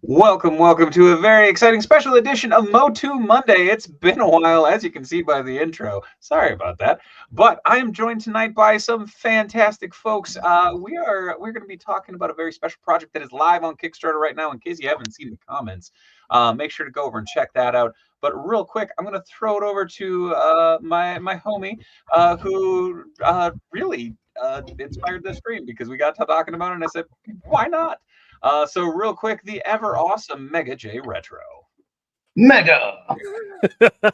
Welcome to a very exciting special edition of MOTU-MONDAY. It's been a while, as you can see by the intro. Sorry about that. But I am joined tonight by some fantastic folks. We're going to be talking about a very special project that is live on Kickstarter right now. In case you haven't seen the comments, make sure to go over and check that out. But real quick, I'm going to throw it over to my homie who really inspired this stream because we got to talking about it, and I said, why not? So real quick, the ever awesome Mega J Retro. Mega.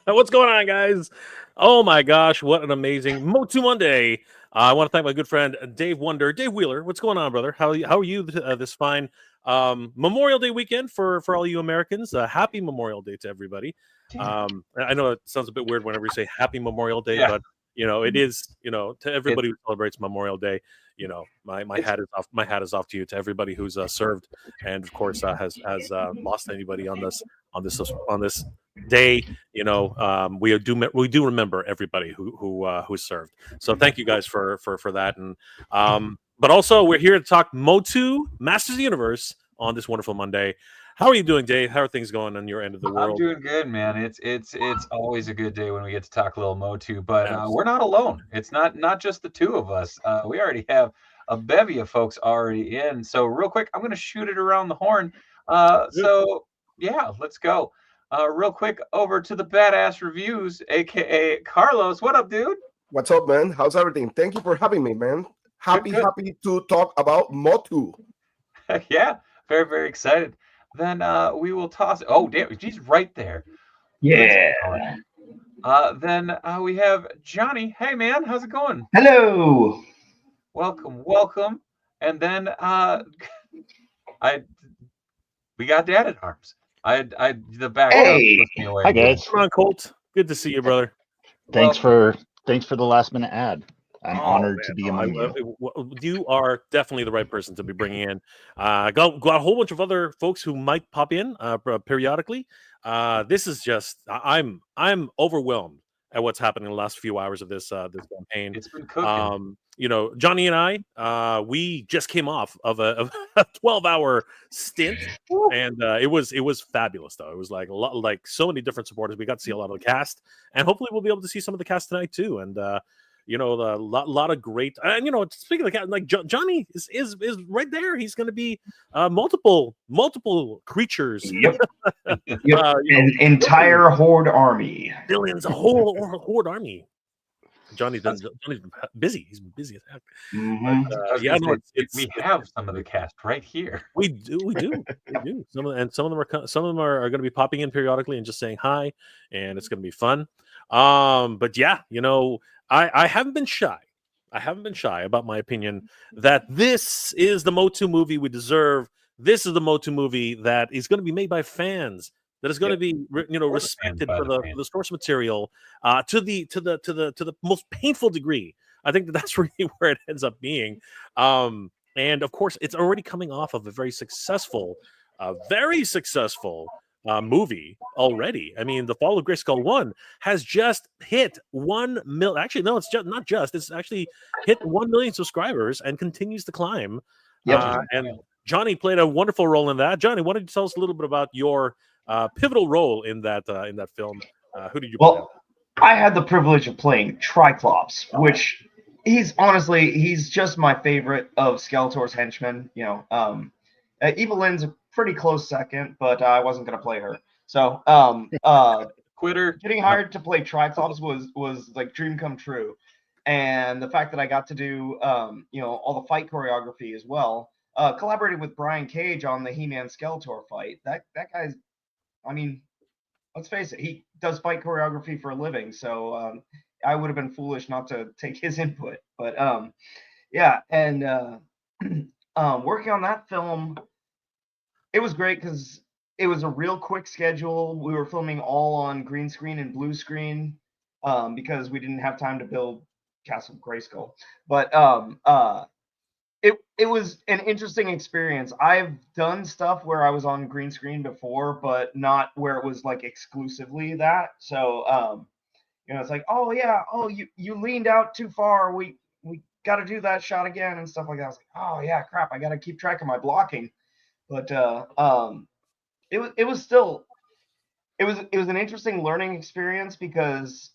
What's going on, guys? Oh my gosh, what an amazing MOTU-MONDAY. I want to thank my good friend Dave Wonder. Dave Wheeler, what's going on, brother? How are you this fine Memorial Day weekend for all you Americans? Happy Memorial Day to everybody. I know it sounds a bit weird whenever we say Happy Memorial Day, but it is, to everybody who celebrates Memorial Day. My hat is off. My hat is off to you, to everybody who's served, and of course has lost anybody on this day. We do remember everybody who served. So thank you guys for that. And but also we're here to talk MOTU Masters of the Universe on this wonderful Monday. How are you doing, Dave? How are things going on your end of the world? I'm doing good, man. It's always a good day when we get to talk a little MOTU, but we're not alone. It's not just the two of us. We already have a bevy of folks already in. So real quick, I'm going to shoot it around the horn. So yeah, let's go. Real quick, over to the Badass Reviews, aka Carlos. What up, dude? What's up, man? How's everything? Thank you for having me, man. Happy to talk about MOTU. Yeah, very, very excited. Then we will toss it. Oh, damn, he's right there. Yeah. Then we have Johnny. Hey, man, how's it going? Hello. Welcome. And then we got Dad at Arms. The back. Hey. Hi, guys. Come on, Colt. Good to see you, brother. Thanks for the last minute ad. I'm honored to be among you. You are definitely the right person to be bringing in. Got a whole bunch of other folks who might pop in periodically. This is just I'm overwhelmed at what's happened in the last few hours of this campaign. It's been cooking. Johnny and I, we just came off of a 12-hour stint, and it was fabulous. Though it was like so many different supporters. We got to see a lot of the cast, and hopefully we'll be able to see some of the cast tonight too. And a lot of great, and speaking of the cat, like Johnny is right there. He's going to be multiple creatures. Yep. An entire horde army. Billions, a whole horde army. Johnny's busy. He's been busy as heck. Mm-hmm. We have some of the cast right here. We do. Some of them are going to be popping in periodically and just saying hi, and it's going to be fun. But yeah, I haven't been shy. I haven't been shy about my opinion that this is the MOTU movie we deserve. This is the MOTU movie that is going to be made by fans. That is going to be, respected for the source material to the most painful degree. I think that's really where it ends up being. And of course, it's already coming off of a very successful movie already. I mean, the Fall of Grayskull 1 has just hit 1 million. Actually, no, it's actually hit 1 million subscribers and continues to climb. Yep. And Johnny played a wonderful role in that. Johnny, why don't you tell us a little bit about your pivotal role in that film? Who did you play? Well, I had the privilege of playing Triclops, which he's just my favorite of Skeletor's henchmen. Evelyn's a pretty close second, but I wasn't going to play her. So, quitter. Getting hired to play Triclops was like dream come true, and the fact that I got to do all the fight choreography as well. Collaborated with Brian Cage on the He-Man Skeletor fight. That guy's, I mean, let's face it, he does fight choreography for a living. So I would have been foolish not to take his input. But yeah, and working on that film, it was great because it was a real quick schedule. We were filming all on green screen and blue screen because we didn't have time to build Castle Grayskull. But it was an interesting experience. I've done stuff where I was on green screen before, but not where it was like exclusively that. So it's like, oh yeah, you leaned out too far. We got to do that shot again and stuff like that. I was like, oh yeah, crap, I got to keep track of my blocking. But it was still it was an interesting learning experience because,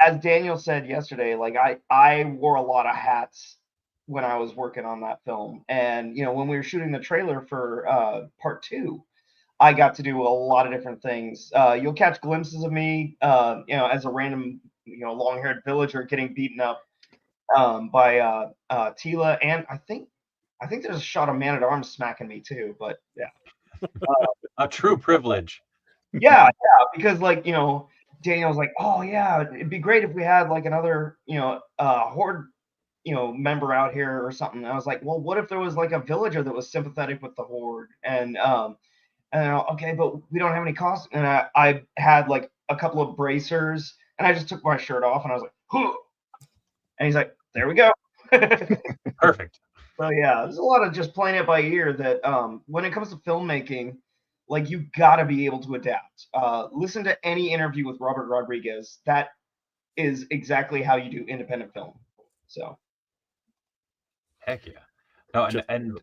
as Daniel said yesterday, like I wore a lot of hats when I was working on that film, and when we were shooting the trailer for part 2, I got to do a lot of different things. You'll catch glimpses of me, as a random, long-haired villager getting beaten up by Tila, and I think there's a shot of Man-at-Arms smacking me too. But yeah, A true privilege. yeah, because Daniel was like, oh yeah, it'd be great if we had like another horde member out here or something. And I was like, well, what if there was like a villager that was sympathetic with the horde? And okay, but we don't have any costs. And I had like a couple of bracers, and I just took my shirt off, and I was like, huh. And he's like, there we go. Perfect. So yeah, there's a lot of just playing it by ear that when it comes to filmmaking, like you got to be able to adapt. Listen to any interview with Robert Rodriguez. That is exactly how you do independent film. So. Heck yeah. No, and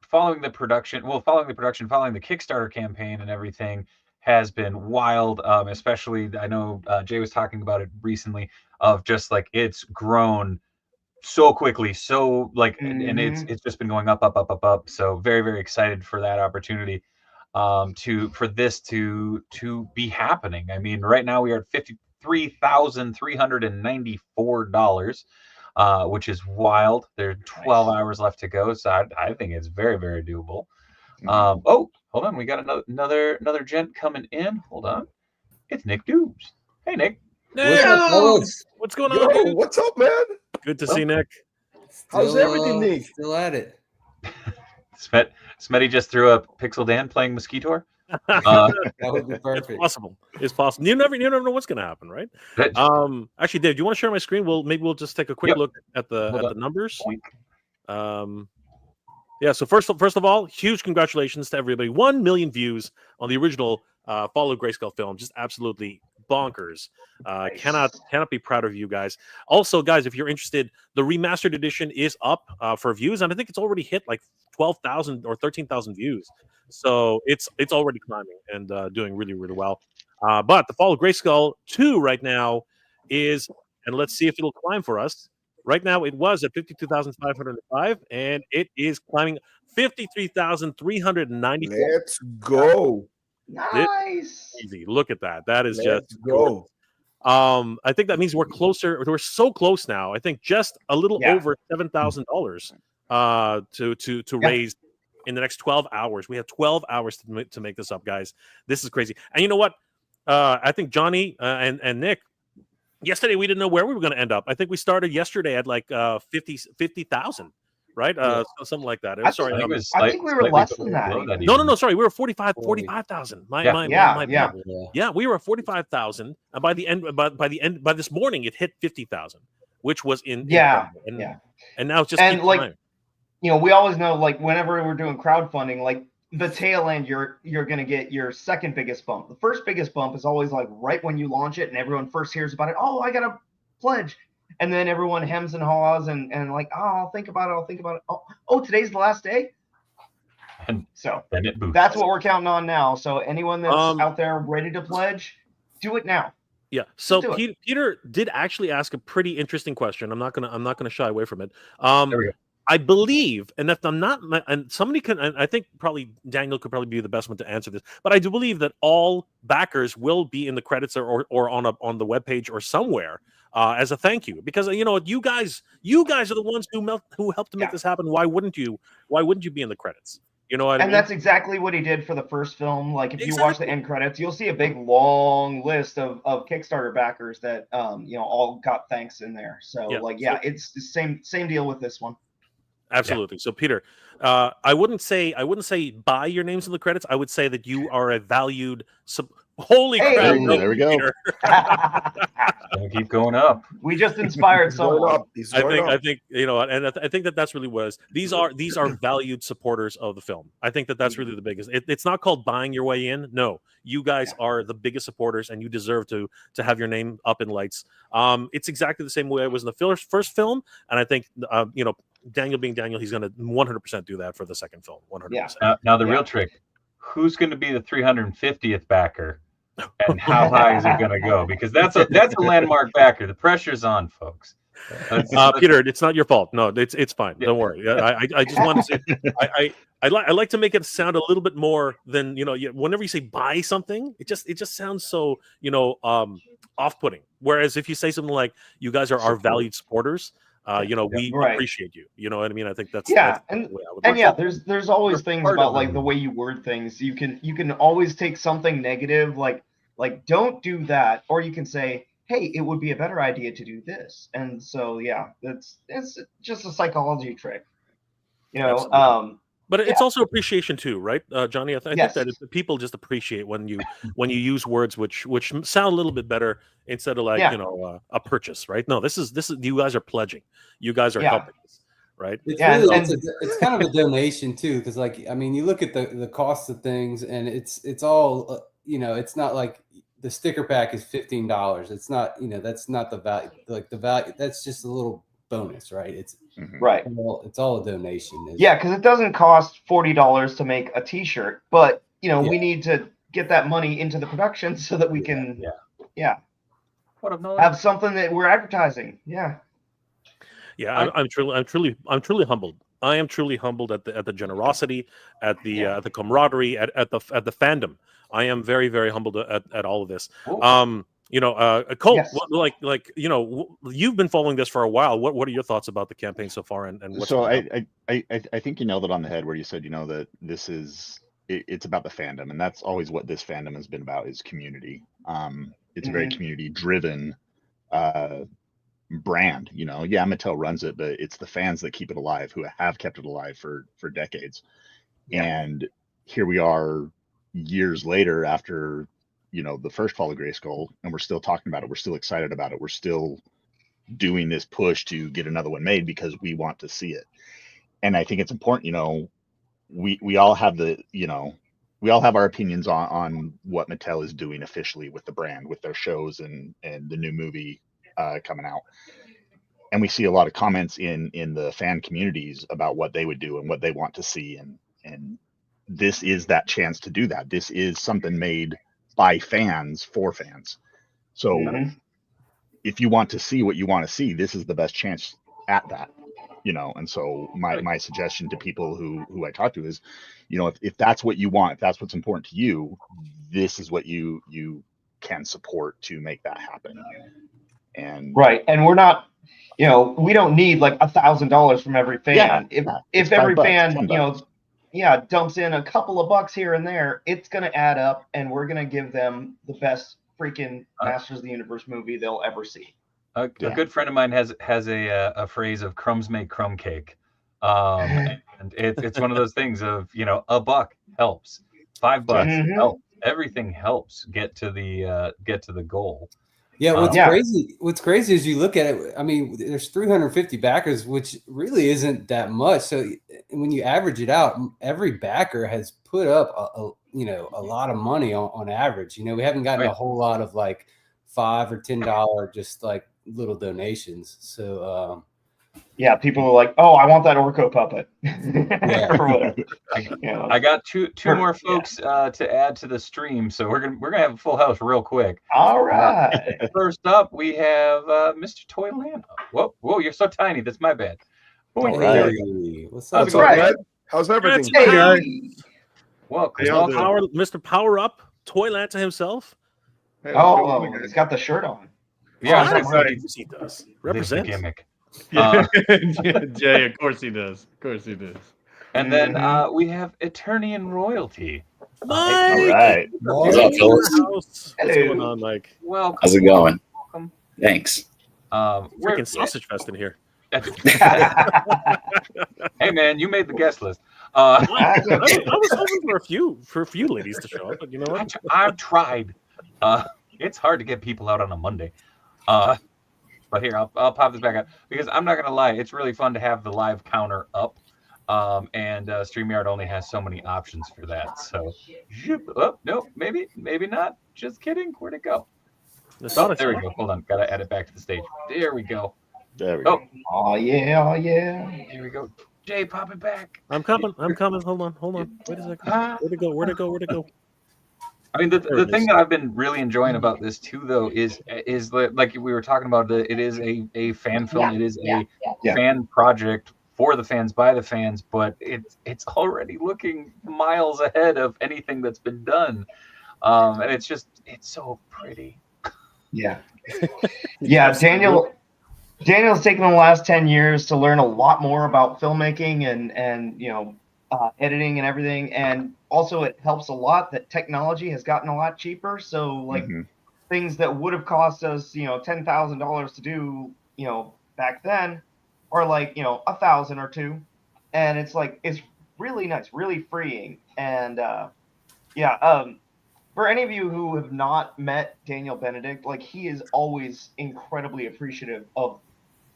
following the production, following the Kickstarter campaign and everything has been wild. Especially, I know Jay was talking about it recently, of just like it's grown so quickly, so like, and it's just been going up. So very, very excited for that opportunity, for this to be happening. I mean, right now we are at $53,394. Which is wild. There's 12 hours left to go, so I think it's very, very doable. Oh, hold on, we got another gent coming in. Hold on, it's Nick Dubes. Hey, Nick. What's going on, dude? What's up, man? Good to see Nick. How's everything, Nick? Still at it. Smetty just threw up Pixel Dan playing Mosquitor. That would be perfect. It's possible. You never know what's going to happen, right? Actually, Dave, do you want to share my screen? Maybe we'll just take a quick look at the numbers. Yeah. So first of all, huge congratulations to everybody. 1 million views on the original Fall of Grayskull film. Just absolutely bonkers. Cannot be proud of you guys. Also, guys, if you're interested, the remastered edition is up for views, and I think it's already hit like 12,000 or 13,000 views. So it's already climbing and doing really, really well. But the Fall of Grayskull 2 right now is, and let's see if it'll climb for us. Right now it was at 52,505, and it is climbing 53,394. Let's go. Nice. Easy. Look at that. That is Let's just go. I think that means we're closer. We're so close now. I think just a little over $7,000 to raise in the next 12 hours. We have 12 hours to make this up, guys. This is crazy. And you know what? I think Johnny and Nick, yesterday we didn't know where we were going to end up. I think we started yesterday at like 50,000, right? Something like that. I think we were less than that. No, sorry, we were 45,000. Yeah, we were at 45,000, and by this morning it hit 50,000, which was and now it's just and like we always know, like whenever we're doing crowdfunding, like the tail end, you're gonna get your second biggest bump. The first biggest bump is always like right when you launch it and everyone first hears about it. Oh, I got a pledge. And then everyone hems and haws and like, oh, I'll think about it. Oh, today's the last day. And so then it boosts. That's what we're counting on now. So anyone that's out there ready to pledge, do it now. Yeah. So Peter did actually ask a pretty interesting question. I'm not gonna shy away from it. There we go. I believe, and if I'm not, and somebody can, and I think probably Daniel could probably be the best one to answer this, but I do believe that all backers will be in the credits or on the webpage or somewhere as a thank you, because you guys are the ones who helped to make this happen. Why wouldn't you be in the credits? You know what I mean? That's exactly what he did for the first film. Like if you watch the end credits, you'll see a big long list of Kickstarter backers that all got thanks in there. So it's the same deal with this one. Absolutely. So Peter, I wouldn't say buy your names in the credits. I would say that you are a valued holy crap. There we go. Keep going up. We just inspired someone. I think and I think that's really what it is. These are valued supporters of the film. I think that's really the biggest. It's not called buying your way in. No, you guys are the biggest supporters, and you deserve to have your name up in lights. It's exactly the same way it was in the first film, and I think Daniel being Daniel, he's going to 100% do that for the second film. 100%. Now the real trick. who's going to be the 350th backer, and how high is it going to go? Because that's a landmark backer. The pressure's on, folks. Peter, it's not your fault. No, it's fine. Don't worry. I just want to say I like to make it sound a little bit more than whenever you say buy something, it just sounds so off-putting. Whereas if you say something like you guys are our valued supporters, we appreciate you. You know what I mean? I think that's and there's always things about like the way you word things. You can always take something negative like don't do that, or you can say, hey, it would be a better idea to do this. And so it's just a psychology trick, But it's also appreciation too, right, Johnny? I think that people just appreciate when you use words which sound a little bit better instead of like a purchase, right? No, this is you guys are pledging, you guys are helping us, right? It's kind of a donation too, because you look at the cost of things, and it's all it's not like the sticker pack is $15. It's not that's not the value. Like the value, that's just a little bonus, right? It's right. It's all a donation. Because it doesn't cost $40 to make a T-shirt, but we need to get that money into the production so that we can have something that we're advertising. I'm truly humbled. I am truly humbled at the generosity, at the camaraderie, at the fandom. I am very, very humbled at all of this. Cole, you've been following this for a while. What are your thoughts about the campaign so far? And what's so I think you nailed it on the head where you said that this is it's about the fandom, and that's always what this fandom has been about, is community. It's a very community driven brand. Mattel runs it, but it's the fans that keep it alive, who have kept it alive for decades. And here we are years later after the first Fall of Grayskull, and we're still talking about it. We're still excited about it. We're still doing this push to get another one made because we want to see it. And I think it's important, we all have we all have our opinions on what Mattel is doing officially with the brand, with their shows and the new movie coming out. And we see a lot of comments in the fan communities about what they would do and what they want to see. And this is that chance to do that. This is something made by fans for fans. So if you want to see what you want to see, this is the best chance at that, and so my suggestion to people who I talk to is, if that's what you want, if that's what's important to you, this is what you can support to make that happen. And and we're not, we don't need like $1,000 from every fan. If every fan dumps in a couple of bucks here and there, it's going to add up, and we're going to give them the best freaking Masters of the Universe movie they'll ever see. A good friend of mine has a phrase of crumbs make crumb cake. And it's one of those things of, $1 helps, $5 helps, everything helps get to the goal. Yeah, what's crazy is you look at it, there's 350 backers, which really isn't that much. So when you average it out, every backer has put up a lot of money on average. We haven't gotten a whole lot of like $5 or $10 just like little donations. So people are like, oh, I want that Orko puppet. Or whatever. I got two more folks to add to the stream, so we're gonna have a full house real quick. All right. First up, we have Mr. Toyland. Whoa, you're so tiny. That's my bad. All right. What's up? How's everything? Hey, guys. Welcome. Mr. Power Up, Toylanta himself. Hey, he's got the shirt on. Yeah, that's right. He does. Represent the gimmick. Jay, of course he does. And then we have Eternian Royalty. Mike! All right. What's up, fellas? What's going on, Mike? Welcome. How's it going? Welcome. Thanks. Freaking sausage fest in here. Hey man, you made the guest list. I was hoping for a few ladies to show up, but you know what? I've tried. It's hard to get people out on a Monday. But here, I'll pop this back up because I'm not gonna lie, it's really fun to have the live counter up. And StreamYard only has so many options for that. So, no, maybe not. Just kidding. Where'd it go? There we go. Hold on. Gotta add it back to the stage. There we go. There we go. Oh yeah. Here we go. Jay, pop it back. I'm coming. Hold on. Wait a second. Where'd it go? I mean, the thing that I've been really enjoying about this too, though, is like we were talking about. It is a fan film. It is a fan project for the fans by the fans, but it's already looking miles ahead of anything that's been done, and it's so pretty. Yeah, yeah. Daniel's taken the last 10 years to learn a lot more about filmmaking and editing and everything, and also it helps a lot that technology has gotten a lot cheaper. So like things that would have cost us $10,000 to do back then are like $1,000 or $2,000, and it's like it's really nice, really freeing. And for any of you who have not met Daniel Benedict, like he is always incredibly appreciative of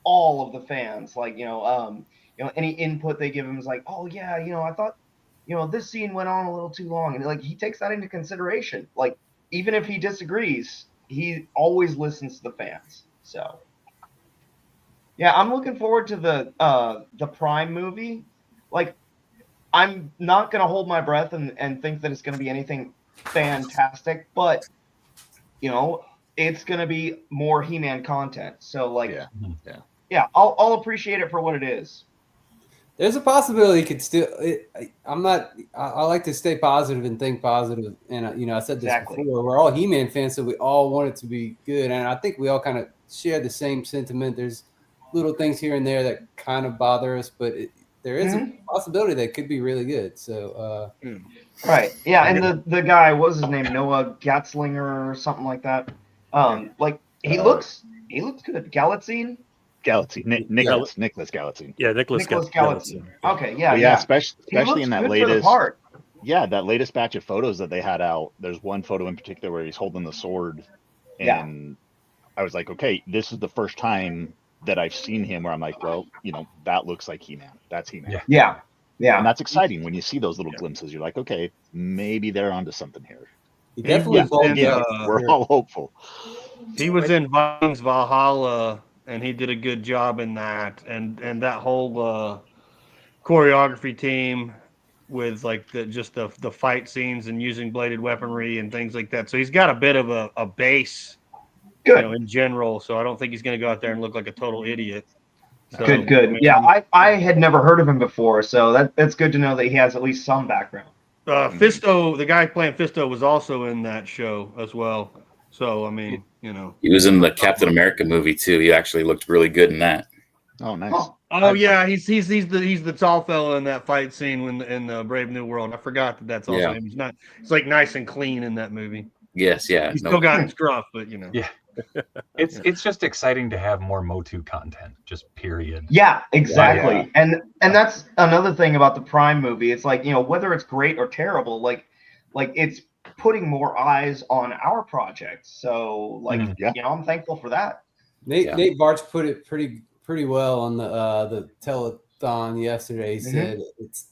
all of the fans. Like any input they give him is like, oh yeah, I thought this scene went on a little too long, and like he takes that into consideration. Like even if he disagrees, he always listens to the fans. So yeah, I'm looking forward to the Prime movie. Like I'm not gonna hold my breath and think that it's gonna be anything fantastic, but it's gonna be more He-Man content. So like I'll appreciate it for what it is. There's a possibility it could still. I like to stay positive and think positive, and I said this before. We're all He-Man fans, so we all want it to be good, and I think we all kind of share the same sentiment. There's little things here and there that kind of bother us, but there is a possibility that it could be really good. So right, yeah, and the guy, what was his name, Noah Gatzlinger or something like that. Like he looks good. Galatzine. Nicholas Galatzine. Yeah, Nicholas Galatzine. Okay, yeah, yeah. Especially in that latest part. Yeah, that latest batch of photos that they had out. There's one photo in particular where he's holding the sword, and I was like, okay, this is the first time that I've seen him where I'm like, well, that looks like He-Man. That's He-Man. Yeah. And that's exciting when you see those little glimpses. You're like, okay, maybe they're onto something here. He definitely we're all hopeful. He was in Vikings Valhalla, and he did a good job in that, and that whole choreography team with like the fight scenes and using bladed weaponry and things like that. So he's got a bit of a base, in general. So I don't think he's going to go out there and look like a total idiot. So, good. Yeah, I had never heard of him before, so that's good to know that he has at least some background. Fisto, the guy playing Fisto, was also in that show as well. So I mean, he was in the Captain America movie too. He actually looked really good in that. Oh, nice. Oh yeah, he's the tall fellow in that fight scene in the Brave New World. I forgot that's also him. It's like nice and clean in that movie. Yes, yeah. He's still got his scruff, but Yeah. It's just exciting to have more MOTU content, just period. Yeah, exactly. And that's another thing about the Prime movie. It's like, whether it's great or terrible, like it's putting more eyes on our project. So I'm thankful for that. Nate Bartz put it pretty well on the telethon yesterday. He said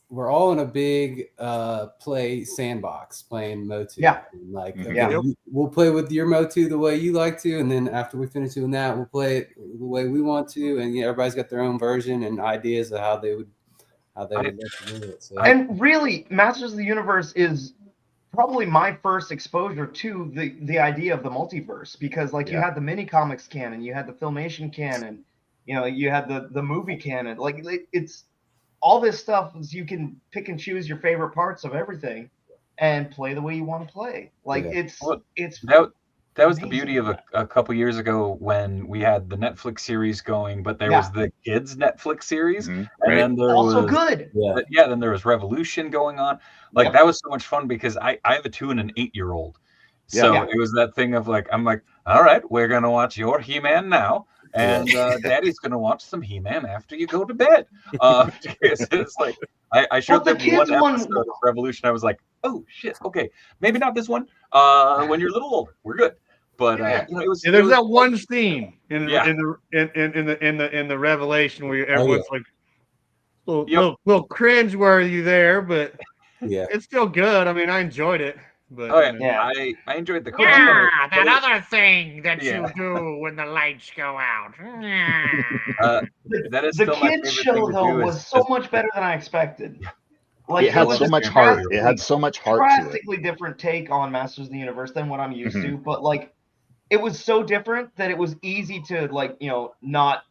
we're all in a big play sandbox playing MOTU. Yeah. We'll play with your MOTU the way you like to, and then after we finish doing that, we'll play it the way we want to. And everybody's got their own version and ideas of how they would like to do it. So. And really, Masters of the Universe is probably my first exposure to the idea of the multiverse, because you had the mini comics canon, you had the Filmation canon, you had the movie canon. Like it's all this stuff is you can pick and choose your favorite parts of everything and play the way you want to play. It's that was the beauty of a couple years ago when we had the Netflix series going, but there was the kids Netflix series, and then there also was good. Then there was Revolution going on. That was so much fun because I have a 2 and an 8-year-old, so it was that thing of I'm like, all right, we're gonna watch your He-Man now, and Daddy's gonna watch some He-Man after you go to bed. It's like I showed them one episode of Revolution. I was like, oh shit, okay, maybe not this one. When you're a little older, we're good. But it was. There's that one scene in the Revelation where everyone's like, little cringe-worthy there, but it's still good. I mean, I enjoyed it. But Oh yeah, you know. Yeah. I enjoyed the Yeah, crossover. that other thing that Yeah. you do when the lights go out. That is The still my kids favorite show thing to though do. was so much better than I expected. Yeah. Like It had was so a much heart. It drastically- had so much heart to it. drastically different take on Masters of the Universe than what I'm used Mhm. to, but like it was so different that it was easy to like not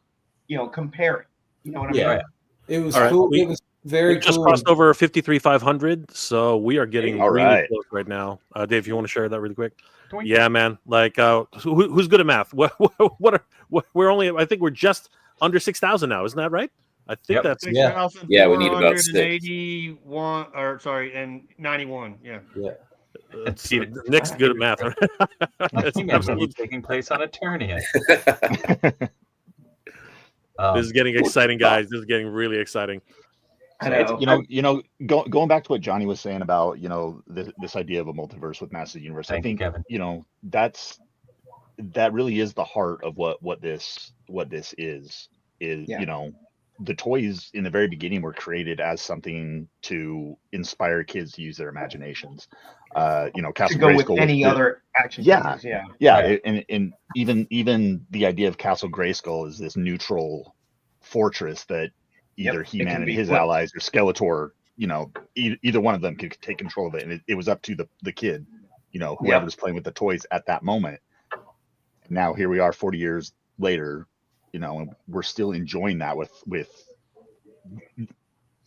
compare it. You know what I mean? Yeah. It was All right, cool. we- It was very We just cool. crossed over 53,500, so we are getting All really right. close right now. Dave, you want to share that really quick? Doink. Yeah, man. Like, who's good at math? We're only. I think we're just under 6,000 now. Isn't that right? I think Yep. that's. Yeah. Yeah, we need about 6,481, or sorry, and 91. Yeah. It's Peter. Nick's good at math. It's He may be absolute- taking place on Eternia. This is getting exciting, guys. This is getting really exciting. I know. Going back to what Johnny was saying about this idea of a multiverse with Masters of the Universe, Thank I you, think Kevin. that really is the heart of what this is. Yeah. The toys in the very beginning were created as something to inspire kids to use their imaginations. To Castle go with Grayskull any was other action Yeah. figures, yeah. yeah, Right. and even the idea of Castle Grayskull is this neutral fortress that either Yep, it He-Man can and be his flipped. allies or Skeletor, either one of them could take control of it, and it was up to the kid, whoever's playing with the toys at that moment. Now here we are 40 years later, and we're still enjoying that with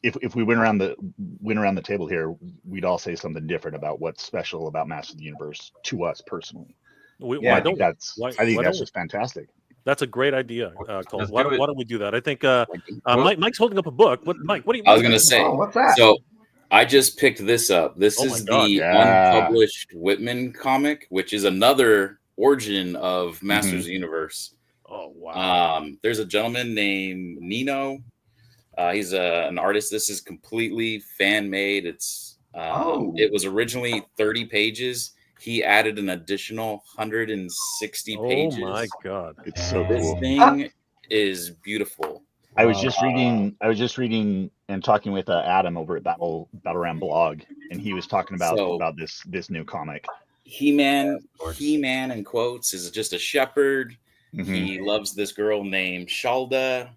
if we went around the table here, we'd all say something different about what's special about Masters of the Universe to us personally. Yeah, Why I don't think we? that's Why that's don't we? just fantastic. That's a great idea, Cole. Let's Why do don't, it. why don't we do that? I think Well- Mike's holding up a book. Mike? What do you? I was gonna say. Oh, what's that? So I just picked this up. This Oh my is God. the Yeah. unpublished Whitman comic, which is another origin of Masters Mhm. of the Universe. Oh wow. There's a gentleman named Nino. He's an artist. This is completely fan made. It was originally 30 pages. He added an additional 160 pages. Oh my God. It's so This cool. thing is beautiful. I was just reading and talking with Adam over at Battle Ram blog, and he was talking about this new comic. He-Man, of course. He-Man in quotes, is just a shepherd. Mhm. He loves this girl named Shalda.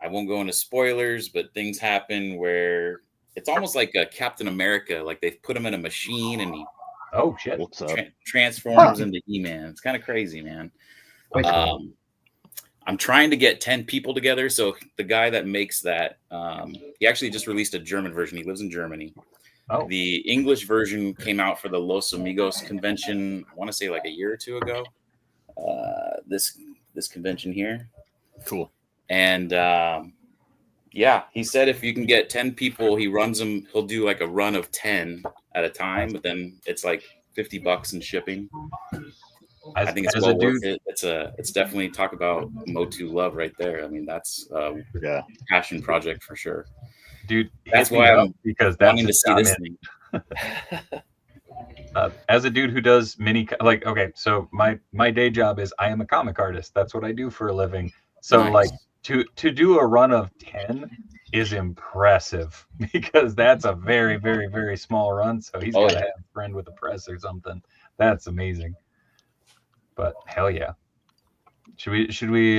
I won't go into spoilers, but things happen where it's almost like a Captain America. Like they've put him in a machine and he Oh shit! What's up? transforms into He-Man. It's kind of crazy, man. I'm trying to get 10 people together. So the guy that makes that, he actually just released a German version. He lives in Germany. Oh. The English version came out for the Los Amigos convention, I want to say like a year or two ago. This convention here. Cool. And he said if you can get 10 people, he'll do like a run of 10 at a time, but then it's like $50 in shipping. I think it's well worth it. It's definitely talk about MOTU love right there. I mean, that's passion project for sure. Dude, that's hit me why up I'm because that's wanting to see this thing. As a dude who does so my day job is I am a comic artist. That's what I do for a living. So Nice. to do a run of 10 is impressive because that's a very, very, very small run. So he's got to have a friend with a press or something. That's amazing. But hell yeah. Should we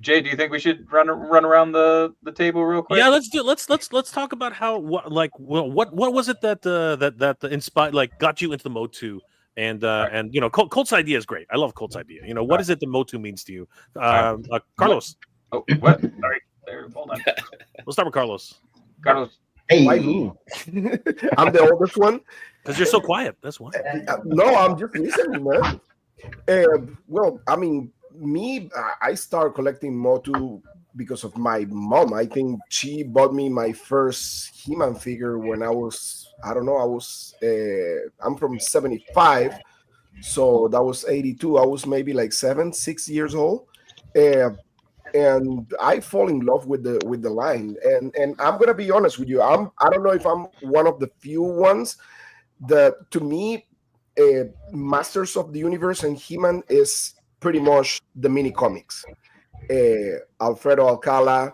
Jay, do you think we should run around the table real quick? Yeah, let's talk about how what was it that inspired, like, got you into the MOTU, and Colt's idea is great. I love Colt's idea. What is it that MOTU means to you? Carlos. Oh, what? Sorry. There, hold on. We'll start with Carlos. Carlos. Hey. Why me? I'm the oldest one. Because you're so quiet. That's why. No, I'm just listening, man. Well, I mean, I started collecting MOTU because of my mom. I think she bought me my first He-Man figure when I was, I'm from 75, so that was 82. I was maybe like 6 years old, and I fall in love with the line. And I'm gonna be honest with you, I don't know if I'm one of the few ones that, to me, Masters of the Universe and He-Man is pretty much the mini comics. Alfredo Alcala,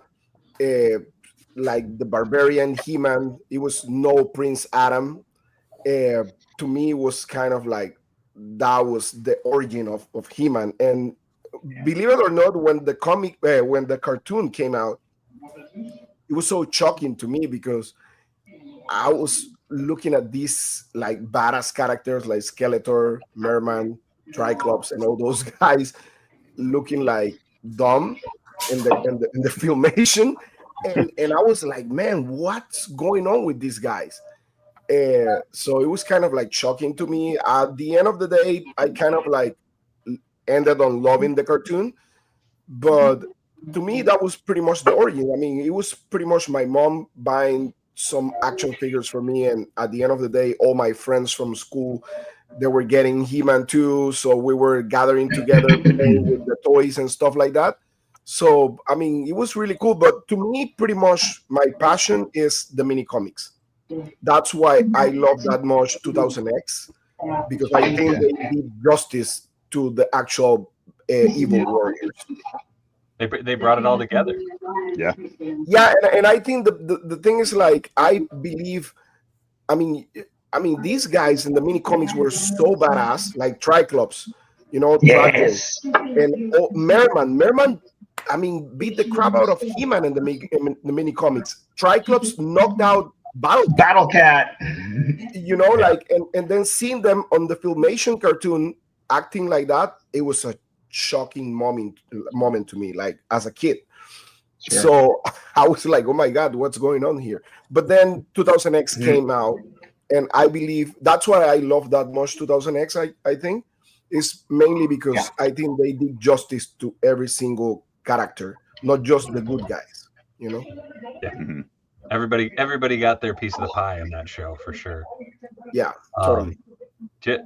like the Barbarian He-Man, it was no Prince Adam. to me was kind of like that was the origin of He-Man. And believe it or not, when the cartoon came out, it was so shocking to me because I was looking at these like badass characters like Skeletor, Merman, Triclops, and all those guys looking like dumb in the filmation, and I was like, man, what's going on with these guys? So it was kind of like shocking to me. At the end of the day, I kind of like ended on loving the cartoon, but to me that was pretty much the origin. I mean, it was pretty much my mom buying some action figures for me, and at the end of the day, all my friends from school, they were getting He-Man too, so we were gathering together playing with the toys and stuff like that. So I mean, it was really cool. But to me, pretty much my passion is the mini comics. That's why I love that much 2000X, because I think they did justice to the actual evil warriors. They brought it all together. Yeah. Yeah, and I think the thing is, like, I believe, I mean these guys in the mini comics were so badass, like Triclops, you know, Yes. and Merman, I mean, beat the crap out of He-Man in the mini comics. Triclops knocked out Battle Cat. You know, like, and then seeing them on the Filmation cartoon acting like that, it was a shocking moment to me, like as a kid. Sure. So I was like, oh my God, what's going on here? But then 2000X came out, and I believe that's why I love that much 2000X, I think, is mainly because I think they did justice to every single character, not just the good guys, you know? Yeah. Everybody got their piece of the pie in that show for sure. Yeah, totally.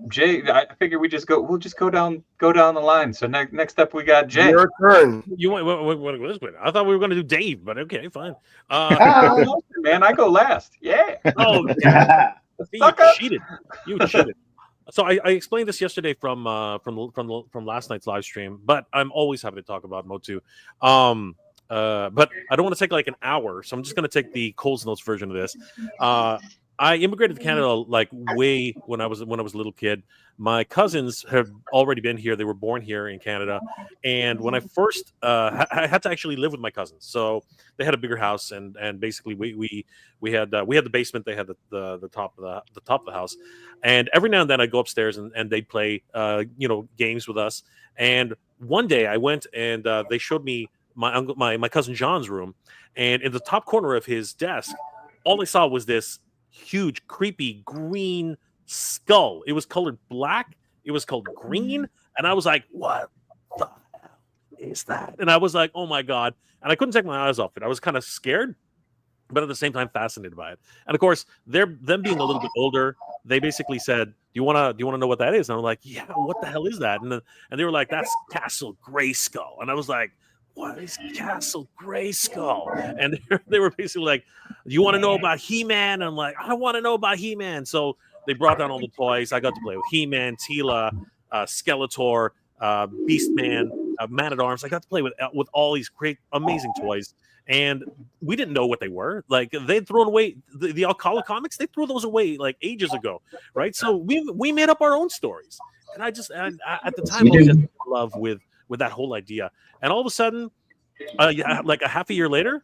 Jay, I figure we'll just go down the line. So next up we got Jay. Your turn. You want to go this way? I thought we were going to do Dave, but okay, fine. Man, I go last. Yeah. Oh, yeah. You cheated. You cheated. So I explained this yesterday from last night's live stream, but I'm always happy to talk about Motu. But I don't want to take like an hour, so I'm just going to take the Coles Notes version of this. I immigrated to Canada like way when I was a little kid. My cousins have already been here; they were born here in Canada. And when I first, I had to actually live with my cousins. So they had a bigger house, and basically we had the basement. They had the top of the house. And every now and then I'd go upstairs and they'd play games with us. And one day I went and they showed me my cousin John's room, and in the top corner of his desk, all I saw was this huge, creepy green skull. It was colored black. It was called green, and I was like, "What the hell is that?" And I was like, "Oh my God!" And I couldn't take my eyes off it. I was kind of scared, but at the same time fascinated by it. And of course, them being a little bit older, they basically said, "Do you want to know what that is?" And I'm like, "Yeah, what the hell is that?" And they were like, "That's Castle Grayskull." And I was like, "What is Castle Grayskull?" And they were basically like, "Do you want to know about He-Man?" And I'm like, "I want to know about He-Man." So they brought down all the toys. I got to play with He-Man, Tila, Skeletor, Beastman, Man-at-Arms. I got to play with all these great, amazing toys. And we didn't know what they were. Like, they'd thrown away the Alcala comics. They threw those away like ages ago, right? So we made up our own stories. And at the time, I was just in love with that whole idea. And all of a sudden, like a year later,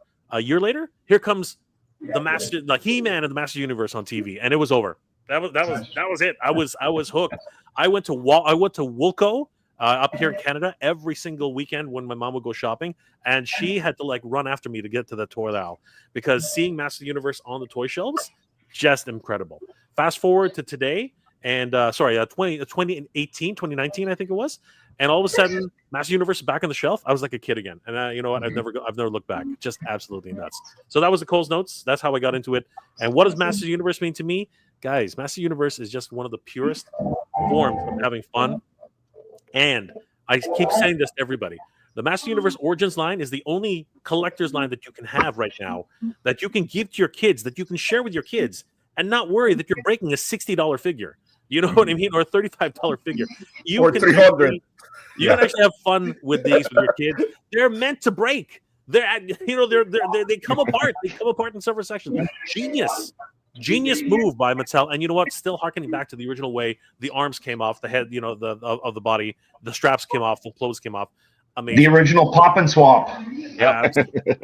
here comes the Master, like He-Man and the Master Universe on TV, and it was over. That was it. I was hooked. I went to Woolco up here in Canada every single weekend when my mom would go shopping, and she had to like run after me to get to the toy aisle, because seeing Master Universe on the toy shelves, just incredible. Fast forward to today, and 2019, I think it was. And all of a sudden, Master Universe is back on the shelf. I was like a kid again, and you know what? I've never looked back. Just absolutely nuts. So that was the Coles Notes. That's how I got into it. And what does Master Universe mean to me, guys? Master Universe is just one of the purest forms of having fun. And I keep saying this to everybody: the Master Universe Origins line is the only collector's line that you can have right now, that you can give to your kids, that you can share with your kids, and not worry that you're breaking a $60 figure. You know what I mean? Or a $35 figure. Or $300. You can actually have fun with these with your kids. They're meant to break. They come apart. They come apart in several sections. Genius. Genius move by Mattel, and you know what? Still harkening back to the original way the arms came off, the head, of the body, the straps came off, the clothes came off. Amazing. The original pop and swap. Yep.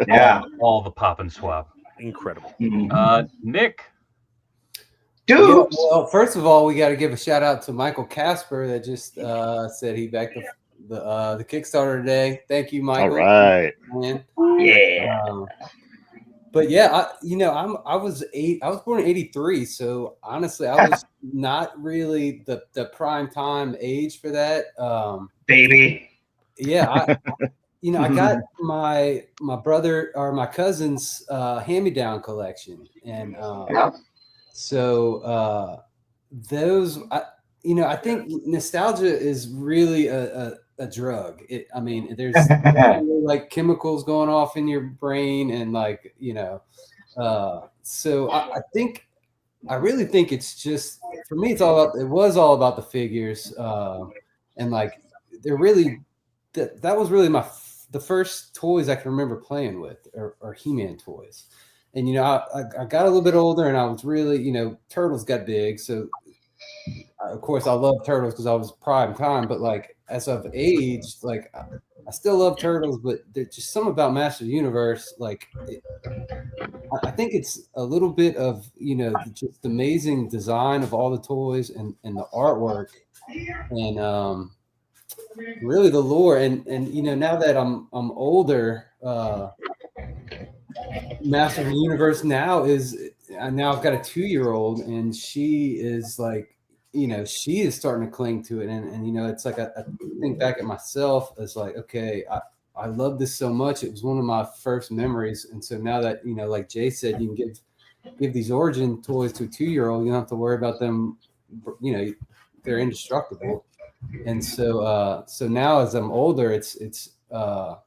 Yeah. All the pop and swap. Incredible. Nick. Dude. Yeah, well, first of all, we got to give a shout out to Michael Casper that just said he backed the Kickstarter today. Thank you, Michael. All right. Man. Yeah. But yeah, I was born in '83, so honestly, I was not really the prime time age for that. Baby. Yeah, I got my brother or my cousin's hand-me-down collection, and so those I think nostalgia is really a drug. There's like chemicals going off in your brain, and so I really think it's just, for me, it was all about the figures, and like they're really that was really the first toys I can remember playing with, or He-Man toys. And I got a little bit older, and I was really, Turtles got big, so of course I love Turtles because I was prime time. But like as I've aged, like I still love Turtles, but there's just something about Master of the Universe. Like I think it's a little bit of just amazing design of all the toys and the artwork, and really the lore. And now that I'm older, Master of the Universe now I've got a 2-year-old, and she is like, she is starting to cling to it. And it's like, I think back at myself as like, okay, I love this so much. It was one of my first memories. And so now that, like Jay said, you can give these origin toys to a 2-year-old, you don't have to worry about them, they're indestructible. And so now as I'm older, it's a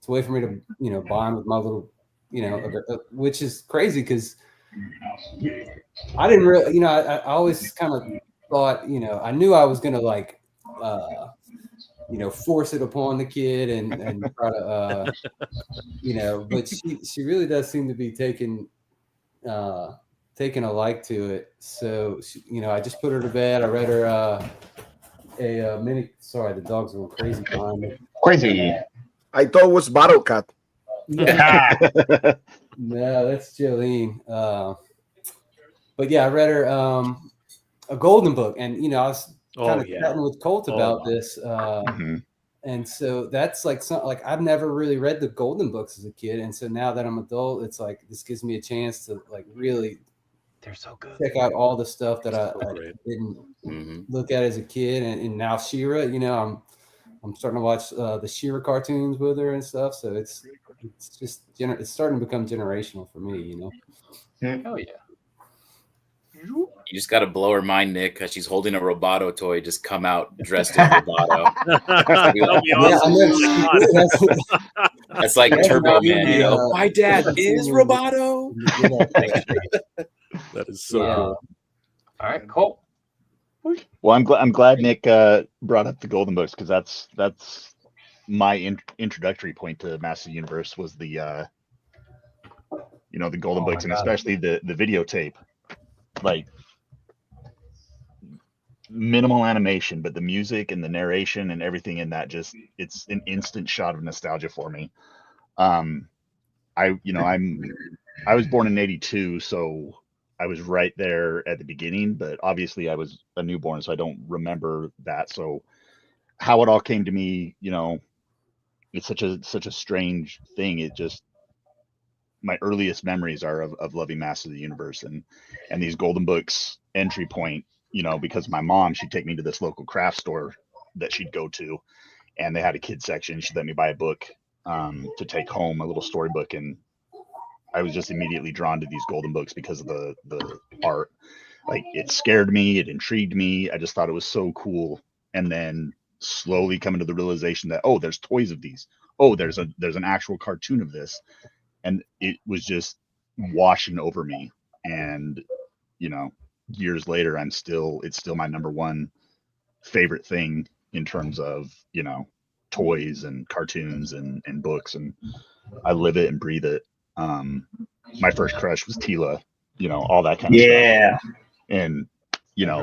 way for me to, bond with my little, which is crazy because I didn't really, I always kind of thought, I knew I was going to like, force it upon the kid and try to, but she really does seem to be taking a like to it. So, I just put her to bed. I read her a mini. Sorry, the dog's going crazy behind me. Crazy. I thought it was Battle Cat. No, that's Jolene. But yeah, I read her a Golden Book, and I was kind of chatting with Colt about this. And so that's like I've never really read the Golden Books as a kid, and so now that I'm adult, it's like this gives me a chance to like really, they're so good, check out all the stuff that I didn't look at as a kid, and now She-Ra, I'm starting to watch the She-Ra cartoons with her and stuff, so it's just it's starting to become generational for me, Oh yeah. You just got to blow her mind, Nick, because she's holding a Roboto toy. Just come out dressed as Roboto. That's like Turbo Man. My dad is Roboto. That is so cool. All right, cool. Well, I'm glad Nick brought up the Golden Books, because that's my introductory point to Master of the Universe was the the Golden Books, and especially the videotape. Like minimal animation, but the music and the narration and everything in that, just it's an instant shot of nostalgia for me. I was born in '82, so I was right there at the beginning, but obviously I was a newborn, so I don't remember that. So how it all came to me, it's such a strange thing. It just, my earliest memories are of loving Master of the Universe, and these Golden Books entry point, because my mom, she'd take me to this local craft store that she'd go to, and they had a kid section. She'd let me buy a book to take home, a little storybook, and I was just immediately drawn to these Golden Books because of the art. Like, it scared me, it intrigued me. I just thought it was so cool. And then slowly coming to the realization that, oh, there's toys of these. Oh, there's an actual cartoon of this. And it was just washing over me. And, years later, it's still my number one favorite thing in terms of, toys and cartoons and books. And I live it and breathe it. My first crush was Tila, all that kind of stuff. Yeah. And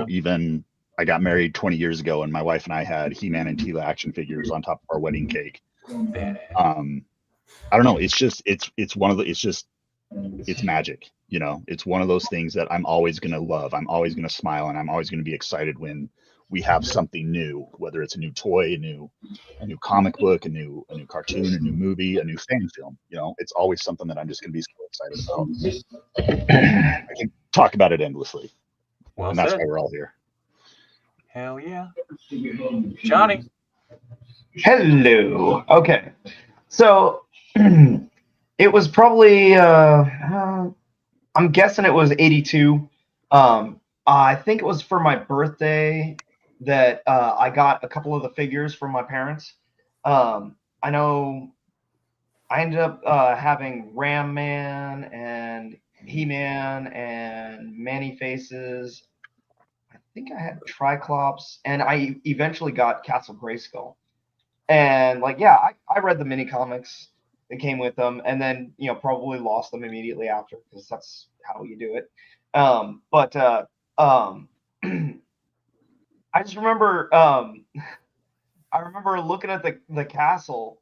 even I got married 20 years ago, and my wife and I had He-Man and Tila action figures on top of our wedding cake. I don't know. It's just it's one of the it's magic. It's one of those things that I'm always gonna love. I'm always gonna smile, and I'm always gonna be excited when we have something new, whether it's a new toy, a new comic book, a new cartoon, a new movie, a new fan film. It's always something that I'm just gonna be so excited about. I can talk about it endlessly, Well and that's said. why we're all here. Hell yeah, Johnny. Hello. Okay. So it was probably I'm guessing it was 82. I think it was for my birthday that I got a couple of the figures from my parents. I know I ended up having Ram Man and He-Man and Manny Faces. I think I had Triclops, and I eventually got Castle Grayskull. And I read the mini comics that came with them, and then probably lost them immediately after, because that's how you do it. But I just remember I remember looking at the castle,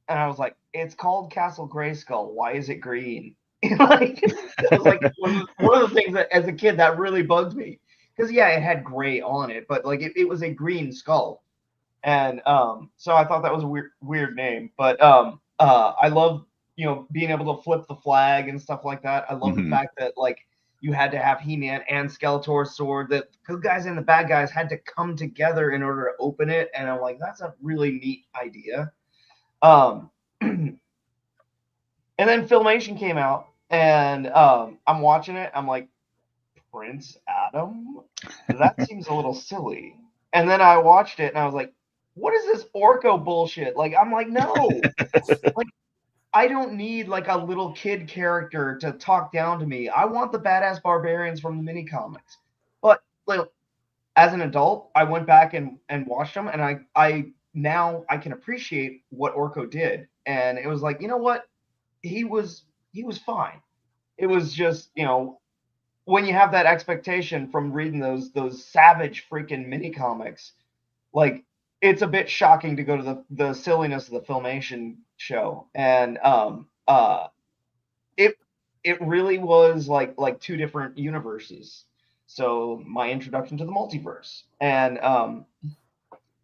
and I was like, it's called Castle Grayskull. Why is it green? It was like one of the things that as a kid that really bugged me, because it had gray on it, but it was a green skull. And so I thought that was a weird name, but I love being able to flip the flag and stuff like that. I love the fact that you had to have He-Man and Skeletor's sword, that good guys and the bad guys had to come together in order to open it, and I'm like, that's a really neat idea. And then Filmation came out, and I'm watching it. I'm like, Prince Adam? That seems a little silly. And then I watched it, and I was like, what is this Orko bullshit? I'm like, no. I don't need a little kid character to talk down to me. I want the badass barbarians from the mini comics. But as an adult, I went back and watched them, and I now I can appreciate what Orko did. And it was like, you know what? He was fine. It was just, when you have that expectation from reading those savage freaking mini comics, it's a bit shocking to go to the silliness of the Filmation show. And it really was like two different universes. So my introduction to the multiverse. And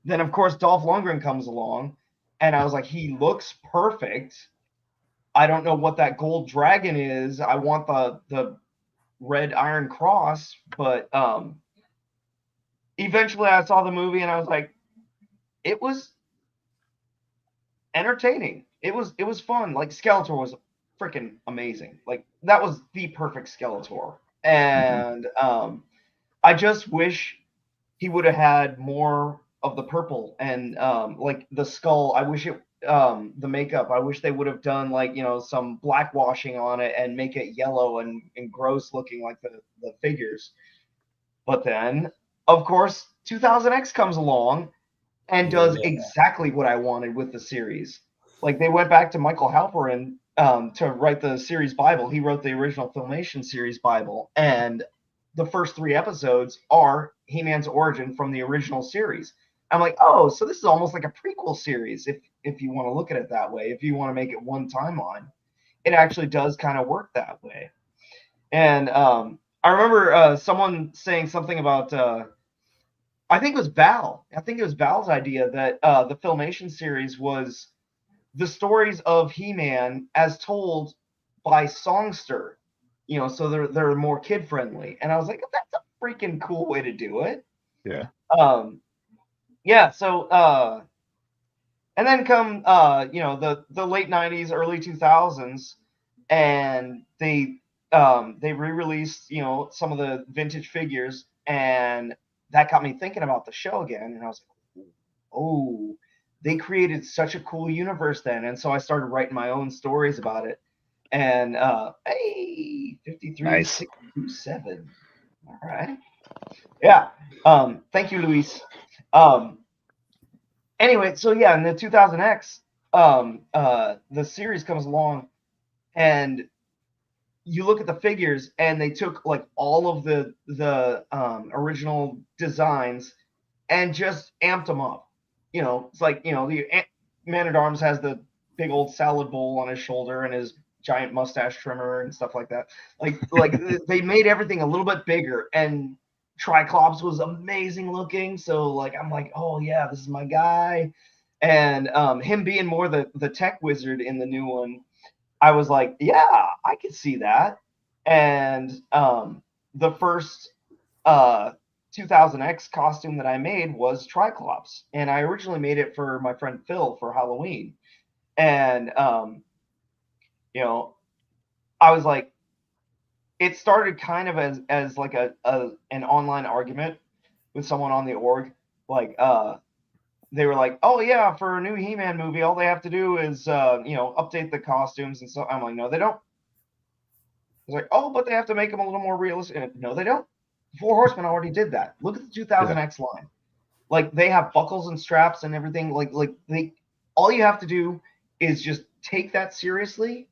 then of course Dolph Lundgren comes along, and I was like, he looks perfect. I don't know what that gold dragon is. I want the red Iron Cross, but eventually I saw the movie, and I was like, it was entertaining. It was fun. Skeletor was freaking amazing. That was the perfect Skeletor. And I just wish he would have had more of the purple, and the skull. I wish it the makeup. I wish they would have done some blackwashing on it and make it yellow and gross looking like the figures. But then, of course, 2000X comes along and does exactly what I wanted with the series. They went back to Michael Halperin to write the series Bible. He wrote the original Filmation series Bible, and the first 3 episodes are He-Man's origin from the original series. I'm like, oh, so this is almost like a prequel series, if you want to look at it that way. If you want to make it one timeline, it actually does kind of work that way. And I remember someone saying something about I think it was Val. I think it was Val's idea that the Filmation series was the stories of He-Man as told by songster, so they're more kid friendly. And I was like, that's a freaking cool way to do it. Yeah. So and then come the late 90s, early 2000s, and they re-released some of the vintage figures, and that got me thinking about the show again. And I was like, oh, they created such a cool universe then. And so I started writing my own stories about it. And hey, 53,627. All right. Yeah. Thank you, Luis. Anyway, so yeah, in the 2000X, the series comes along, and you look at the figures, and they took like all of the original designs and just amped them up. You know, it's like, you know, the Man-at-Arms has the big old salad bowl on his shoulder and his giant mustache trimmer and stuff like that. Like they made everything a little bit bigger, and Triclops was amazing looking. So like, I'm like, oh yeah, this is my guy. And him being more the tech wizard in the new one, I was like, yeah, I could see that. And the first 2000X costume that I made was Triclops, and I originally made it for my friend Phil for Halloween. And you know, I was like, it started kind of as like an online argument with someone on the org. Like they were like, oh yeah, for a new He-Man movie, all they have to do is you know, update the costumes and so. I'm like, no, they don't. It's like, oh, but they have to make them a little more realistic. And no, they don't. Four Horsemen already did that. Look at the 2000X line. Like, they have buckles and straps and everything. Like they, all you have to do is just take that seriously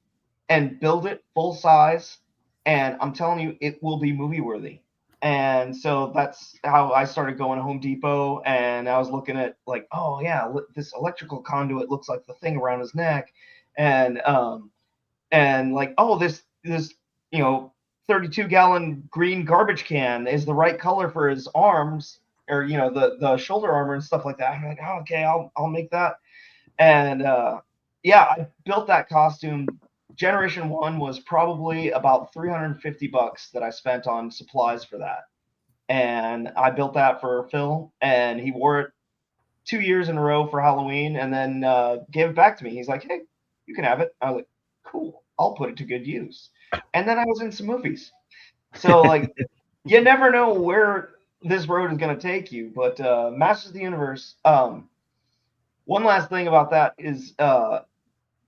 and build it full size. And I'm telling you, it will be movie worthy. And so that's how I started going to Home Depot, and I was looking at like, oh yeah, this electrical conduit looks like the thing around his neck, and like, oh, this you know, 32-gallon green garbage can is the right color for his arms, or you know, the shoulder armor and stuff like that. I'm like, oh, okay, I'll make that. And yeah, I built that costume. Generation 1 was probably about $350 that I spent on supplies for that. And I built that for Phil, and he wore it 2 years in a row for Halloween, and then gave it back to me. He's like, hey, you can have it. I was like, cool, I'll put it to good use. And then I was in some movies. So like, you never know where this road is going to take you. But Masters of the Universe, one last thing about that is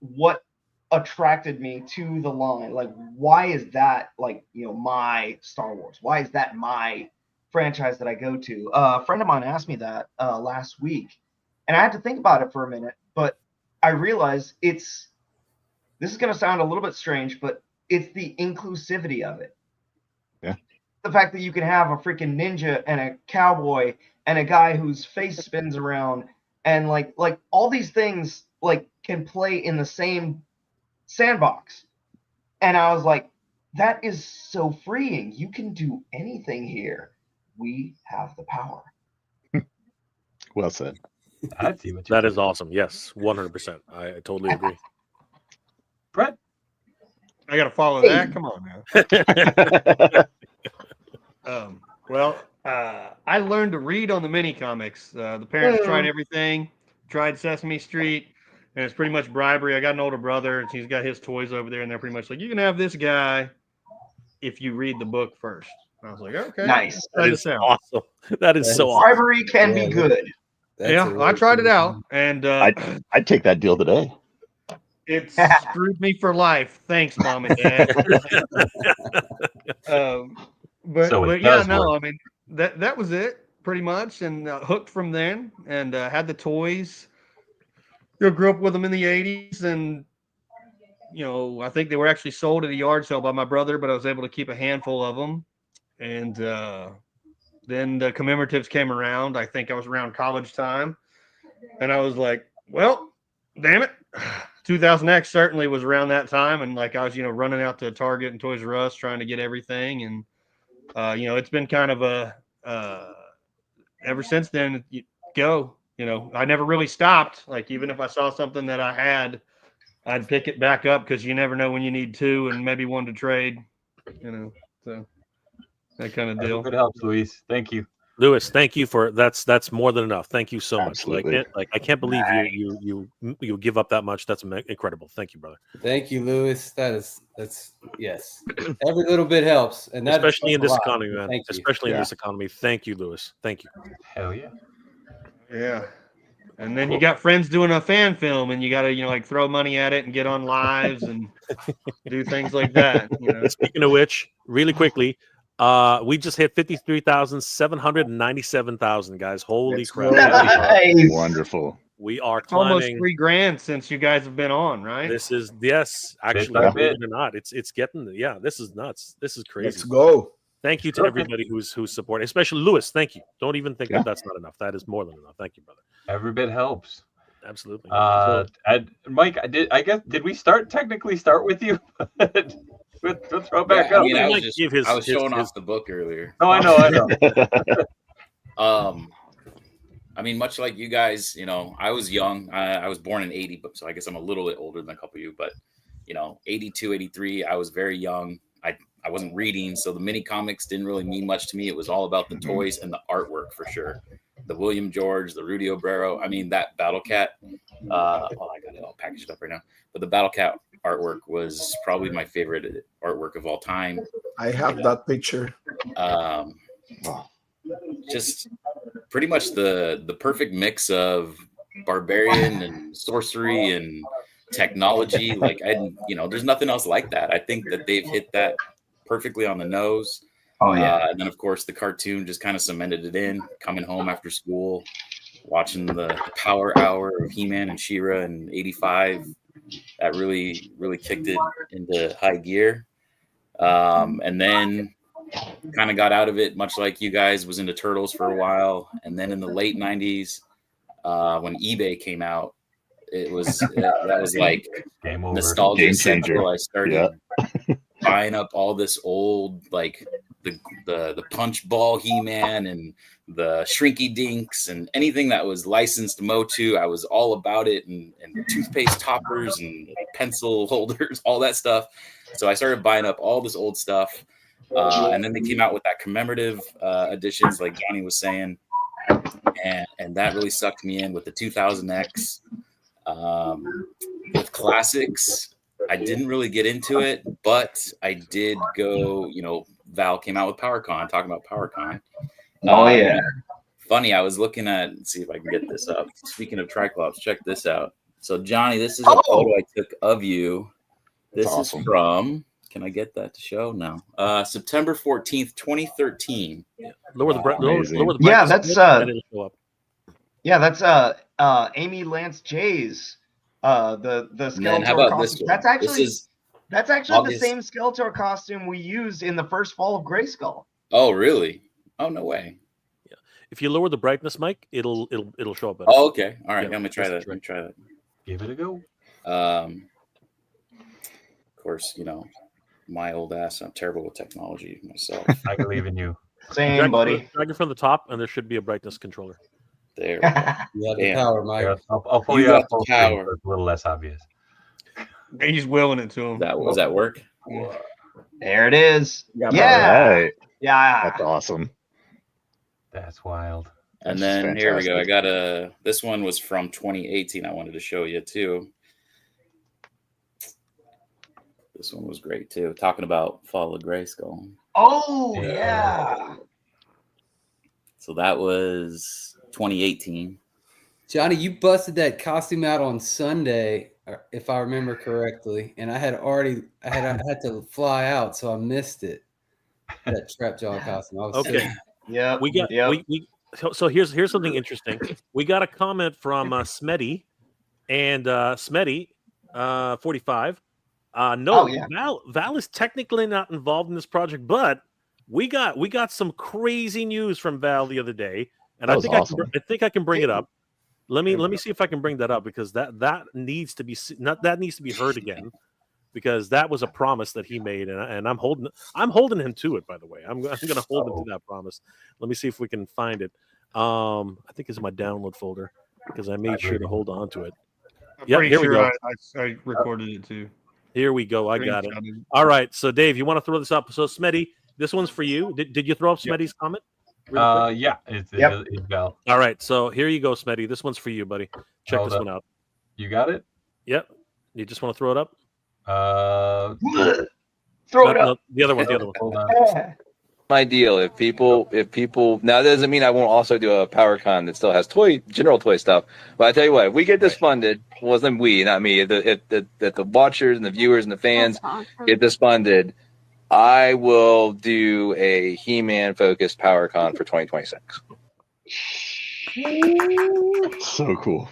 what attracted me to the line. Like, why is that, like, you know, my Star Wars? Why is that my franchise that I go to? A friend of mine asked me that last week, and I had to think about it for a minute, but I realized this is going to sound a little bit strange, but it's the inclusivity of it. Yeah. The fact that you can have a freaking ninja and a cowboy and a guy whose face spins around, and like all these things like can play in the same sandbox. And I was like, that is so freeing. You can do anything here. We have the power. Well said. That is awesome. Yes, 100%. I totally agree. Brett? I got to follow that. Come on now. Well, I learned to read on the mini comics. The parents tried everything, tried Sesame Street, and it's pretty much bribery. I got an older brother, and he's got his toys over there, and they're pretty much like, you can have this guy if you read the book first. And I was like, okay. Nice. That is awesome. That is so awesome. Bribery can be good. Yeah, I tried it out, and I'd take that deal today. It screwed me for life. Thanks, Mom and Dad. But yeah, no, I mean, that was it pretty much, and hooked from then, and had the toys. You know, grew up with them in the 80s, and you know, I think they were actually sold at a yard sale by my brother, but I was able to keep a handful of them. And then the commemoratives came around. I think I was around college time, and I was like, well, damn it. 2000X certainly was around that time, and like I was, you know, running out to Target and Toys R Us trying to get everything, and you know, it's been kind of a ever since then. You know, I never really stopped. Like, even if I saw something that I had, I'd pick it back up, because you never know when you need two and maybe one to trade. You know, so that kind of deal. Good help, Luis. Thank you. Lewis, thank you for that's more than enough. Thank you so Absolutely. much. I can't believe you give up that much. That's incredible. Thank you, brother. Thank you, Lewis. That's yes. Every little bit helps, and that especially in this economy, man. Thank you. Especially in this economy. Thank you, Lewis. Thank you. Hell yeah. Yeah. And then you got friends doing a fan film, and you got to, you know, like throw money at it and get on lives and do things like that. You know? Speaking of which, really quickly, we just hit 53,797,000, guys. Holy crap. Nice. Wonderful. We are It's almost climbing. $3,000 since you guys have been on, right? This is actually, by believe bit. it or not, it's getting. Yeah, this is nuts. This is crazy. Let's go. Thank you to everybody who's supporting, especially Lewis. Thank you. Don't even think that that's not enough. That is more than enough. Thank you, brother. Every bit helps. Absolutely. Mike, did we technically start with you? We'll throw back I up. mean, I Mike was showing off the book earlier. Oh, I know. I mean, much like you guys, I was young. I was born in 80, so I guess I'm a little bit older than a couple of you. But 82, 83, I was very young. I wasn't reading, so the mini comics didn't really mean much to me. It was all about the toys and the artwork for sure. The William George, the Rudy Obrero. I mean, that Battle Cat. I got it all packaged up right now. But the Battle Cat artwork was probably my favorite artwork of all time. I have that picture. Just pretty much the perfect mix of barbarian and sorcery and technology. Like there's nothing else like that. I think that they've hit that perfectly on the nose. Oh yeah. And then of course the cartoon just kind of cemented it in. Coming home after school, watching the Power Hour of He-Man and She-Ra in '85, that really kicked it into high gear. And then kind of got out of it, much like you guys. Was into Turtles for a while, and then in the late '90s, when eBay came out, that was like Game over. nostalgia Game changer. central. I started buying up all this old, like the Punch Ball He-Man and the Shrinky Dinks and anything that was licensed MOTU. I was all about it, and toothpaste toppers and pencil holders, all that stuff. So I started buying up all this old stuff. And then they came out with that commemorative editions, like Johnny was saying, and that really sucked me in with the 2000X. With classics, I didn't really get into it, but I did go. Val came out with PowerCon, talking about PowerCon. Oh yeah. Funny, I was looking at. Let's see if I can get this up. Speaking of Triclops, check this out. So Johnny, this is a photo I took of you. This is from. Can I get that to show? No. September 14th, 2013. Lower the brightness. Yeah, that's that's Yeah, that's Amy Lance J's the Skeletor how about costume. this one? That's actually August. the same Skeletor costume we used in the first Fall of Grayskull. Oh, really? Oh, no way. Yeah. If you lower the brightness, Mike, it'll show up better. Oh, okay. All right. Yeah, I'm gonna try that. Let me try that. Give it a go. Of course, my old ass. I'm terrible with technology myself. I believe in you. Same, buddy. Drag it from the top, and there should be a brightness controller. There. You have the Damn. power, Mike. Yeah, I'll pull You you got up the full screen, power. so it's a little less obvious. He's willing it to him. Was that work? There it is. All Yeah. right. Yeah. That's awesome. That's wild. And That's then here we go. I fantastic. got this one was from 2018. I wanted to show you too. This one was great too. Talking about Fall of Grayskull. Oh yeah. So that was 2018. Johnny, you busted that costume out on Sunday, if I remember correctly, and I had to fly out, so I missed it. That Trapjaw costume. I was Okay. sick. Yeah. We got so here's something interesting. We got a comment from Smetty, and Smetty 45. Val is technically not involved in this project, but we got some crazy news from Val the other day, and I think I can bring it up. Let me see if I can bring that up, because that needs to be heard again, because that was a promise that he made, and I'm holding him to it. By the way, I'm going to hold him to that promise. Let me see if we can find it. I think it's in my download folder, because I made sure to hold on to it. I'm pretty sure I recorded it too. Here we go. I got it. All right. So, Dave, you want to throw this up? So, Smetty, this one's for you. Did you throw up Smetty's comment? Yeah. It's Val. All right. So, here you go, Smetty. This one's for you, buddy. Check Hold this up. one out. You got it? Yep. You just want to throw it up? Throw it up. No, the other one. Hold on. My deal. If people now, that doesn't mean I won't also do a PowerCon that still has general toy stuff. But I tell you what, if we get this funded, wasn't we, not me, if the watchers and the viewers and the fans get this funded, I will do a He-Man focused PowerCon for 2026. So cool.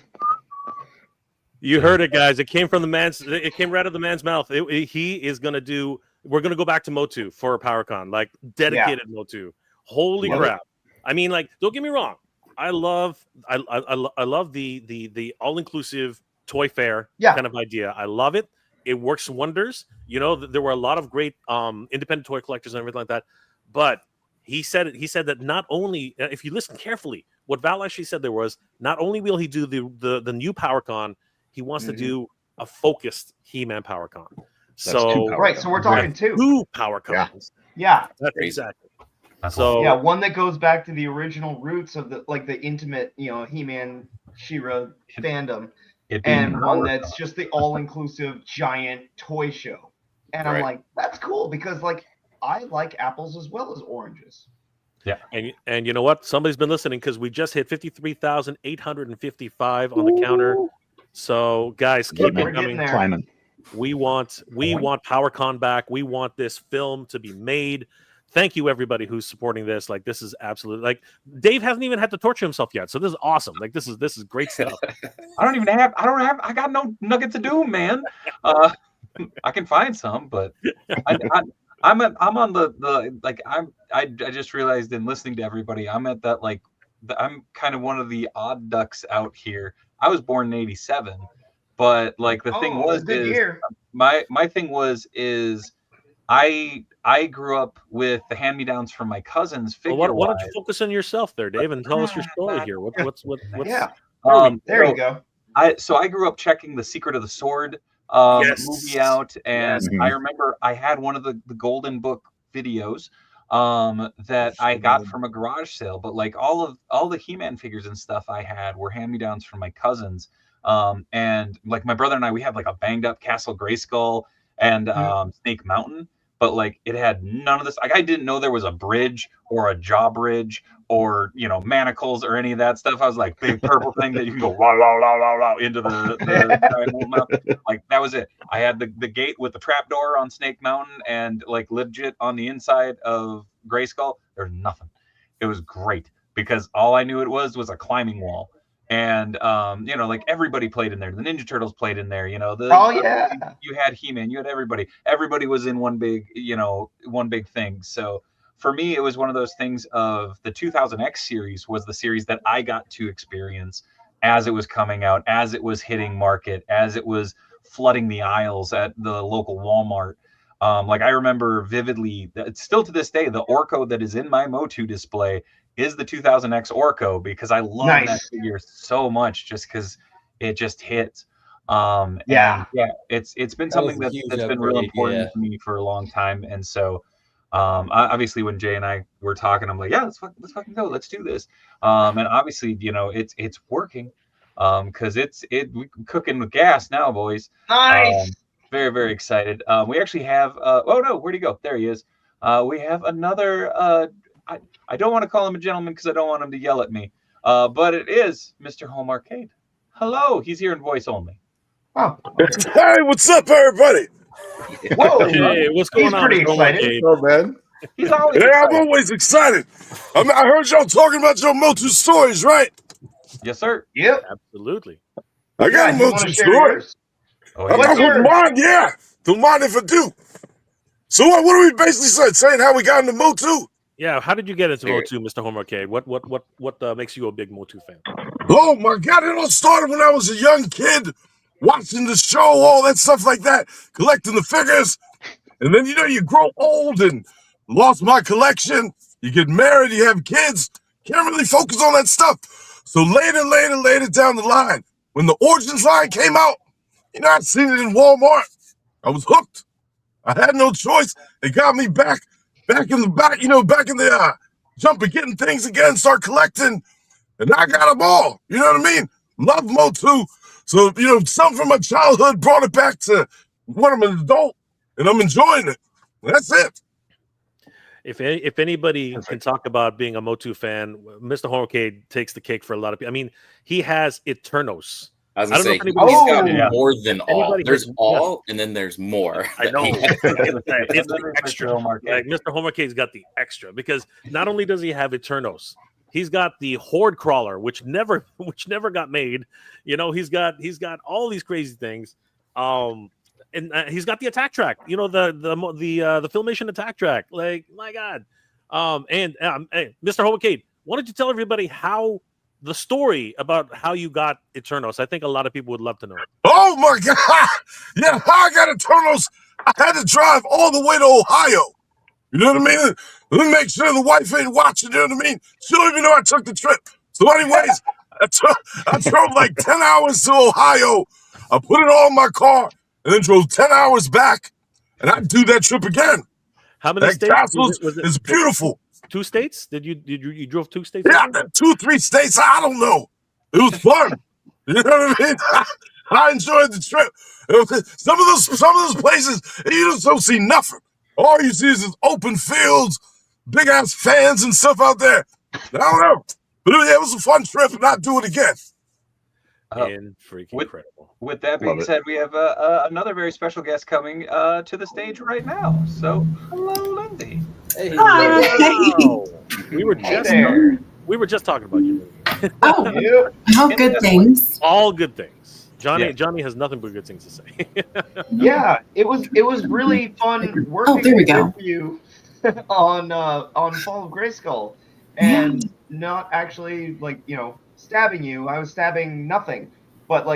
You heard it, guys. It came from the man's. It came right out of the man's mouth. He is gonna do. We're gonna go back to MOTU for a PowerCon, like dedicated MOTU. Holy crap! I mean, like, don't get me wrong. I love the all inclusive toy fair kind of idea. I love it. It works wonders. You know, there were a lot of great independent toy collectors and everything like that. But he said that not only, if you listen carefully, what Val actually said there was not only will he do the new PowerCon. He wants to do a focused He-Man PowerCon. So we're talking two PowerCons. Yeah. That's exactly. So one that goes back to the original roots of the intimate, He-Man, She-Ra fandom, and one that's just the all-inclusive giant toy show. And I'm like, that's cool because I like apples as well as oranges. Yeah, and you know what? Somebody's been listening because we just hit 53,855 on the counter. So, guys, keep it coming. Climbing. We want PowerCon back. We want this film to be made. Thank you, everybody who's supporting this. Like, this is absolutely Dave hasn't even had to torture himself yet. So this is awesome. Like, this is great stuff. I got no nuggets of doom, man. I can find some, but I'm on I just realized in listening to everybody, I'm at that I'm kind of one of the odd ducks out here. I was born in 87, but the thing was my thing is I grew up with the hand-me-downs from my cousins. Why don't you focus on yourself there, Dave, and tell us your story here? What's there you go. I grew up checking The Secret of the Sword movie out, and I remember I had one of the Golden Book videos that I got from a garage sale, but all the He-Man figures and stuff I had were hand-me-downs from my cousins, and my brother and I, we had a banged up Castle Grayskull and Snake Mountain, but it had none of this. I didn't know there was a bridge or a drawbridge or manacles or any of that stuff. I was big purple thing that you can go la la la la la into the that was it. I had the gate with the trapdoor on Snake Mountain and legit on the inside of Grayskull. There's nothing. It was great because all I knew it was a climbing wall. And everybody played in there. The Ninja Turtles played in there. You had He-Man. You had everybody. Everybody was in one big thing. So for me, it was one of those things of the 2000X series was the series that I got to experience as it was coming out, as it was hitting market, as it was flooding the aisles at the local Walmart. I remember vividly that still to this day, the Orko that is in my MOTU display is the 2000X Orko because I love that figure so much just because it just hits. It's been something that's been real important to me for a long time. And so obviously when Jay and I were talking, I'm like, yeah, let's fucking go. Let's do this. And obviously, it's working because we're cooking with gas now, boys. Nice. Very, very excited. We actually have oh no, where'd he go? There he is. We have another I don't want to call him a gentleman because I don't want him to yell at me. But it is Mr. Home Arcade. Hello, he's here in voice only. Oh. Hey, what's up, everybody? Whoa. Hey, what's going on? Pretty excited. Oh, man. He's always I'm always excited. I heard y'all talking about your MOTU stories, right? Yes, sir. Yep. Absolutely. I got a MOTU story. Oh, I wouldn't mind, don't mind if I do. So what are we basically saying how we got into MOTU? Yeah, how did you get into MOTU, Mr. Home Arcade? What makes you a big MOTU fan? Oh my God! It all started when I was a young kid, watching the show, all that stuff like that, collecting the figures, and then you grow old and lost my collection. You get married, you have kids, can't really focus on that stuff. So later down the line, when the Origins line came out, I'd seen it in Walmart. I was hooked. I had no choice. It got me back in the jump and getting things again, start collecting, and I got them all. You know what I mean? Love MOTU. So, some from my childhood brought it back to when I'm an adult, and I'm enjoying it. That's it. If anybody can talk about being a MOTU fan, Mr. Home Arcade takes the cake for a lot of people. I mean, he has Eternos. I was gonna say he's got more than all. There's all, and then there's more. I know. It's the extra. Mr. Home Arcade's got the extra because not only does he have Eternos, He's got the Horde Crawler, which never got made. You know, he's got all these crazy things. And he's got the attack track. You know, the Filmation attack track. Like, my God. Hey, Mr. Hobacade, why don't you tell everybody how the story about how you got Eternos? I think a lot of people would love to know. Oh my God! Yeah, how I got Eternals, I had to drive all the way to Ohio. You know what I mean? Let me make sure the wife ain't watching, you know what I mean? She don't even know I took the trip. So anyways, I drove like 10 hours to Ohio. I put it all in my car and then drove 10 hours back. And I'd do that trip again. How many that states? castle is beautiful. 2 states? Did you drove 2 states? Yeah, 2, 3 states. I don't know. It was fun. You know what I mean? I enjoyed the trip. Some of those places you just don't see nothing. All you see is this open fields, big ass fans and stuff out there. I don't know, but it was a fun trip, and I'd do it again. Incredible. With that being said, we have another very special guest coming to the stage right now. So, hello, Lindsay. Hey. Hi. We were just talking about you. All good things. All good things. Johnny Yeah. Johnny has nothing but good things to say. Yeah, it was really fun working with you on Fall of Grayskull, and not actually stabbing you. I was stabbing nothing, but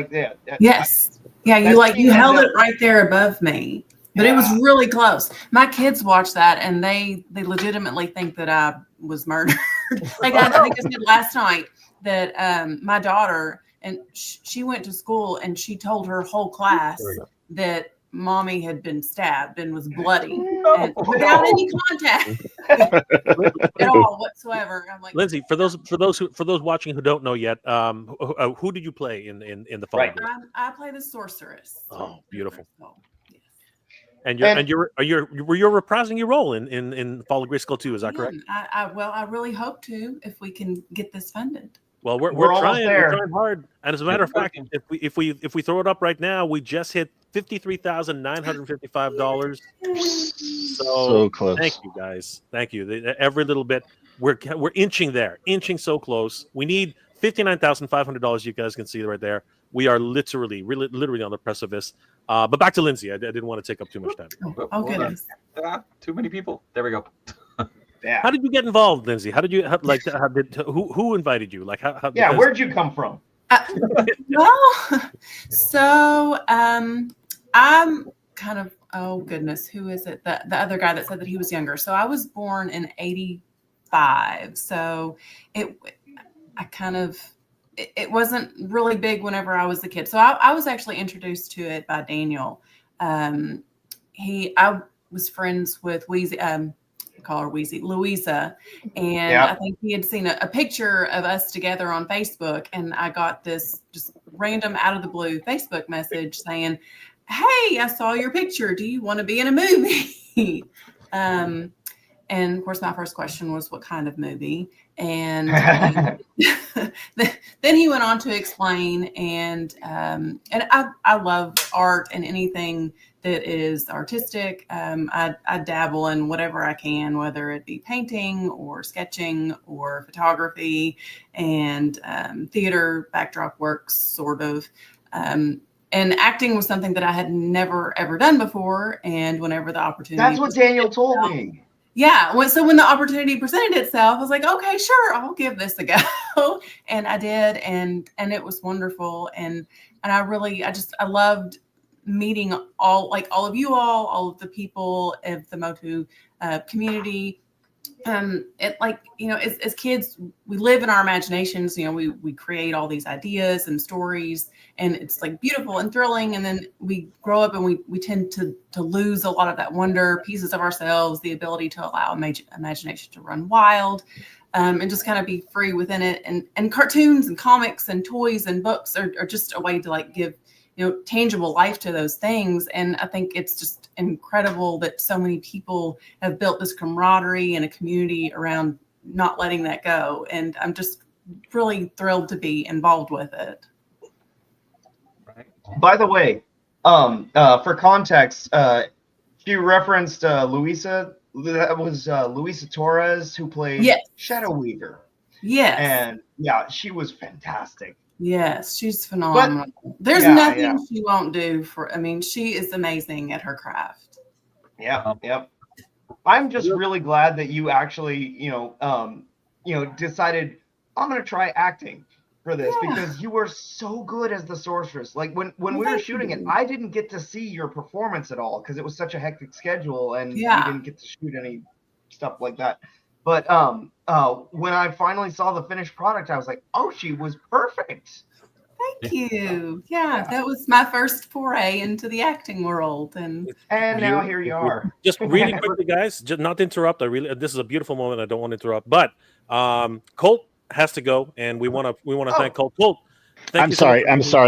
Yes. You held it right there above me. But it was really close. My kids watched that and they legitimately think that I was murdered. I think I said last night that my daughter, and she went to school and she told her whole class that mommy had been stabbed and was bloody and without any contact at all whatsoever. I'm like, Lindsay, for those watching who don't know yet, who did you play in the Fall? right. I play the sorceress. Oh, beautiful. And you're reprising your role in Fall of Grayskull 2, is that correct? I really hope to, if we can get this funded. Well, we're trying. We're trying hard, and as a matter of fact, if we throw it up right now, we just hit $53,955. So close. Thank you, guys. Thank you. Every little bit, we're inching there, inching so close. We need $59,500. You guys can see it right there. We are literally on the precipice. But back to Lindsay. I didn't want to take up too much time. Oh goodness. Too many people. There we go. Yeah. How did you get involved, Lindsay? How did you who invited you? Like how where'd you come from? I'm kind of, oh goodness, who is it? The other guy that said that he was younger. So I was born in 85. So it wasn't really big whenever I was a kid. So I was actually introduced to it by Daniel. I was friends with Weezy, call her Weezy, Louisa. And I think he had seen a picture of us together on Facebook. And I got this just random out of the blue Facebook message saying, "Hey, I saw your picture. Do you want to be in a movie?" And of course, my first question was, what kind of movie? And then he went on to explain, and I love art and anything that is artistic. I dabble in whatever I can, whether it be painting or sketching or photography and theater, backdrop works, sort of. And acting was something that I had never, ever done before. And whenever the opportunity— That's what Daniel told me. Yeah. So when the opportunity presented itself, I was like, okay, sure, I'll give this a go. And I did. And it was wonderful. And I loved meeting all of you all of the people of the MOTU community. As kids, we live in our imaginations. We create all these ideas and stories, and it's like beautiful and thrilling. And then we grow up and we tend to lose a lot of that wonder, pieces of ourselves, the ability to allow imagination to run wild, and just kind of be free within it. And cartoons and comics and toys and books are just a way to give tangible life to those things. And I think it's just incredible that so many people have built this camaraderie and a community around not letting that go. And I'm just really thrilled to be involved with it. By the way, for context, you referenced Luisa. That was Luisa Torres, who played Shadow Weaver. Yes. And yeah, she was fantastic. Yes, she's phenomenal. There's nothing she won't do for. I mean, she is amazing at her craft. Yeah, yep. I'm just really glad that you actually, decided I'm going to try acting for this because you were so good as the sorceress. Like when we were shooting it, I didn't get to see your performance at all because it was such a hectic schedule and we didn't get to shoot any stuff like that. But when I finally saw the finished product, I was like, oh, she was perfect. Thank you. Yeah, that was my first foray into the acting world, and now here you are. Just really quickly, guys, just not to interrupt. This is a beautiful moment. I don't want to interrupt, but Colt has to go, and we want to thank Colt. Colt, I'm sorry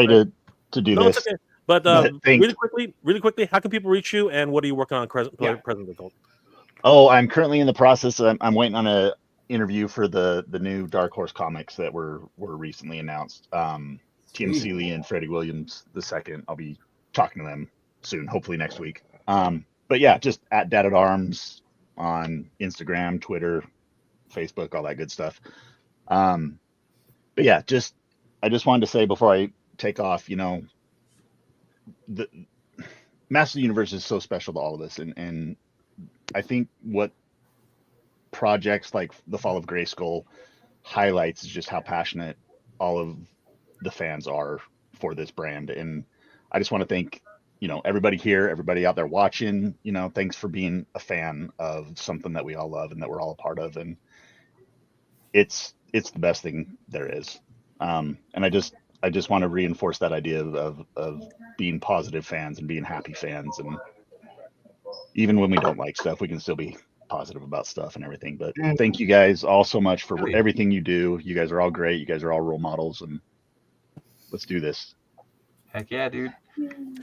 to do this. It's okay. But really quickly, how can people reach you, and what are you working on presently, Colt? Oh, I'm currently in the process. I'm waiting on a interview for the new Dark Horse comics that were recently announced. Tim Seeley and Freddie Williams II. I'll be talking to them soon, hopefully next week. But yeah, just at Dad at Arms on Instagram, Twitter, Facebook, all that good stuff. But yeah, I just wanted to say before I take off, the Masters of the Universe is so special to all of us, and I think what projects like the Fall of Grayskull highlights is just how passionate all of the fans are for this brand. And I just want to thank, everybody here, everybody out there watching, thanks for being a fan of something that we all love and that we're all a part of. And it's the best thing there is. And I just want to reinforce that idea of being positive fans and being happy fans. And even when we don't like stuff, we can still be positive about stuff and everything. But thank you guys all so much for everything you do. You guys are all great. You guys are all role models, and let's do this. Heck yeah, dude.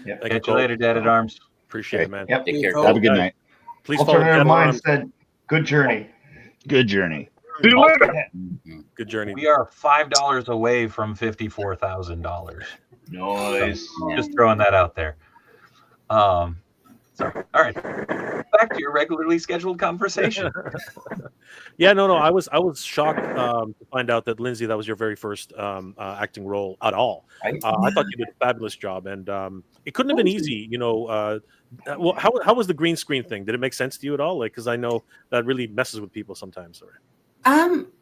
Yep. Catch you later, Dad at Arms. Appreciate it, man. Yep. Take care. Have a good night. Please Alternative Mind said, good journey. Good journey. See you later. Good journey. We are $5 away from $54,000. Nice. Just throwing that out there. So, all right, back to your regularly scheduled conversation. Yeah, no, I was shocked to find out that, Lindsay, that was your very first acting role at all. I thought you did a fabulous job, and it couldn't have been easy. Well, how was the green screen thing? Did it make sense to you at all? Like, because I know that really messes with people sometimes.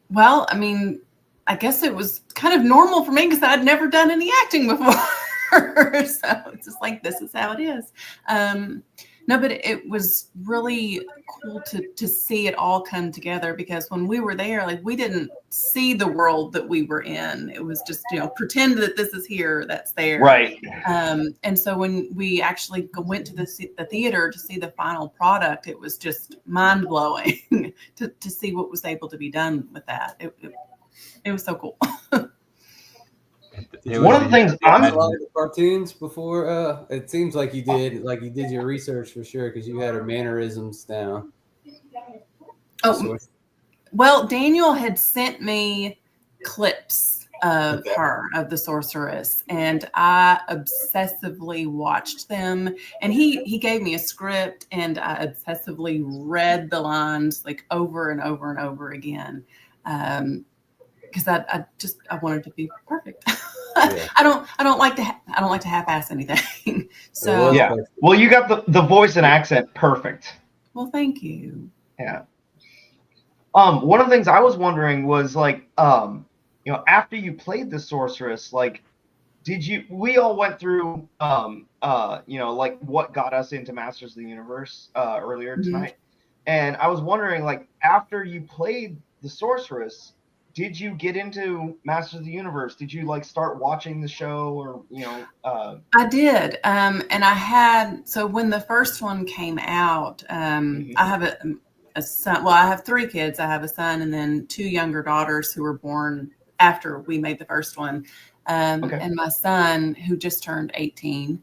Well, I mean, I guess it was kind of normal for me because I'd never done any acting before. So it's just like, this is how it is. No, but it was really cool to see it all come together, because when we were there, like, we didn't see the world that we were in. It was just, pretend that this is here, that's there. Right. And so when we actually went to the theater to see the final product, it was just mind blowing to see what was able to be done with that. It was so cool. One of the things a lot of the cartoons before. It seems like you did your research for sure, because you had her mannerisms down. Oh, well, Daniel had sent me clips of her, of the sorceress, and I obsessively watched them. And he gave me a script, and I obsessively read the lines like over and over and over again. Because I wanted to be perfect. Yeah. I don't like to half-ass anything. So yeah. Well, you got the voice and accent perfect. Well, thank you. Yeah. One of the things I was wondering was, like, after you played the sorceress, like, we all went through like what got us into Masters of the Universe earlier tonight. And I was wondering, like, after you played the sorceress, did you get into Masters of the Universe? Did you, like, start watching the show, or I did, and I had. So when the first one came out, I have a son. Well, I have 3 kids. I have a son and then 2 younger daughters who were born after we made the first one. And my son, who just turned 18,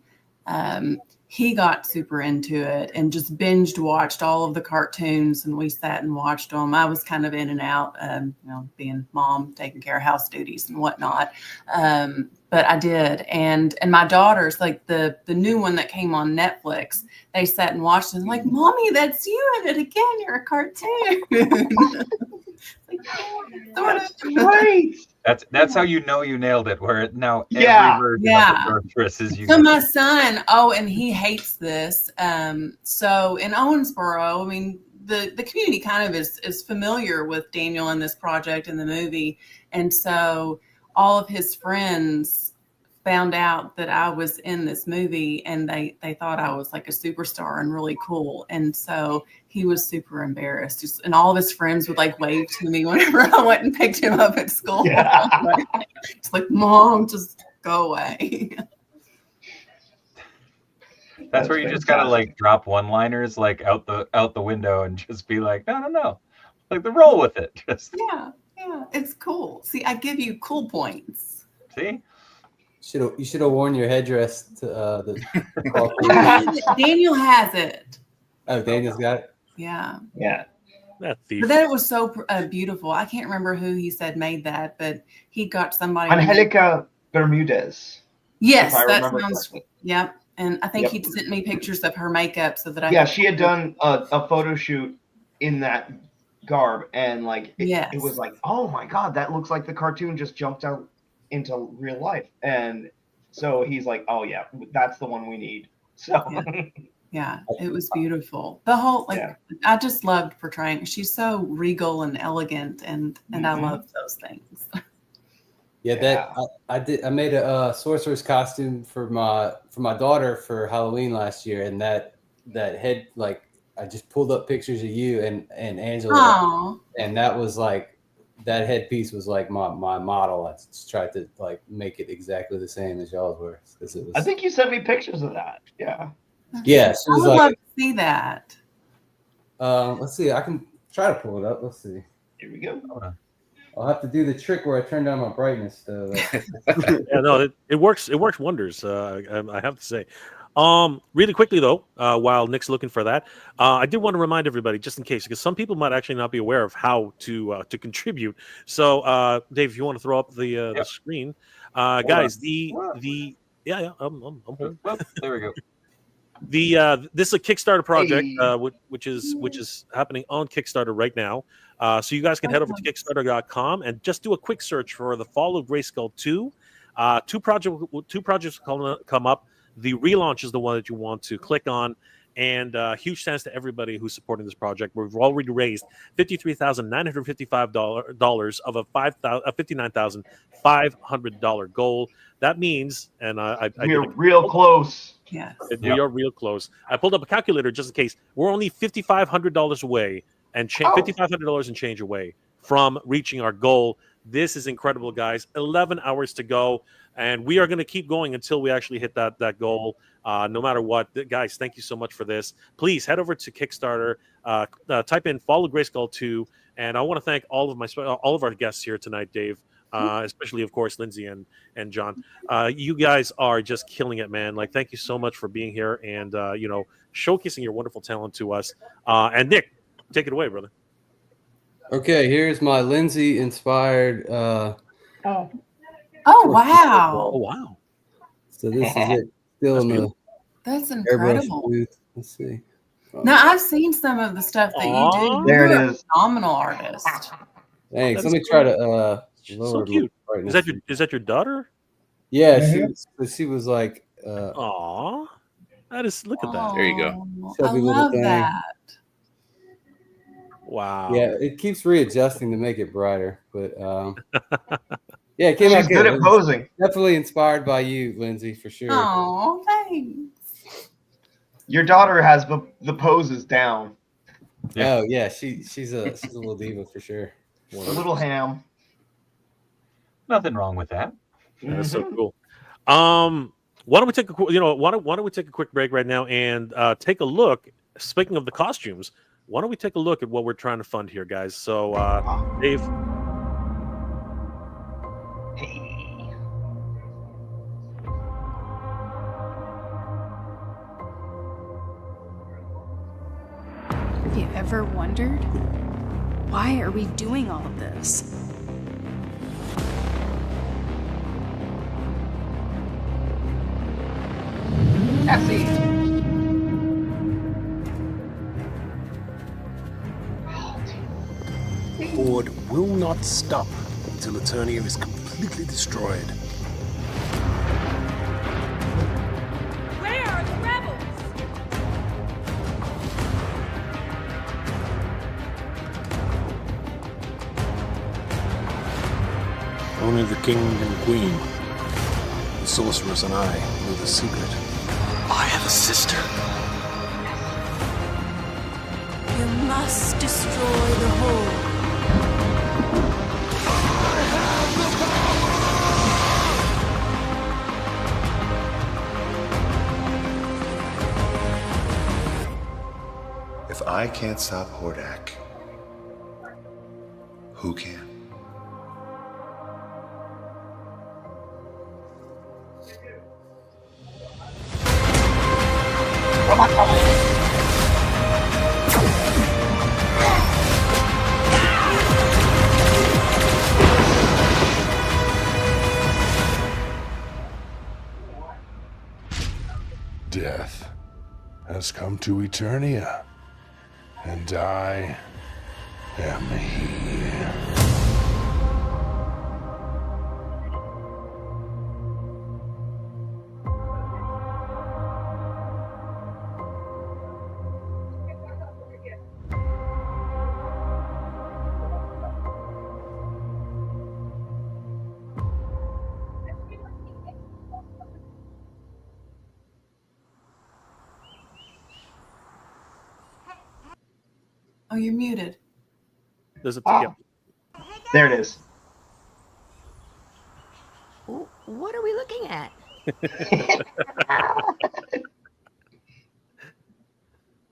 he got super into it and just binged watched all of the cartoons, and we sat and watched them. I was kind of in and out, being mom, taking care of house duties and whatnot. But I did. And my daughters, like the new one that came on Netflix, they sat and watched it and like, Mommy, that's you in it again. You're a cartoon. So Right. That's how you know you nailed it. Where now Yeah. every version Yeah. of the Darktress is So unique. my son, and he hates this. So in Owensboro, I mean, the community kind of is familiar with Daniel and this project and the movie, and so all of his friends found out that I was in this movie, and they thought I was like a superstar and really cool, and so he was super embarrassed. And all of his friends would like wave to me whenever I went and picked him up at school. Yeah. It's like, Mom, just go away. That's where you just gotta like drop one-liners like out the window and just be like, no, like the roll with it. Just Yeah, it's cool. See, I give you cool points. see. You should have worn your headdress to the. Daniel has it. Oh, Daniel's got it. Yeah. Yeah. That thief. But then it was so beautiful. I can't remember who he said made that, but he got somebody. Angelica Bermudez. Yes, if I that remember sounds. correctly. Yep. And I think Yep. he sent me pictures of her makeup so that I. Yeah, she had done a photo shoot in that garb, and like it was like, oh my god, that looks like the cartoon just jumped out into real life. And so he's like, oh yeah, that's the one we need. So Yeah, it was beautiful. The whole I just loved portraying. She's so regal and elegant, and I love those things. Yeah, I made a sorcerer's costume for my daughter for Halloween last year, and that head, like, I just pulled up pictures of you and Angela. Aww. And that was like, that headpiece was like my model. I just tried to like make it exactly the same as y'all's were, because it was. I think you sent me pictures of that. Yeah. Yeah, she I was would like, love to see that. let's see, I can try to pull it up. Let's see. Here we go. I'll have to do the trick where I turn down my brightness though. Yeah, no, it works. It works wonders. I have to say. Really quickly though, while Nick's looking for that, I did want to remind everybody, just in case, because some people might actually not be aware of how to contribute. So, Dave, if you want to throw up the screen, guys, I'm holding. Well, there we go. This is a Kickstarter project, which is happening on Kickstarter right now. So you guys can head over to Kickstarter.com and just do a quick search for the Fall of Grayskull 2. Two projects come up. The relaunch is the one that you want to click on. And huge thanks to everybody who's supporting this project. We've already raised $53,955 of a $59,500 goal. That means, and we're real close. Yeah, we are real close. I pulled up a calculator just in case. We're only $5,500 away, and $5,500 and change away from reaching our goal. This is incredible, guys. 11 hours to go, and we are going to keep going until we actually hit that goal. No matter what, guys, thank you so much for this. Please head over to Kickstarter, type in Fall of Grayskull 2, and I want to thank all of our guests here tonight, Dave, especially of course Lindsay and John. You guys are just killing it, man. Like, thank you so much for being here and showcasing your wonderful talent to us. And Nick, take it away, brother. Okay, here's my Lindsay inspired. Oh wow! Oh wow! So this is it. Still in the. That's airbrush incredible. booth. Let's see. Now I've seen some of the stuff that you do. There it You're a is. phenomenal artist. Thanks. That's Let me try to So cute. Is that your daughter? Yeah, she was like. Aw, that is. Look at that. There you go. I Chubby little love thing. that. Wow. Yeah, it keeps readjusting to make it brighter, but yeah, it came out She's good at It was posing. Definitely inspired by you, Lindsay, for sure. Oh, thanks. Your daughter has the poses down. Oh yeah, she's a little diva for sure. A little ham. Nothing wrong with that. That's so cool. Why don't we take why don't we take a quick break right now and take a look. Speaking of the costumes, why don't we take a look at what we're trying to fund here, guys? So, Dave. Hey. Have you ever wondered, why are we doing all of this? Cassie. Horde will not stop until Eternia is completely destroyed. Where are the rebels? Only the king and queen, the sorceress and I know the secret. I have a sister. You must destroy the Horde. If I can't stop Hordak, who can? Death has come to Eternia, and I am here. Oh, you're muted. There's a Ah. There it is. What are we looking at?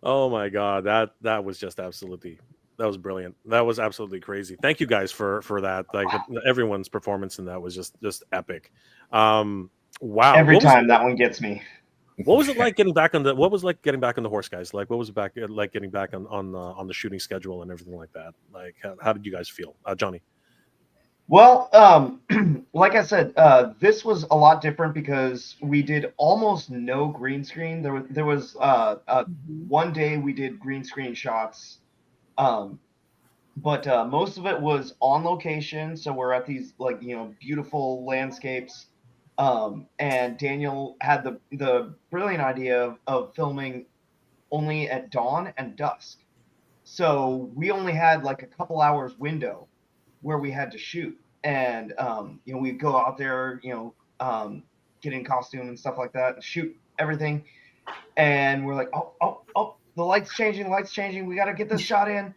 Oh my god, that was just absolutely, that was brilliant. That was absolutely crazy. Thank you guys for that. Like everyone's performance in that was just epic. Wow. Every time that one gets me. What was it like getting back on the horse, guys? Like what was it like getting back on the shooting schedule and everything like that? Like how did you guys feel? Johnny. Well, like I said, this was a lot different because we did almost no green screen. There was one day we did green screen shots, but most of it was on location. So we're at these beautiful landscapes, and Daniel had the brilliant idea of filming only at dawn and dusk. So we only had like a couple hours window where we had to shoot, and we'd go out there, get in costume and stuff like that, and shoot everything. And we're like, oh, the light's changing, we got to get this shot in.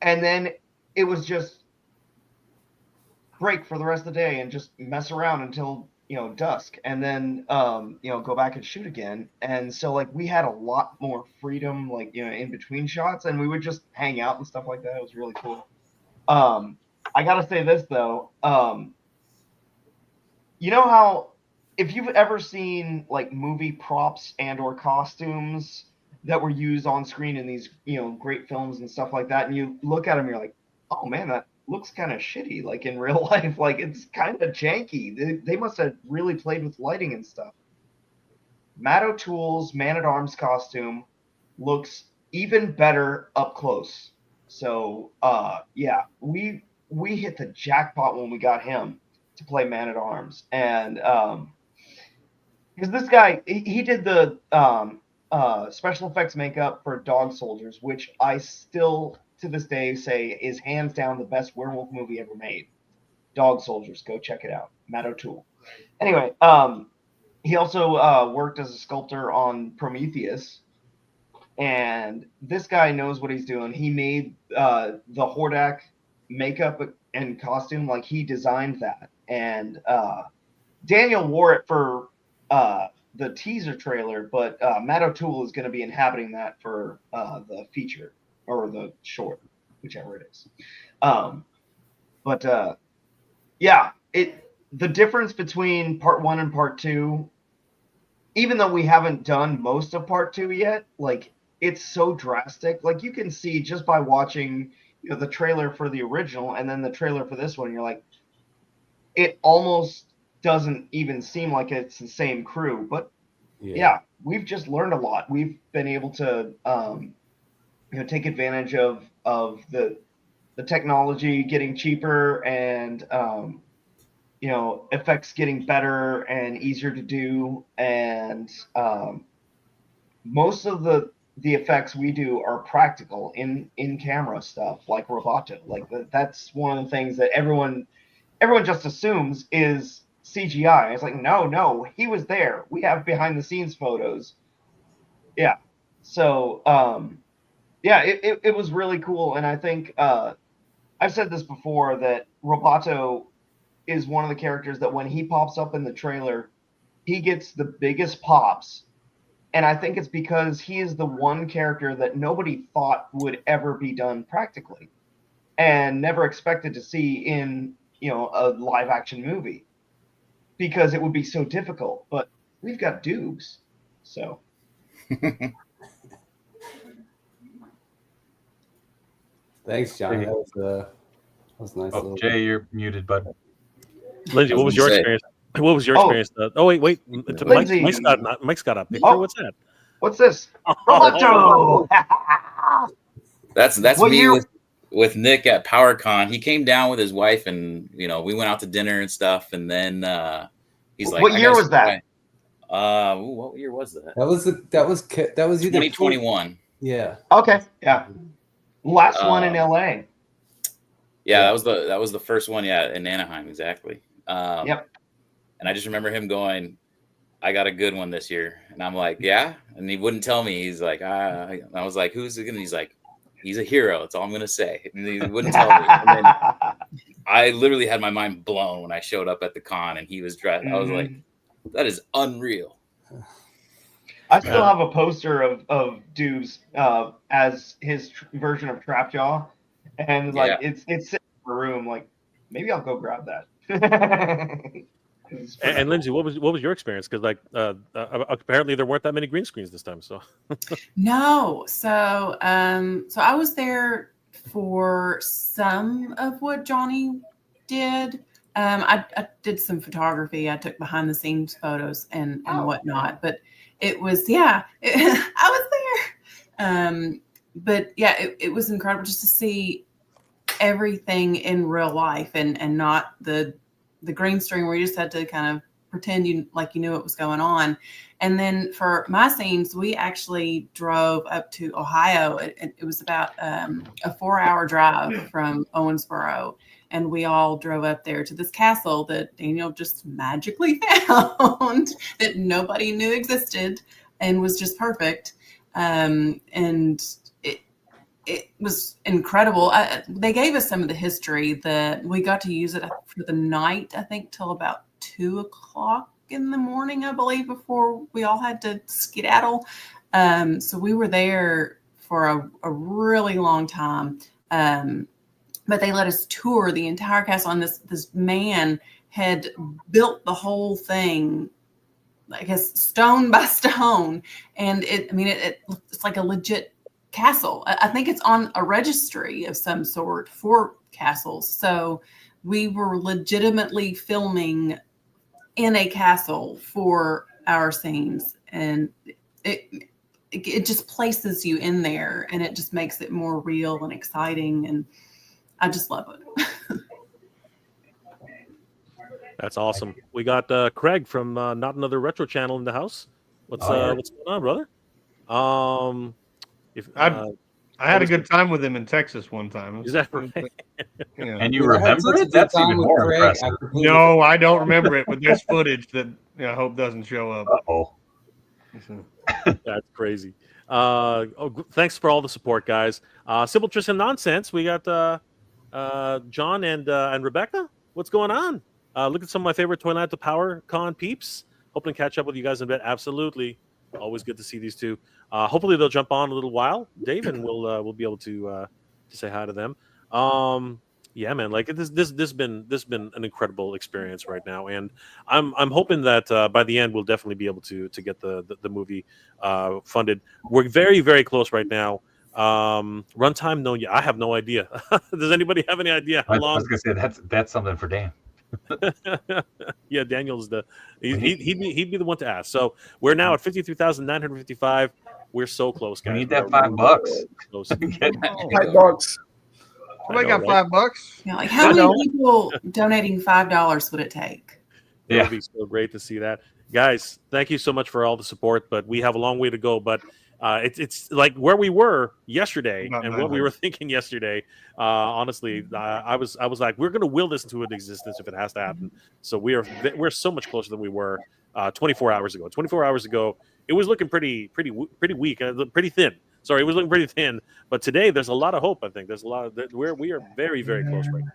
And then it was just break for the rest of the day and just mess around until dusk, and then go back and shoot again. And so like we had a lot more freedom, in between shots, and we would just hang out and stuff like that. It was really cool. I gotta say this though, you know how if you've ever seen like movie props and or costumes that were used on screen in these great films and stuff like that, and you look at them, you're like, oh man, that looks kind of shitty, like in real life, like it's kind of janky. They must have really played with lighting and stuff. Matt O'Toole's Man-at-Arms costume looks even better up close. So yeah, we hit the jackpot when we got him to play Man-at-Arms. And because this guy, he did the special effects makeup for Dog Soldiers, which I still to this day say is hands down the best werewolf movie ever made. Dog Soldiers, go check it out. Matt O'Toole. Anyway, he also worked as a sculptor on Prometheus, and this guy knows what he's doing. He made the Hordak makeup and costume, like he designed that, and Daniel wore it for the teaser trailer, but Matt O'Toole is going to be inhabiting that for the feature or the short, whichever it is. But yeah, the difference between part 1 and part 2, even though we haven't done most of part 2 yet, like it's so drastic. Like you can see just by watching the trailer for the original and then the trailer for this one, you're like, it almost doesn't even seem like it's the same crew. But yeah, we've just learned a lot. We've been able to take advantage of the the technology getting cheaper and effects getting better and easier to do, and most of the effects we do are practical in camera stuff, like Roboto. Like that's one of the things that everyone just assumes is CGI. It's like, no, he was there. We have behind the scenes photos. Yeah. So it was really cool, and I think I've said this before that Roboto is one of the characters that when he pops up in the trailer, he gets the biggest pops. And I think it's because he is the one character that nobody thought would ever be done practically and never expected to see in, a live action movie because it would be so difficult. But we've got Dubes. So. Thanks, John. That was nice. Oh, Jay, you're muted, bud. Lindsay, what was your experience? What was your experience? Oh, wait. Mike's got up. What's that? What's this? Roboto! That's What me year? with Nick at PowerCon. He came down with his wife, and we went out to dinner and stuff. And then he's like, "What year was that?" What year was that? That was either 2021. Yeah. Okay. Yeah. Last one in LA. Yeah, that was the first one. Yeah, in Anaheim, exactly. Yep. And I just remember him going, "I got a good one this year," and I'm like, "Yeah," and he wouldn't tell me. He's like, I was like, "Who's it gonna?" He's like, "He's a hero." That's all I'm gonna say. And he wouldn't tell me. And then I literally had my mind blown when I showed up at the con and he was dressed. I was like, "That is unreal." I still have a poster of Dubes as his version of Trapjaw, and like it's sitting in a room. Like maybe I'll go grab that. And Lindsay, what was your experience? Because apparently there weren't that many green screens this time. So No, so I was there for some of what Johnny did. I did some photography. I took behind the scenes photos and whatnot. But it was I was there. But yeah, it was incredible just to see everything in real life and not the green screen where you just had to kind of pretend you knew what was going on. And then for my scenes, we actually drove up to Ohio. It was about a 4-hour drive from Owensboro. And we all drove up there to this castle that Daniel just magically found that nobody knew existed and was just perfect. And it was incredible. They gave us some of the history that we got to use it for the night, I think, till about 2:00 in the morning, I believe, before we all had to skedaddle. So we were there for a really long time. But they let us tour the entire castle, and this man had built the whole thing, I guess, stone by stone. And it's like a legit castle. I think it's on a registry of some sort for castles. So we were legitimately filming in a castle for our scenes, and it just places you in there, and it just makes it more real and exciting, and I just love it. That's awesome. We got Craig from Not Another Retro Channel in the house. What's going on, brother? I had a good time with him in Texas one time. Is that right? Yeah. And you remember it? That's even more impressive. No, I don't remember it, but there's footage that I hope doesn't show up. Uh-oh. That's crazy. Thanks for all the support, guys. Simple Tristan Nonsense. We got John and Rebecca. What's going on? Look at some of my favorite Toyland to Power Con peeps. Hoping to catch up with you guys in a bit. Absolutely. Always good to see these two. Hopefully they'll jump on a little while, Dave, and we'll be able to say hi to them. Yeah, man, like this been an incredible experience right now, and I'm hoping that by the end we'll definitely be able to get the movie funded. We're very, very close right now. Runtime? No, I have no idea. Does anybody have any idea how long? I was gonna say that's something for Dan. Yeah, Daniel's he'd be the one to ask. So we're now at 53,955. We're so close, guys. We need that $5. $5. I got $5. Yeah, like how many people donating $5 would it take? It would be so great to see that. Guys, thank you so much for all the support, but we have a long way to go. But it's like where we were yesterday and what we were thinking yesterday. Honestly, I was like, we're going to will this into an existence if it has to happen. So we're so much closer than we were 24 hours ago. 24 hours ago, it was looking pretty weak, pretty thin. Sorry, it was looking pretty thin. But today, there's a lot of hope. I think there's a lot of we are very, very close right now,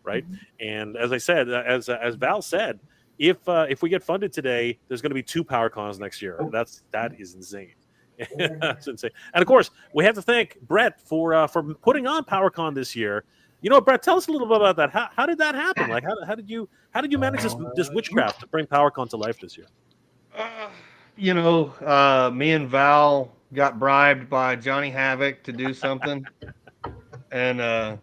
right? And as I said, as Val said, if we get funded today, there's going to be 2 PowerCons next year. That is insane. That's insane. And of course, we have to thank Brett for putting on PowerCon this year. You know, Brett, tell us a little bit about that. How did that happen? Like, how did you manage this witchcraft to bring PowerCon to life this year? You know, me and Val got bribed by Johnny Havoc to do something, and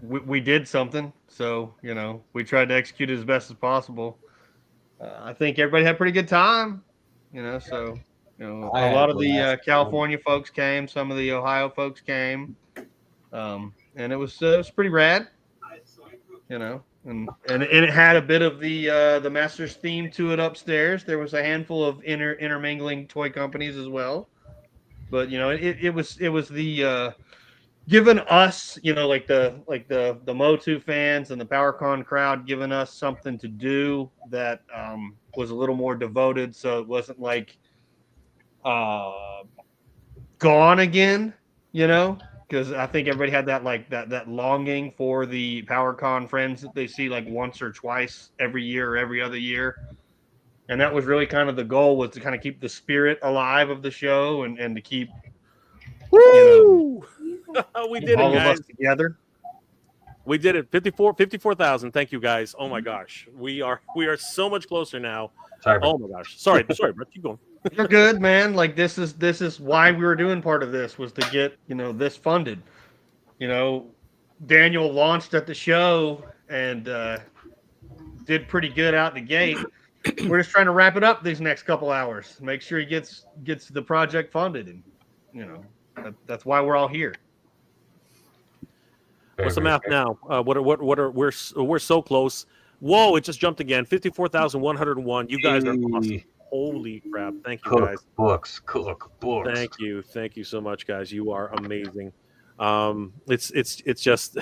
we did something. So, you know, we tried to execute it as best as possible. I think everybody had a pretty good time, you know, so, you know, a lot of the California folks came, some of the Ohio folks came, and it was pretty rad, you know, and it had a bit of the Masters theme to it upstairs. There was a handful of intermingling toy companies as well, but, you know, it was the given us, you know, like the MOTU fans and the PowerCon crowd, giving us something to do that was a little more devoted, so it wasn't like gone again, you know, because I think everybody had that longing for the PowerCon friends that they see like once or twice every year or every other year, and that was really kind of the goal, was to kind of keep the spirit alive of the show and to keep, you know, we did all it, of guys. us together. We did it. 54,000. Thank you, guys. Oh my gosh, we are so much closer now. Sorry, oh my gosh. Sorry, Brett. Keep going. You're good, man. Like this is why we were doing part of this, was to get, you know, this funded. You know, Daniel launched at the show and did pretty good out the gate. We're just trying to wrap it up these next couple hours. Make sure he gets the project funded, and you know, that's why we're all here. What's the math now? We're so close. Whoa! It just jumped again. 54,101. You guys are awesome. Holy crap! Thank you, guys. Cook books. Thank you so much, guys. You are amazing. It's just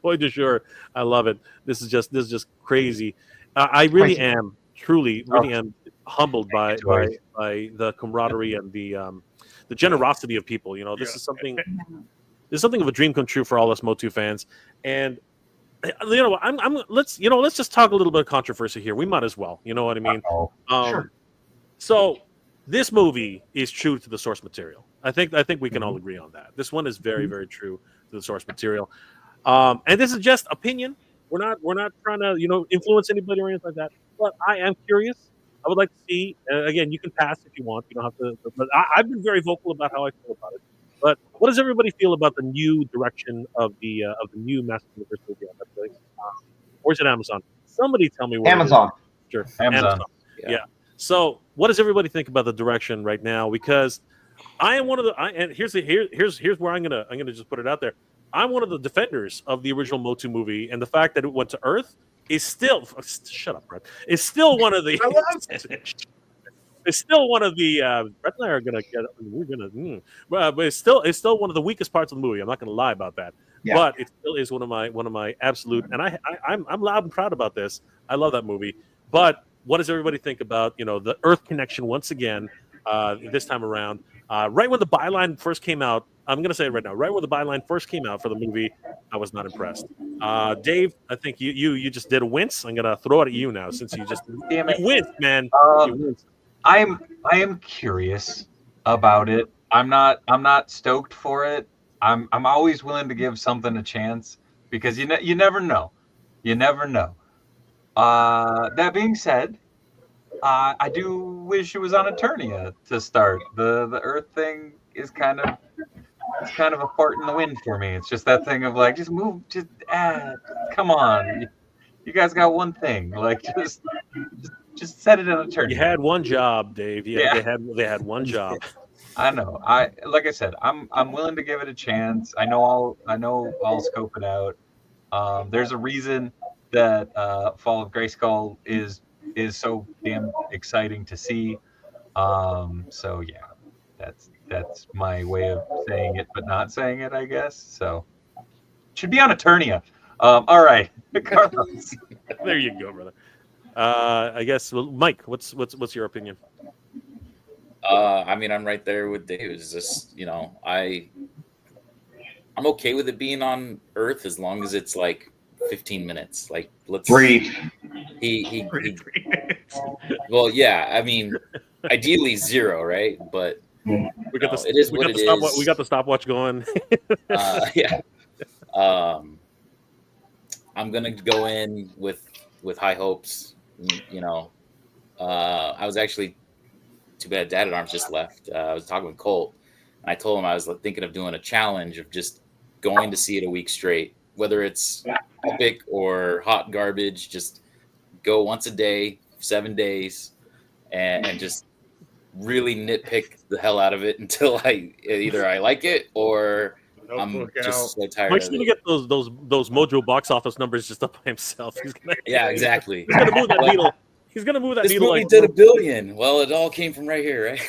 toy du jour. I love it. This is just crazy. I really am truly am humbled by the camaraderie and the generosity of people. You know, this is something. This is something of a dream come true for all us MOTU fans. And you know, let's just talk a little bit of controversy here. We might as well. You know what I mean? Sure. So this movie is true to the source material. I think we can all agree on that. This one is very, very true to the source material. And this is just opinion. We're not trying to, you know, influence anybody or anything like that. But I am curious. I would like to see. Again, you can pass if you want. You don't have to. But I've been very vocal about how I feel about it. But what does everybody feel about the new direction of the new Master Universe movie on Netflix? Or is it Amazon? Somebody tell me where. Amazon. Sure, Amazon. Yeah. So, what does everybody think about the direction right now? Because I am one of the. And here's where I'm gonna just put it out there. I'm one of the defenders of the original MOTU movie, and the fact that it went to Earth is still. Shut up, Brett. It's still one of the. It's still one of the Brett and I are gonna get. We're gonna, but it's still one of the weakest parts of the movie. I'm not gonna lie about that. Yeah. But it still is one of my absolute. And I'm loud and proud about this. I love that movie. But what does everybody think about, you know, the Earth connection once again this time around? Right when the byline first came out, I'm gonna say it right now. Right when the byline first came out for the movie, I was not impressed. Dave, I think you just did a wince. I'm gonna throw it at you now since you just you winced, man. You winced. I am curious about it. I'm not stoked for it. I'm always willing to give something a chance because you never know. You never know. That being said, I do wish it was on Eternia to start. The Earth thing is kind of a fart in the wind for me. It's just that thing of like, just move, come on. You guys got one thing. Like just set it in Eternia. You had one job, Dave. Yeah. They had one job. I know. Like I said, I'm willing to give it a chance. I know I'll scope it out. There's a reason that Fall of Grayskull is so damn exciting to see. So yeah, that's my way of saying it, but not saying it, I guess. So should be on Eternia. All right, Carlos. There you go, brother. I guess, well, Mike, what's your opinion? I mean, I'm right there with Dave. It's just, I'm okay with it being on Earth as long as it's like 15 minutes. Like, let's breathe. He well, yeah. I mean, ideally 0, right? But We got the it is what it is. We got the stopwatch going. Yeah. I'm gonna go in with high hopes. I was actually, too bad Dad at Arms just left. I was talking with Colt, and I told him I was thinking of doing a challenge of just going to see it a week straight, whether it's epic or hot garbage. Just go once a day, 7 days, and just really nitpick the hell out of it until either I like it or I'm just so tired. Mike's of gonna it. get those Mojo box office numbers just up by himself. He's gonna, Yeah, exactly. He's gonna move that needle. He's gonna move that This needle. movie Like, did $1 billion. Well, it all came from right here, right?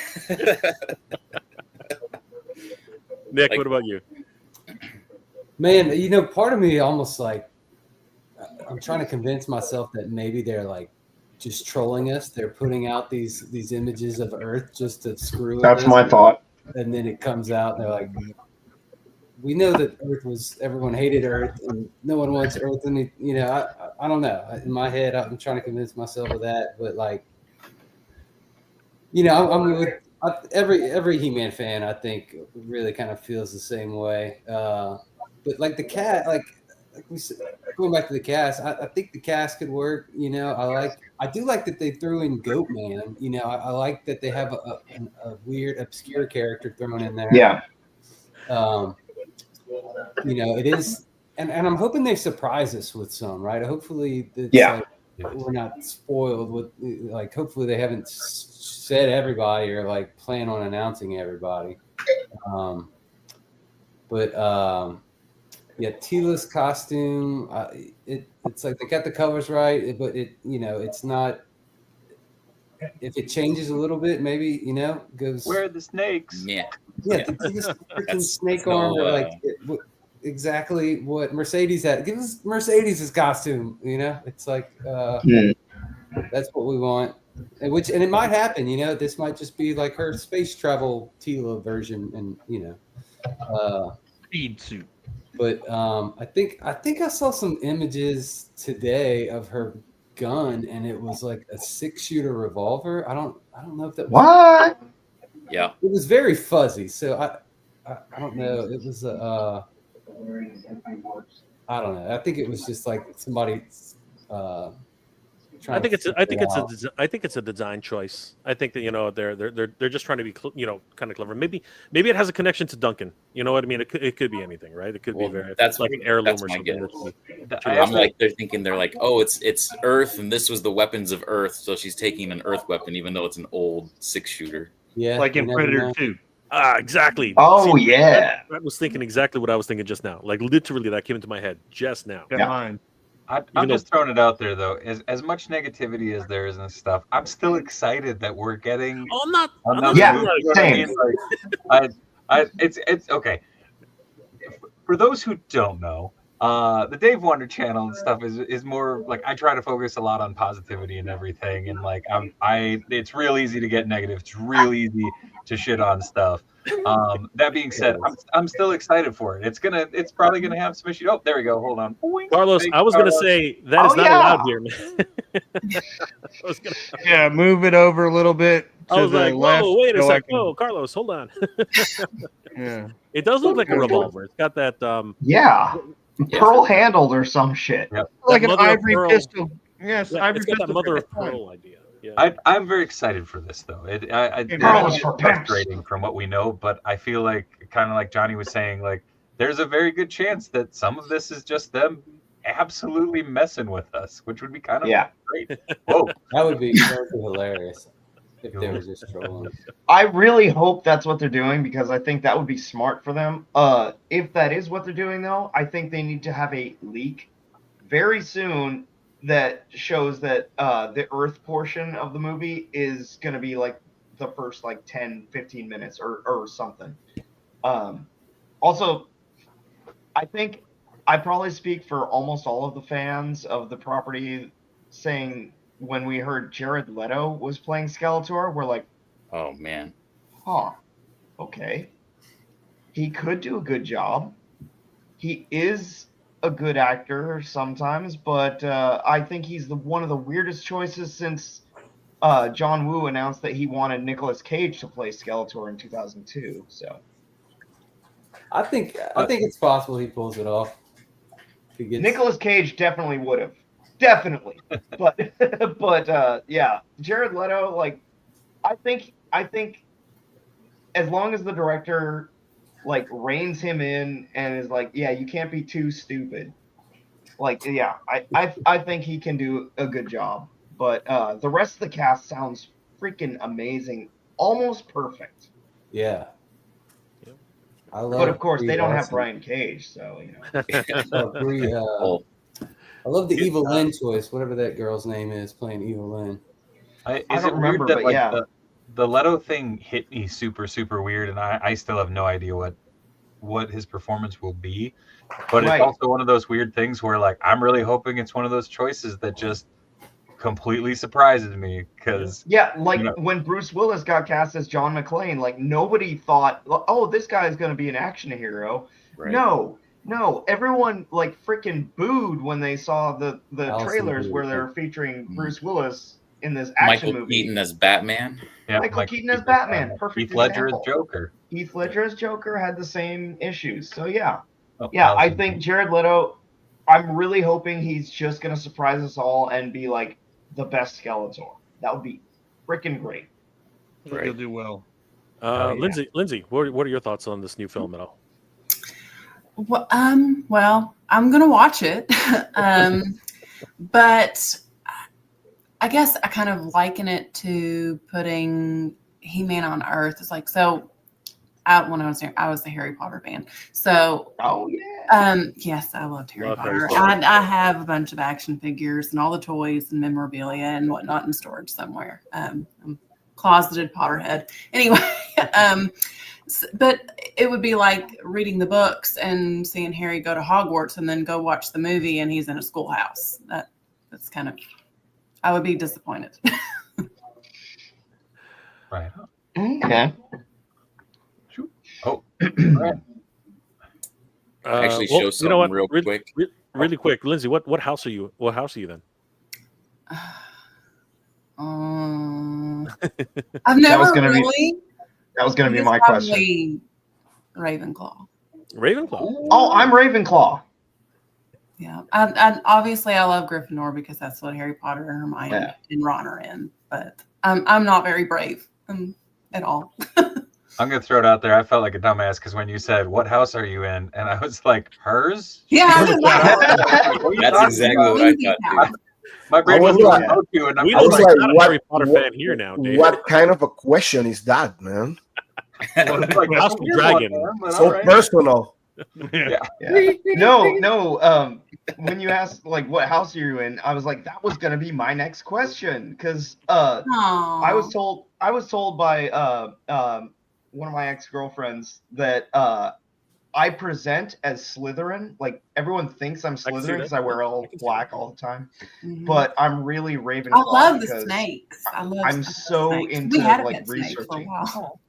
Nick, what about you? Man, part of me almost like I'm trying to convince myself that maybe they're like just trolling us. They're putting out these images of Earth just to screw with us. That's my thought. And then it comes out and they're like, we know that everyone hated Earth and no one wants Earth. And I don't know. In my head, I'm trying to convince myself of that. But every He-Man fan, I think, really kind of feels the same way. But like the cat, like we said, going back to the cast, I think the cast could work. I do like that they threw in Goat Man. I like that they have a weird, obscure character thrown in there. Yeah. It is, and I'm hoping they surprise us with some, right? Hopefully, we're not spoiled with, hopefully they haven't said everybody or plan on announcing everybody. Tila's costume, it's like they got the colors right, but it's not. If it changes a little bit, maybe goes. Where are the snakes? Yeah. Yeah, this freaking snake arm, exactly what Mercedes had. Give us Mercedes' costume. It's like that's what we want, and it might happen. This might just be like her space travel Tila version, and speed suit. But I think I saw some images today of her gun, and it was like a 6-shooter revolver. I don't know if that was what. Yeah, it was very fuzzy. So I don't know. It was I don't know. I think it was just like somebody. I think it's a design choice. I think that they're just trying to be kind of clever. Maybe it has a connection to Duncan. You know what I mean? It could be anything, right? It could be that's like an heirloom or something. I'm like they're thinking oh it's Earth and this was the weapons of Earth, so she's taking an Earth weapon even though it's an old 6-shooter. Yeah, like in Predator 2. Exactly. Oh, yeah. I was thinking exactly what I was thinking just now. Like literally, that came into my head just now. Yeah. I'm just throwing it out there though. As much negativity as there is and stuff, I'm still excited that we're getting. Oh, I'm not. Same. It's okay. For those who don't know, the Dave Wonder channel and stuff is more like I try to focus a lot on positivity and everything, and it's real easy to get negative. It's real easy to shit on stuff. That being said, I'm still excited for it. It's probably gonna have some issues. Oh, there we go. Hold on, Carlos. I was gonna say that is not allowed here, man. Yeah, move it over a little bit. I was like, whoa, wait a so second. Whoa, Carlos, hold on. Yeah, it does look like a revolver. It's got that. Pearl handled or some shit. Yep. like an ivory pistol. Yes, Yeah, ivory it's got that pistol. mother of pearl idea. Yeah. I'm very excited for this though. It's frustrating from what we know, but I feel like kind of like Johnny was saying, like there's a very good chance that some of this is just them absolutely messing with us, which would be kind of great. Whoa, that would be hilarious. If they were just trolling. I really hope that's what they're doing because I think that would be smart for them. If that is what they're doing, though, I think they need to have a leak very soon that shows that the Earth portion of the movie is going to be like the first like 10, 15 minutes or something. Also, I think I probably speak for almost all of the fans of the property saying when we heard Jared Leto was playing Skeletor, we're like, oh man, huh, okay. He could do a good job. He is a good actor sometimes, but I think he's one of the weirdest choices since John Woo announced that he wanted Nicolas Cage to play Skeletor in 2002. So I think it's possible he pulls it off. Nicolas Cage definitely would have. Definitely. but yeah, Jared Leto, like I think as long as the director like reins him in and is like, yeah, you can't be too stupid. Like, yeah, I think he can do a good job. But the rest of the cast sounds freaking amazing, almost perfect. Yeah. I love But of course, Brie they don't have Larson. Brian Cage, so you know. I love the Evil Lynn choice, whatever that girl's name is, playing Evil Lynn. I Is don't it remember, weird that but like yeah. the Leto thing hit me super, super weird, and I still have no idea what his performance will be. But Right. it's also one of those weird things where like I'm really hoping it's one of those choices that just completely surprises me because Yeah, like you know, when Bruce Willis got cast as John McClane, like nobody thought, oh, this guy is going to be an action hero. Right. No, everyone like freaking booed when they saw the Allison trailers booed, where they yeah. were featuring Bruce Willis in this action Michael movie. Keaton as Batman. yeah, Michael Keaton as Batman, perfect Heath Ledger as example. Joker. Heath Ledger as Joker had the same issues. So yeah, Oh, yeah, I Allison think Jared Leto. I'm really hoping he's just going to surprise us all and be like the best Skeletor. That would be freaking great. Right. You'll do well. yeah. Lindsay, what are your thoughts on this new film at all? Well, I'm gonna watch it, but I guess I kind of liken it to putting He-Man on Earth. It's like so. When I was there, I was the Harry Potter fan. So, oh yeah, yes, I loved Harry Love Potter. Harry Potter. I have a bunch of action figures and all the toys and memorabilia and whatnot in storage somewhere. I'm closeted Potterhead. Anyway, but it would be like reading the books and seeing Harry go to Hogwarts and then go watch the movie and he's in a schoolhouse. That's kind of, I would be disappointed. Right. Okay. Oh, Actually, show something real quick. Really quick, Lindsay. What house are you? What house are you then? I've never gonna be- really. That was going to be It's my question. probably Ravenclaw. Ravenclaw. Oh, I'm Ravenclaw. Yeah, and obviously I love Gryffindor because that's what Harry Potter and Hermione and Ron are in. But I'm not very brave at all. I'm gonna throw it out there. I felt like a dumbass because when you said what house are you in, and I was like, hers. Yeah, I did That's exactly what I thought too. My brain I was was like- going you, and I'm We I look was like like, not a what- Harry Potter fan here now, Dave. What kind of a question is that, man? like, House of Dragon. So personal. Yeah. Yeah. No. When you asked like what house are you in, I was like, that was gonna be my next question because I was told by one of my ex-girlfriends that I present as Slytherin. Like everyone thinks I'm I can see Slytherin that. because I wear all black all the time, Mhm. but I'm really Ravenclaw. I love the because snakes. I'm so snakes. into We had a like pet snake for a researching. while.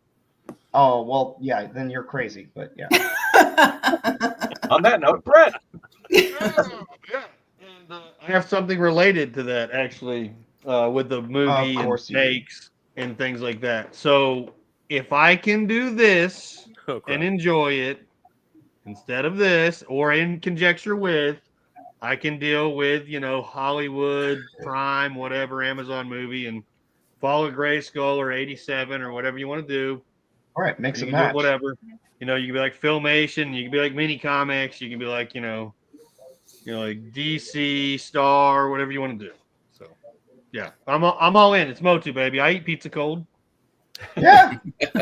Oh well, yeah. Then you're crazy, but yeah. On that note, Brett. I have something related to that actually with the movie and course you do. snakes and things like that. So if I can do this Oh, crap. and enjoy it instead of this or in conjecture with, I can deal with, Hollywood, Prime, whatever, Amazon movie and Fall of Grayskull or 87 or whatever you want to do. All right, mix You and can do match. whatever. You can be like Filmation, you can be like mini comics, you can be like, like DC, Star, whatever you want to do. So Yeah, I'm all in. It's Motu, baby. I eat pizza cold. Yeah. It's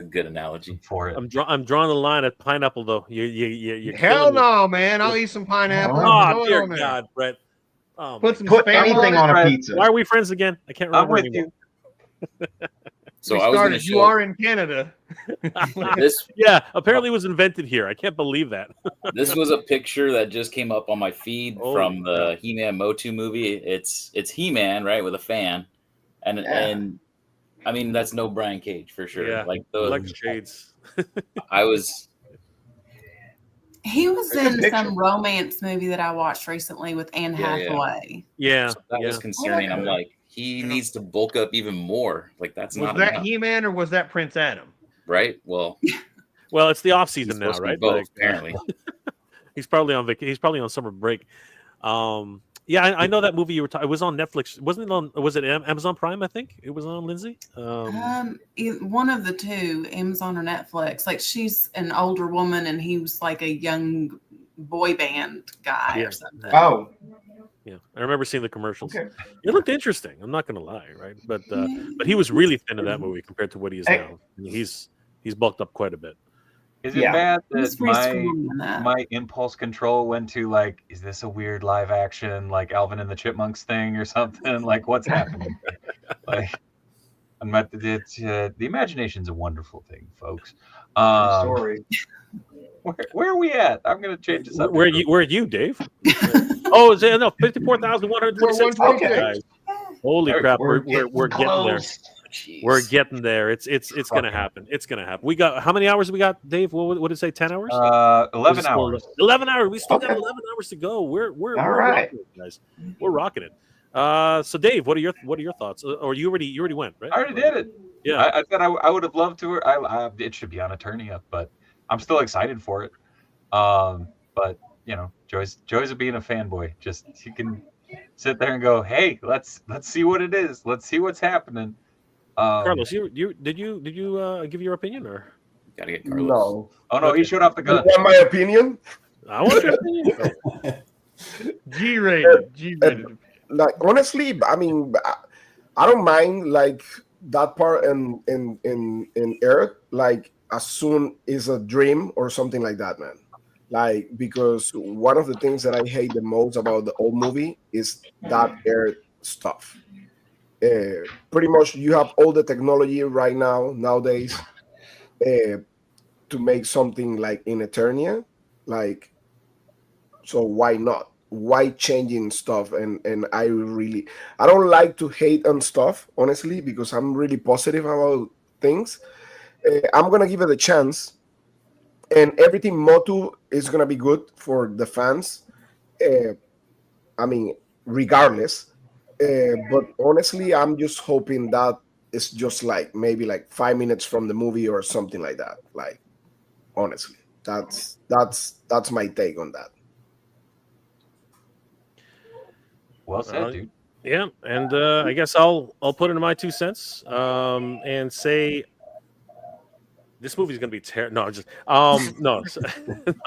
a good analogy for it. I'm drawing the line at pineapple though. You're Hell killing me. no, man. I'll eat some pineapple. Oh, Throw it dear on there. God, Brett. Oh, Put some Put spam anything on a pizza. Why are we friends again? I can't remember with anymore. So We I was going to started. You show are in Canada. this. Yeah, apparently it was invented here. I can't believe that. This was a picture that just came up on my feed Oh, from the He-Man Motu movie. It's He-Man, right, with a fan, and I mean that's no Brian Cage for sure. Yeah, Like shades. I was. He was It's a good in picture. some romance movie that I watched recently with Anne Yeah, yeah. Hathaway. Yeah, So that was concerning. I'm like, he needs to bulk up even more. Like that's Was not that enough, He-Man or was that Prince Adam? right? Well, Well, it's the off he's season now, supposed to be right? both, Like, apparently. he's probably on He's probably on summer break. Yeah, I know that movie you were talking. It was on Netflix. Wasn't it on? Was it Amazon Prime? I think it was on, Lindsay. One of the two, Amazon or Netflix. Like she's an older woman and he was like a young boy band guy Yeah. or something. Oh, Yeah, I remember seeing the commercials. okay. It looked interesting. I'm not gonna lie, right? But he was really thin in that movie compared to what he is Hey. now. I mean, he's bulked up quite a bit. Is it Yeah. bad He's that pretty strong in that. my impulse control went to like, is this a weird live action like Alvin and the Chipmunks thing or something? Like, what's happening? Like, the imagination's a wonderful thing, folks. Story. Where are we at? I'm gonna change this up. Where are you, Dave? Oh, is it no 54,126? Okay. Guys. Holy crap, we're getting there. close. Jeez. We're getting there. It's gonna happen. It's gonna happen. We got how many hours we got, Dave? What did it say? 10 hours? 11 hours. 11 hours. We still got Okay. 11 hours to go. We're All right. rocking it, guys. We're rocking it. So Dave, what are your thoughts? Or you already went, right? I already did it. Yeah. I said I would have loved to. It should be on Eternia, but I'm still excited for it. But you know, joys of being a fanboy. Just you can sit there and go, hey, let's see what it is. Let's see what's happening. Carlos, did you give your opinion or? Gotta get Carlos. No. Oh no, he showed off the You gun. want my opinion? I want your opinion. G-rated. Like honestly, I mean, I don't mind like that part in Earth. Like as soon as a dream or something like that, man. Like because one of the things that I hate the most about the old movie is that Earth stuff. Pretty much, you have all the technology right nowadays to make something like in Eternia, like. So why not? Why changing stuff? And I don't like to hate on stuff, honestly, because I'm really positive about things. I'm gonna give it a chance, and everything Motu is gonna be good for the fans. I mean, regardless. But honestly, I'm just hoping that it's just like maybe like 5 minutes from the movie or something like that. Like, honestly, that's my take on that. Well said, dude. Yeah, and I guess I'll put in my 2 cents and say this movie's gonna be terrible. No, just no, no,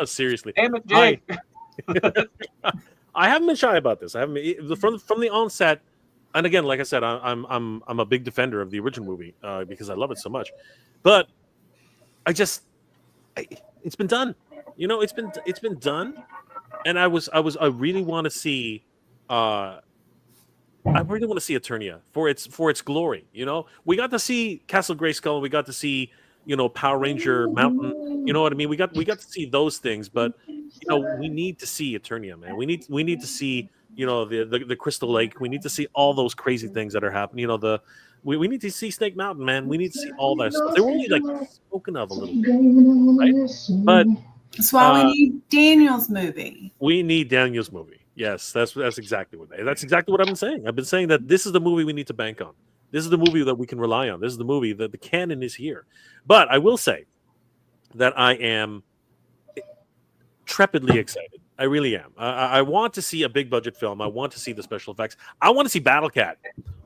seriously. Damn it, Jay. I haven't been shy about this. I haven't from the onset. And again, like I said, I'm a big defender of the original movie because I love it so much. But it's been done. You know, it's been done. And I really want to see. I really want to see Eternia for its glory. You know, we got to see Castle Grayskull. We got to see Power Ranger Mountain. You know what I mean? We got to see those things, but we need to see Eternia, man. We need to see the Crystal Lake. We need to see all those crazy things that are happening. We need to see Snake Mountain, man. We need to see all that stuff. They were only like spoken of a little bit, right? But that's why we need Daniel's movie. We need Daniel's movie. Yes, that's exactly what I've been saying. I've been saying that this is the movie we need to bank on. This is the movie that we can rely on. This is the movie that the canon is here. But I will say that I am trepidly excited. I really am. I want to see a big budget film. I want to see the special effects. I want to see Battle Cat.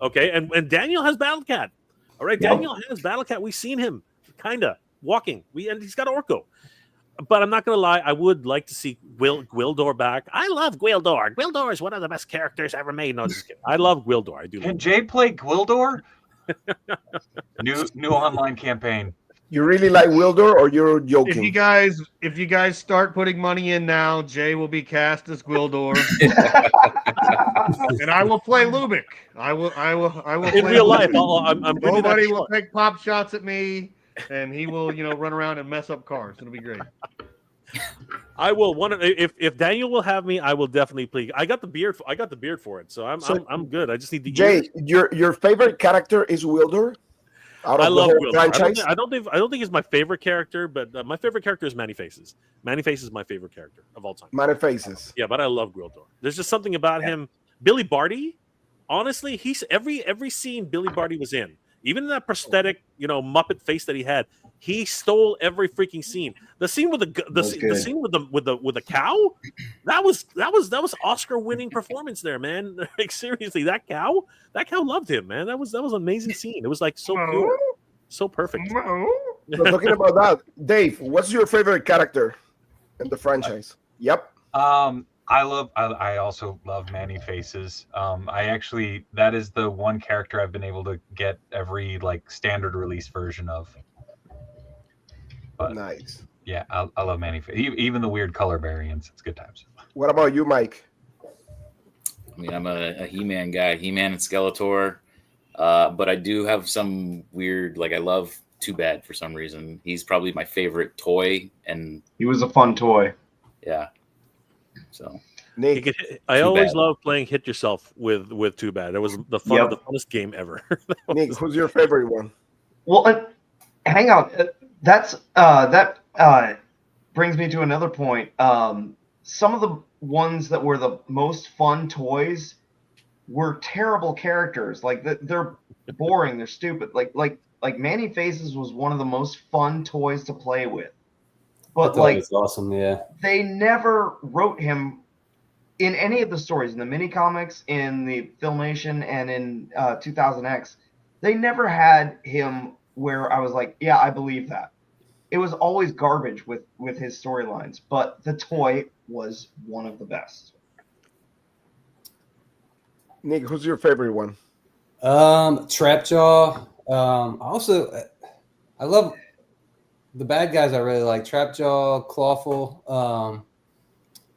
Okay, and Daniel has Battle Cat. All right, Daniel has Battle Cat. We've seen him kind of walking. And he's got Orko. but I'm not gonna lie. I would like to see Gwildor back. I love Gwildor. Gwildor is one of the best characters ever made. No, just kidding. I love Gwildor. I do. Can Jay play Gwildor? New online campaign. You really like Wildor, or you're joking? If you guys start putting money in now, Jay will be cast as Gwildor, and I will play Lubick. I will. In play real life, Lubick. I'm Nobody will take pop shots at me, and he will, run around and mess up cars. It'll be great. I will. If Daniel will have me, I will definitely play. I got the beard. I got the beard for it, so I'm good. I just need the Jay, ears. your favorite character is Wildor? I love Gwildor. I don't think he's my favorite character, but my favorite character is Manny Faces. Manny Faces is my favorite character of all time. Manny Faces. Yeah, but I love Gwildor. There's just something about him. Billy Barty, honestly, he's every scene Billy Barty was in, even in that prosthetic, Muppet face that he had, he stole every freaking scene. The scene with the scene with the cow, that was Oscar-winning performance there, man. Like seriously, that cow loved him, man. That was an amazing scene. It was like so pure, so perfect. So talking about that, Dave, what's your favorite character in the franchise? Yep. I also love Manny Faces. That is the one character I've been able to get every standard release version of. But, nice. Yeah, I love Manny Faces. Even the weird color variants. It's good times. What about you, Mike? I mean, I'm a He-Man guy, He-Man and Skeletor. But I do have some weird, I love Too Bad for some reason. He's probably my favorite toy, and he was a fun toy. Yeah. So Nick, I always love playing Hit Yourself with Too Bad. It was the funnest game ever. Nick, who's your favorite one? Well, hang on. That brings me to another point. Some of the ones that were the most fun toys were terrible characters. They're boring. They're stupid. Like Manny Faces was one of the most fun toys to play with. But it's awesome, yeah. They never wrote him in any of the stories, in the mini comics, in the Filmation, and in 2000X. They never had him where I was like, yeah, I believe that. It was always garbage with his storylines, but the toy was one of the best. Nick, who's your favorite one? Trapjaw. I love the bad guys. I really like Trapjaw, Clawful.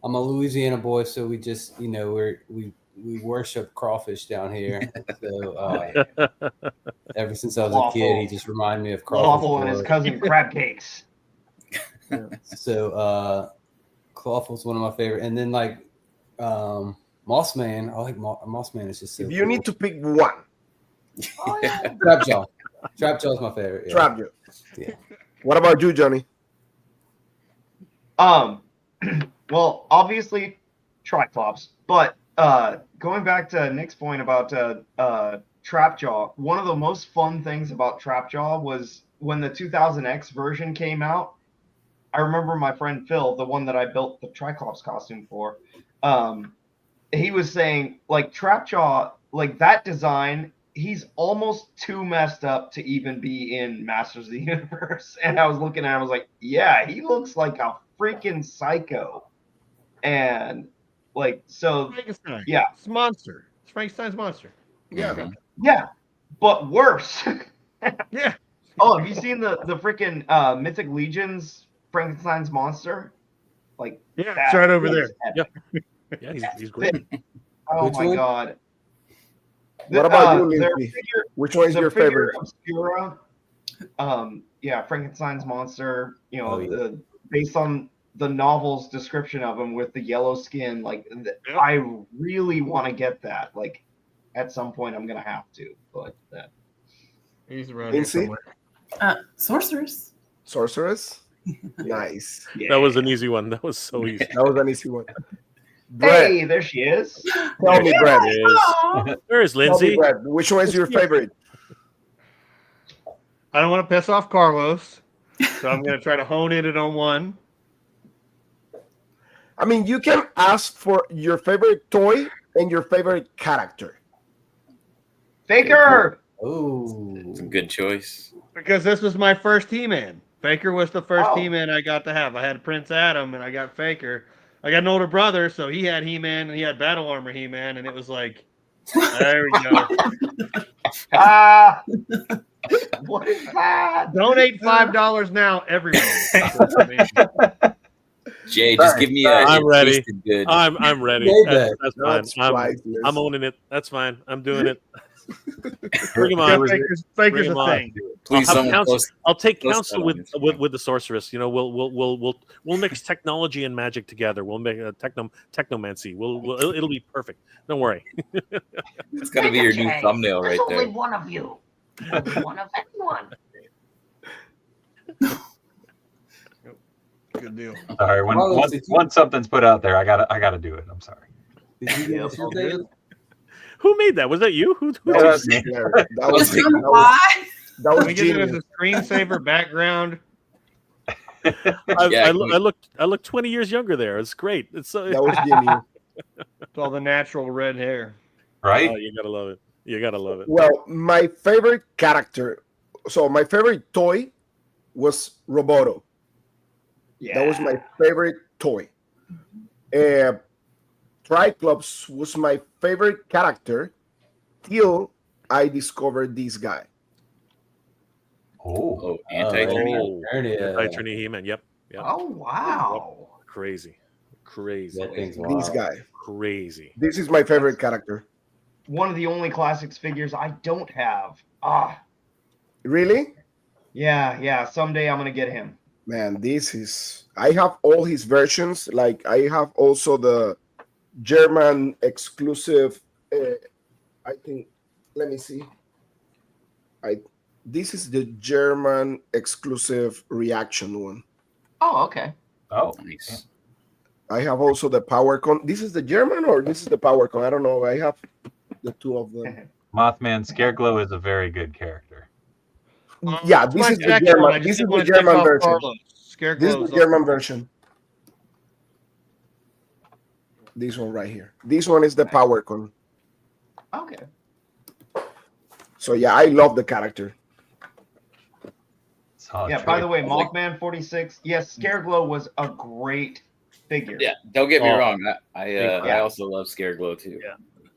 I'm a Louisiana boy, so we just we worship crawfish down here. So ever since I was a kid, he just reminded me of crawfish. Clawful and his cousin Crab Cakes. So Clawful's one of my favorite, and then Mossman. I like Mossman. Is just so if you need to pick one. Trapjaw. Trapjaw's my favorite. Yeah. Trapjaw. Yeah. What about you, Johnny? Well, obviously Triclops, but going back to Nick's point about Trapjaw, one of the most fun things about Trapjaw was when the 2000X version came out. I remember my friend Phil, the one that I built the Triclops costume for, he was saying, Trapjaw, that design, he's almost too messed up to even be in Masters of the Universe. And I was looking at him, I was like, yeah, he looks like a freaking psycho. And Frankenstein. Yeah. It's a monster. It's Frankenstein's monster. Yeah. Yeah. But worse. Yeah. Oh, have you seen the freaking Mythic Legions Frankenstein's monster? Yeah, it's right over there. Yeah, he's great. Oh Which my one? god. What about you, their Lindsay? figure- Which one is the your figure favorite? Obscura, Frankenstein's monster, Oh, yeah. based on the novel's description of him with the yellow skin, I really want to get that. At some point I'm gonna have to, but He's around here Lindsay? somewhere. Sorceress. Sorceress? Nice. That was an easy one. That was so easy. That was an easy one. Brett, Hey, there she is. tell me, Brett. There is Tell me, Lindsay. Brett. Which one is your favorite? I don't want to piss off Carlos, so I'm going to try to hone in it on one. I mean, you can ask for your favorite toy and your favorite character. Faker. Oh, It's a good choice. Because this was my first He-Man. Faker was the first Oh. He-Man I got to have. I had Prince Adam, and I got Faker. I got an older brother, so he had He-Man, and he had Battle Armor He-Man, and it was like, there we go. What is that? Donate $5 now, everyone. Jay, just give me a. I'm it ready. tasted good. I'm ready. Maybe. That's fine. I'm owning it. That's fine. I'm doing it. Bring him Yeah, on. Faker's Bring a him on. thing. Please, someone I'll take post counsel that on with Instagram. the sorceress. You know, we'll mix technology and magic together. We'll make a technomancy. It'll be perfect. Don't worry. It's gonna be your new Jay, thumbnail there's right only there. one of you. Only one of anyone. Good deal. Sorry, once something's put out there, I gotta do it. I'm sorry. Did you get all good. Who made that? Was that you? Who That was me. That was Just on the fly. that Can was we get it as genius. a screensaver background? I look 20 years younger there. It's great. It's so. That was genius. It's all the natural red hair. Right? Oh, you gotta love it. You gotta love it. Well, my favorite character, so my favorite toy was Roboto. Yeah. That was my favorite toy. Triclops was my favorite character till I discovered this guy. Oh, Anti-Trinity. Anti-Trinity He-Man. Yep. Oh wow. Crazy. That thing's This wild. guy. Crazy. This is my favorite character. One of the only classics figures I don't have. Ah, Really? yeah. Someday I'm gonna get him. Man, this is. I have all his versions. Like, I have also the German exclusive. I think. Let me see. This is the German exclusive reaction one. Oh, okay. Oh, Nice. I have also the PowerCon. This is the German or this is the PowerCon? I don't know. I have the two of them. Mothman Scareglow is a very good character. Yeah, this is the German. This is the German version. This is the German version. This one right here. This one is the PowerCon. Okay. So yeah, I love the character. Yeah, by the way, Mothman 46. Yes, Scareglow was a great figure. Yeah, don't get me Oh. wrong. I Yeah. also love Scareglow too. Yeah.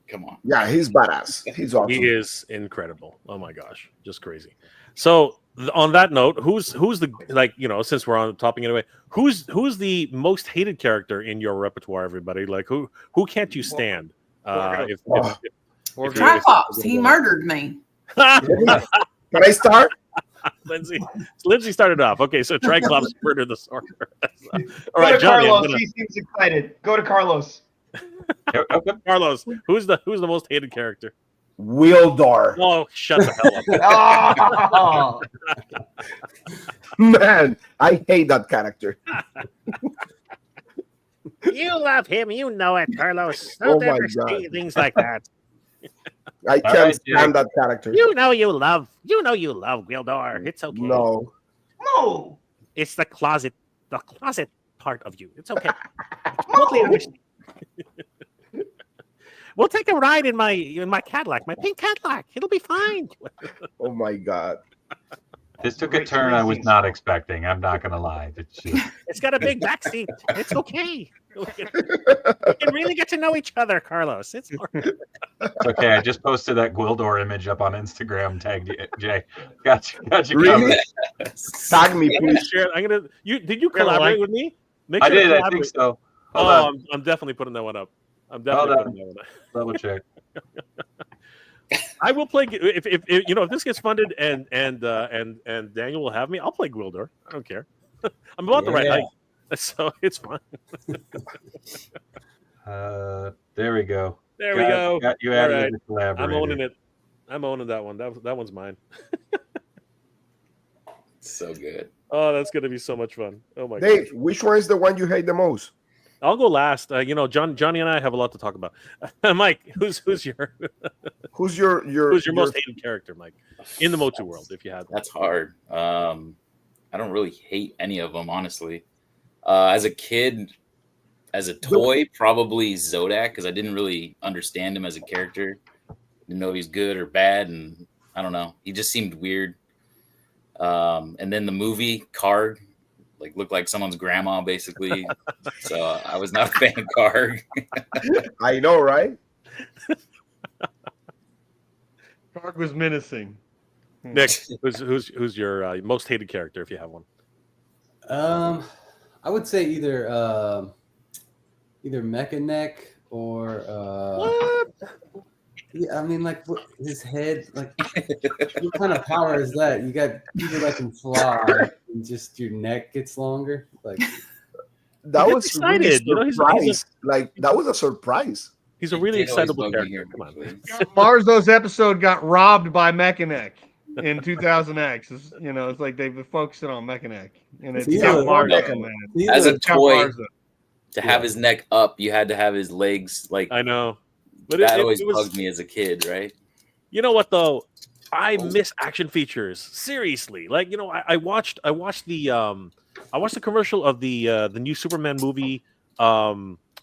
Come on. Yeah, he's badass. He's awesome. He is incredible. Oh my gosh, just crazy. So on that note, who's the, like, you know, since we're on the topic anyway, who's the most hated character in your repertoire? Everybody, like, who can't you stand? If Triclops, he murdered me. Can I start? Lindsay started off. Okay, so Triclops murdered the sorcerer. All Go right, to Johnny. Carlos. He seems excited. Go to Carlos. Carlos, who's the most hated character? Wildor. Oh, shut the hell up. Man, I hate that character. You love him, you know it, Carlos. Oh Don't my ever God. say things like that. I can't stand that character. You know you love Gwildor. It's okay. No. No. It's the closet part of you. It's okay. Totally understand. We'll take a ride in my Cadillac, my pink Cadillac. It'll be fine. Oh my God. This took a turn I was not expecting. I'm not gonna lie. It's got a big backseat. It's okay. We can really get to know each other, Carlos. It's all right. It's okay. I just posted that Gwildor image up on Instagram. Tagged you, Jay. Got you Really? covered. Tag me, I'm gonna please. share it. Did you collaborate with me? Make I sure to did. I collaborate. think so. Hold Oh, on. I'm definitely putting that one up. I'm Hold definitely on. putting that one up. Double check. I will play if you know, if this gets funded and Daniel will have me. I'll play Gwildor. I don't care. I'm about the right height, so it's fine. There we go. There we go. Got you All added right. as a collaborator. I'm owning it. I'm owning that one. That one's mine. So good. Oh, that's gonna be so much fun. Oh my god. Dave, which one is the one you hate the most? I'll go last. You know, Johnny and I have a lot to talk about. Mike, who's your who's your most hated character, Mike, in the MOTU world? If you had That's hard. I don't really hate any of them, honestly. As a kid, as a toy, probably Zodak, because I didn't really understand him as a character. Didn't know if he's good or bad, and I don't know. He just seemed weird. And then the movie Card, like looked like someone's grandma basically. So I was not a fan of Card. I know, right? Card was menacing. Nick, who's your most hated character if you have one? I would say either Mechaneck or what? Yeah, I mean, like his head, like what kind of power is that? You got people that can fly, and just your neck gets longer. Like that was excited. Really surprise. That was a surprise. He's a really excitable character. Come on, Marzo's episode got robbed by Mechaneck in 2000X. It's like they've been focusing on Mechaneck, and it's got Marzo, man. As a toy, Marzo. to have his neck up, you had to have his legs like. I know, but that always bugged me as a kid, right? You know what though? I miss action features. Seriously, like I watched the commercial of the new Superman movie. I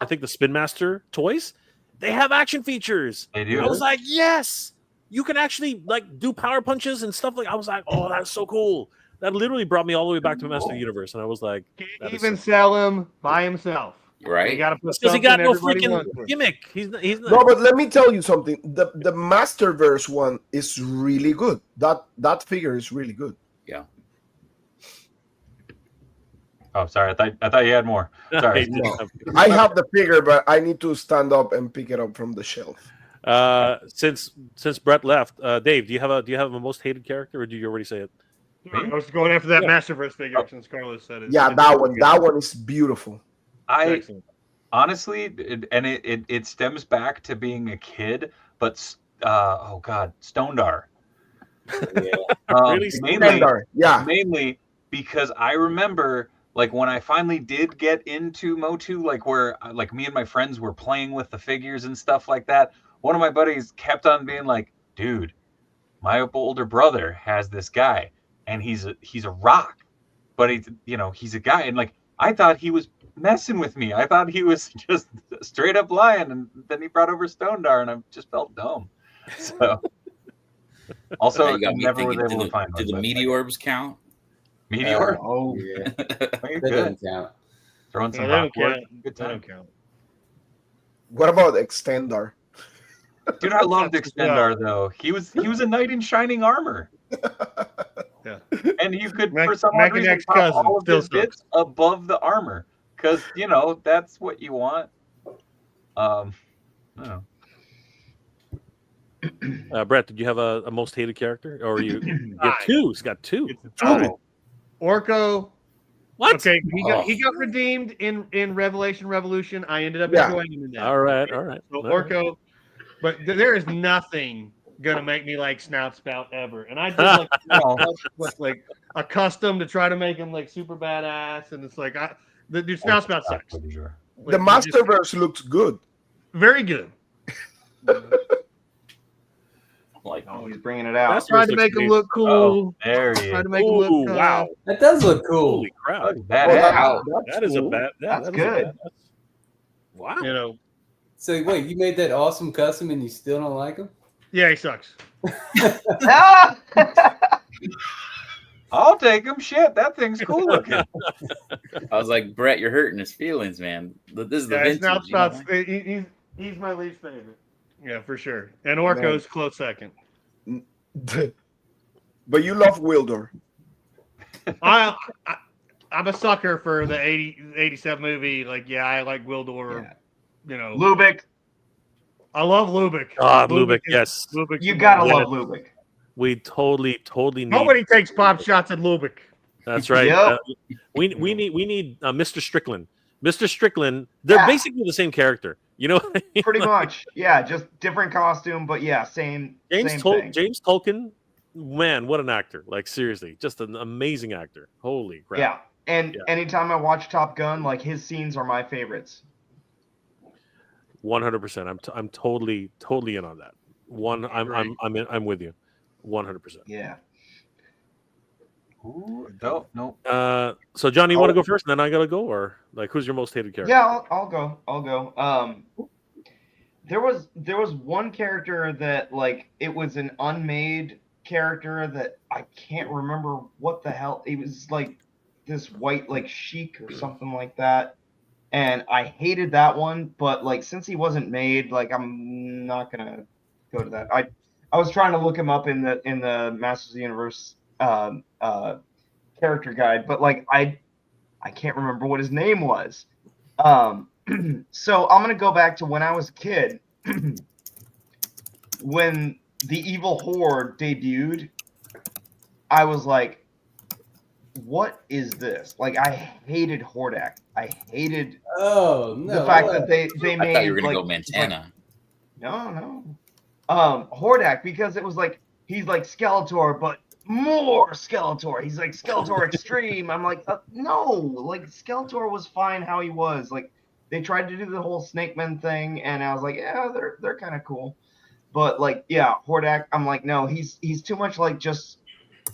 think the Spin Master toys. They have action features. They do. I was like, yes, you can actually like do power punches and stuff. Like I was like, oh, that's so cool. That literally brought me all the way back to Master of the Universe, and I was like, can't even sell him by himself. Right? You got to put because he got no everybody freaking wants. gimmick. He's not. No, but let me tell you something. The Masterverse one is really good. That figure is really good. Yeah. Oh, sorry. I thought you had more. Sorry. No. I have the figure, but I need to stand up and pick it up from the shelf. Since Brett left, Dave, do you have a most hated character, or did you already say it? I was going after that Masterverse figure since Carlos said it. Yeah, that one. That one is beautiful. Honestly, it stems back to being a kid, but oh god, Stondar. Really? Mainly because I remember like when I finally did get into MOTU, like where like me and my friends were playing with the figures and stuff like that. One of my buddies kept on being like, "Dude, my older brother has this guy, and he's a rock, but he's a guy." And like I thought he was messing with me. I thought he was just straight up lying, and then he brought over Stondar, and I just felt dumb. So also, you got me never was thinking, able to find do the one, meteorbs count? Meteor? Oh yeah, You're that good. doesn't count. Throwing some They hot don't wood. count. Good They time. don't count. What about Extendar? Dude, I loved Extendar though. He was a knight in shining armor. Yeah. And you could for some odd reason Mechaneck's pop cousin all of still his bits above the armor. Because that's what you want. I don't know. Brett, did you have a most hated character, or you have two? He's got two. Orko. What? Okay, he got redeemed in Revolution. I ended up Yeah. enjoying him in that. All right. So Orko, but there is nothing gonna make me like Snout Spout ever. And I did like accustomed to try to make him like super badass, and it's like the dude Snout Spout sucks. The Masterverse looks good. Very good. Like, he's bringing it out. That's trying to make him look cool. Oh, there he Trying is. to make him look cool. Wow. That does look cool. Holy crap! That is cool. a bad. That's that is good. a bad- Wow. You know. So wait, you made that awesome custom and you still don't like him? Yeah, he sucks. I'll take him. Shit, that thing's cool looking. I was like, Brett, you're hurting his feelings, man. This is the Yeah, vintage. Snout Spout's he's my least favorite. Yeah, for sure. And Orko's close second. But you love Wildor. I'm a sucker for the 87 movie. Like, yeah, I like Wildor. Yeah. You know, Lubick. I love Lubick. Lubick, is- yes. Lubick's You the gotta man. love Lubick. We totally need. Nobody takes pop shots at Lubick. That's right. Yep. We need Mr. Strickland. Mr. Strickland. They're Yeah. basically the same character. You know, what I mean? Pretty much. Yeah, just different costume, but yeah, same thing. James Tolkien. Man, what an actor! Like seriously, just an amazing actor. Holy crap! Yeah. And anytime I watch Top Gun, like his scenes are my favorites. 100%. I'm totally in on that. I'm with you. 100%. Yeah. Ooh, no. So Johnny, you want to go first, and then I gotta go, or like who's your most hated character? Yeah, I'll go. There was one character that like it was an unmade character that I can't remember what the hell. He was like this white like Sheik or something like that. And I hated that one, but like since he wasn't made, like I'm not gonna go to that. I was trying to look him up in the Masters of the Universe character guide, but like I can't remember what his name was. So I'm gonna go back to when I was a kid. When the Evil Horde debuted, I was like, what is this? Like, I hated Hordak. I hated the fact that they made. I thought you were gonna like, go Montana. no. Hordak, because it was like he's like Skeletor, but more Skeletor. He's like Skeletor Extreme. I'm like, no, like Skeletor was fine how he was. Like they tried to do the whole Snake Man thing, and I was like, yeah, they're kind of cool. But like, yeah, Hordak, I'm like, no, he's too much like just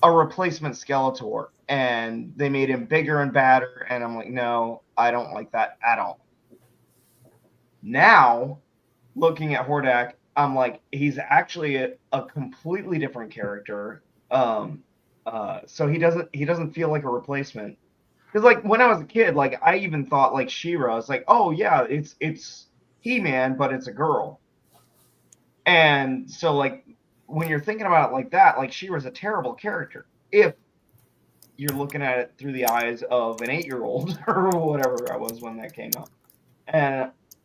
a replacement Skeletor, and they made him bigger and badder, and I'm like, no, I don't like that at all. Now, looking at Hordak, I'm like, he's actually a completely different character. So he doesn't feel like a replacement. Because like when I was a kid, like I even thought like She-Ra, it's like, oh yeah, it's He-Man, but it's a girl. And so like when you're thinking about it like that, like She-Ra's a terrible character if you're looking at it through the eyes of an 8-year-old or whatever I was when that came out.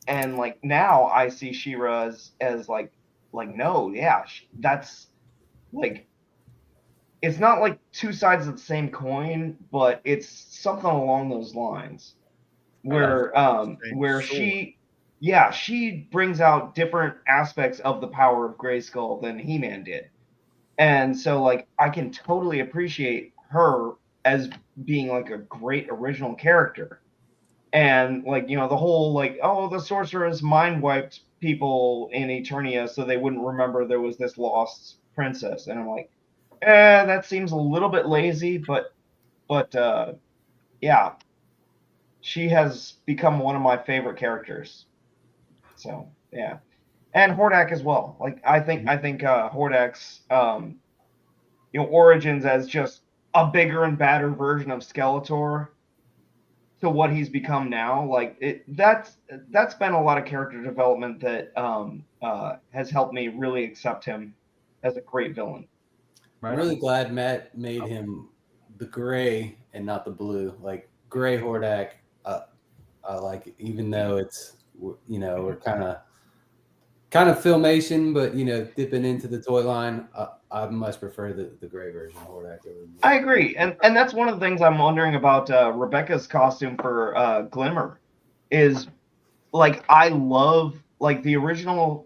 And like now I see She-Ra as like no, yeah, that's like, it's not like two sides of the same coin, but it's something along those lines where she brings out different aspects of the power of Grayskull than He-Man did. And so like I can totally appreciate her as being like a great original character. And like, you know, the whole like, oh, the sorceress mind wiped people in Eternia so they wouldn't remember there was this lost princess. And I'm like, that seems a little bit lazy, but yeah, she has become one of my favorite characters. So yeah, and Hordak as well. Like I think Hordak's origins as just a bigger and badder version of Skeletor to what he's become now. Like that's been a lot of character development that has helped me really accept him as a great villain. I'm really glad Matt made him the gray and not the blue. Like gray Hordak, I like it, even though it's, you know, we're kind of Filmation, but you know, dipping into the toy line. I much prefer the gray version of Hordak. I agree, and that's one of the things I'm wondering about Rebecca's costume for Glimmer. Is like I love like the original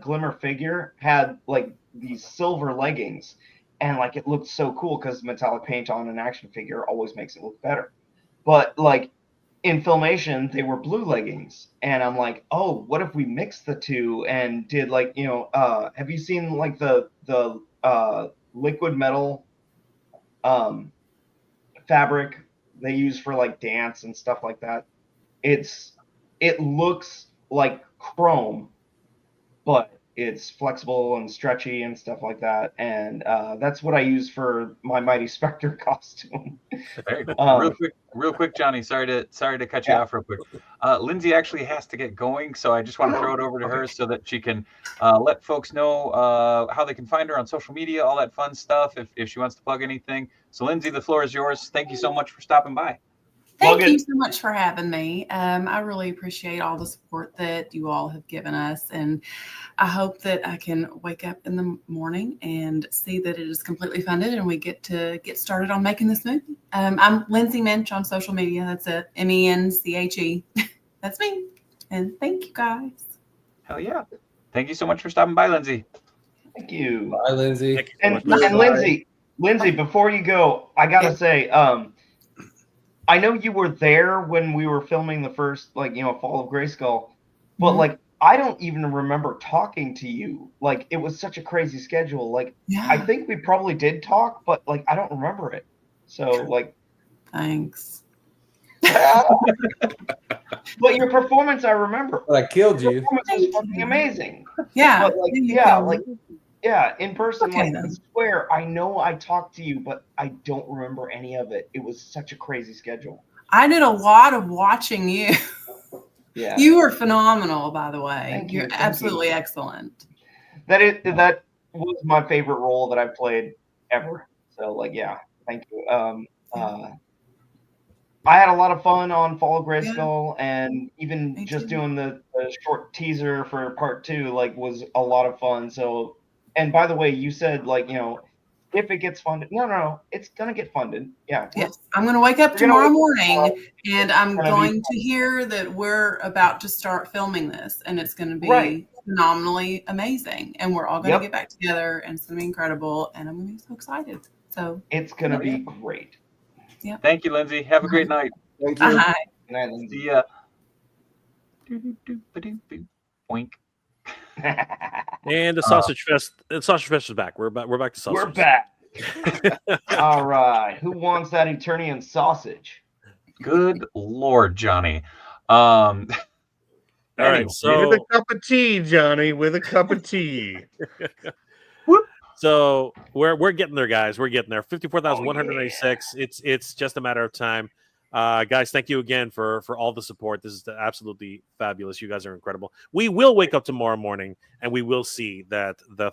Glimmer figure had like these silver leggings. And like it looked so cool because metallic paint on an action figure always makes it look better. But like in Filmation, they were blue leggings, and I'm like, oh, what if we mixed the two and did like, you know, have you seen like the liquid metal fabric they use for like dance and stuff like that? It looks like chrome, but it's flexible and stretchy and stuff like that, and that's what I use for my Mighty Spectre costume. Very cool. Real quick, Johnny. Sorry to cut you off real quick. Lindsay actually has to get going, so I just want to throw it over to her so that she can let folks know how they can find her on social media, all that fun stuff. If she wants to plug anything. So, Lindsay, the floor is yours. Thank you so much for stopping by. Thank you so much for having me. I really appreciate all the support that you all have given us, and I hope that I can wake up in the morning and see that it is completely funded and we get to get started on making this movie. I'm Lindsay Minch on social media. That's it. MENCHE. That's me. And thank you guys. Hell yeah. Thank you so much for stopping by, Lindsay. Thank you. Bye, Lindsay. And Lindsay, before you go, I gotta say, I know you were there when we were filming the first, like, you know, Fall of Grayskull, but like, I don't even remember talking to you. Like, it was such a crazy schedule. Like, I think we probably did talk, but like, I don't remember it. So like, thanks. But your performance, I remember. But I killed you. Your performance was fucking amazing. Yeah. But like, yeah, like Yeah, in person, Okay, like I then. swear, I know I talked to you, but I don't remember any of it. It was such a crazy schedule. I did a lot of watching you. Yeah. You were phenomenal, by the way. Thank you, You're thank absolutely you. excellent. That was my favorite role that I've played ever. So like, yeah, thank you. I had a lot of fun on Fall of Grayskull, and even just doing the short teaser for part 2 like was a lot of fun. So, and by the way, you said like, if it gets funded, no, it's gonna get funded. Yeah. Yes, I'm going to wake up we're gonna tomorrow wake up, morning and I'm gonna be going to hear that we're about to start filming this, and it's going to be Right. phenomenally amazing. And we're all going to Yep. get back together, and it's going to be incredible. And I'm going to be so excited. So It's gonna be great. yeah. Thank you, Lindsay. Have a great night. Thank you. Good night, Lindsay. See ya. Boink. And the sausage fest. The sausage fest is back. We're back to sausage. We're back. All right. Who wants that Eternian sausage? Good Lord, Johnny. All right, Anyway. so with a cup of tea, Johnny, with a cup of tea. So we're getting there, guys. We're getting there. 54,186. It's just a matter of time. Guys, thank you again for all the support. This is absolutely fabulous. You guys are incredible. We will wake up tomorrow morning and we will see that the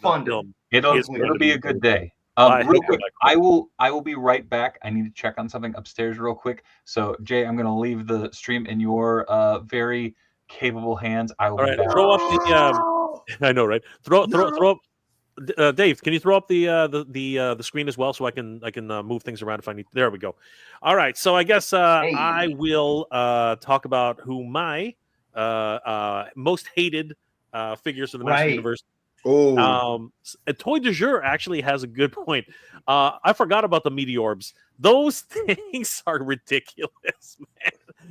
film. It'll be a good day. Real quick, I will be right back. I need to check on something upstairs real quick. So Jay, I'm going to leave the stream in your very capable hands. I will All be right, back. throw up the. I know, right? Throw up. Dave, can you throw up the screen as well so I can move things around if I need? There we go. All right, so I guess I will talk about who my most hated figures in the Master Universe. Oh, a Toy du Jour actually has a good point. I forgot about the Meteorbs. Those things are ridiculous,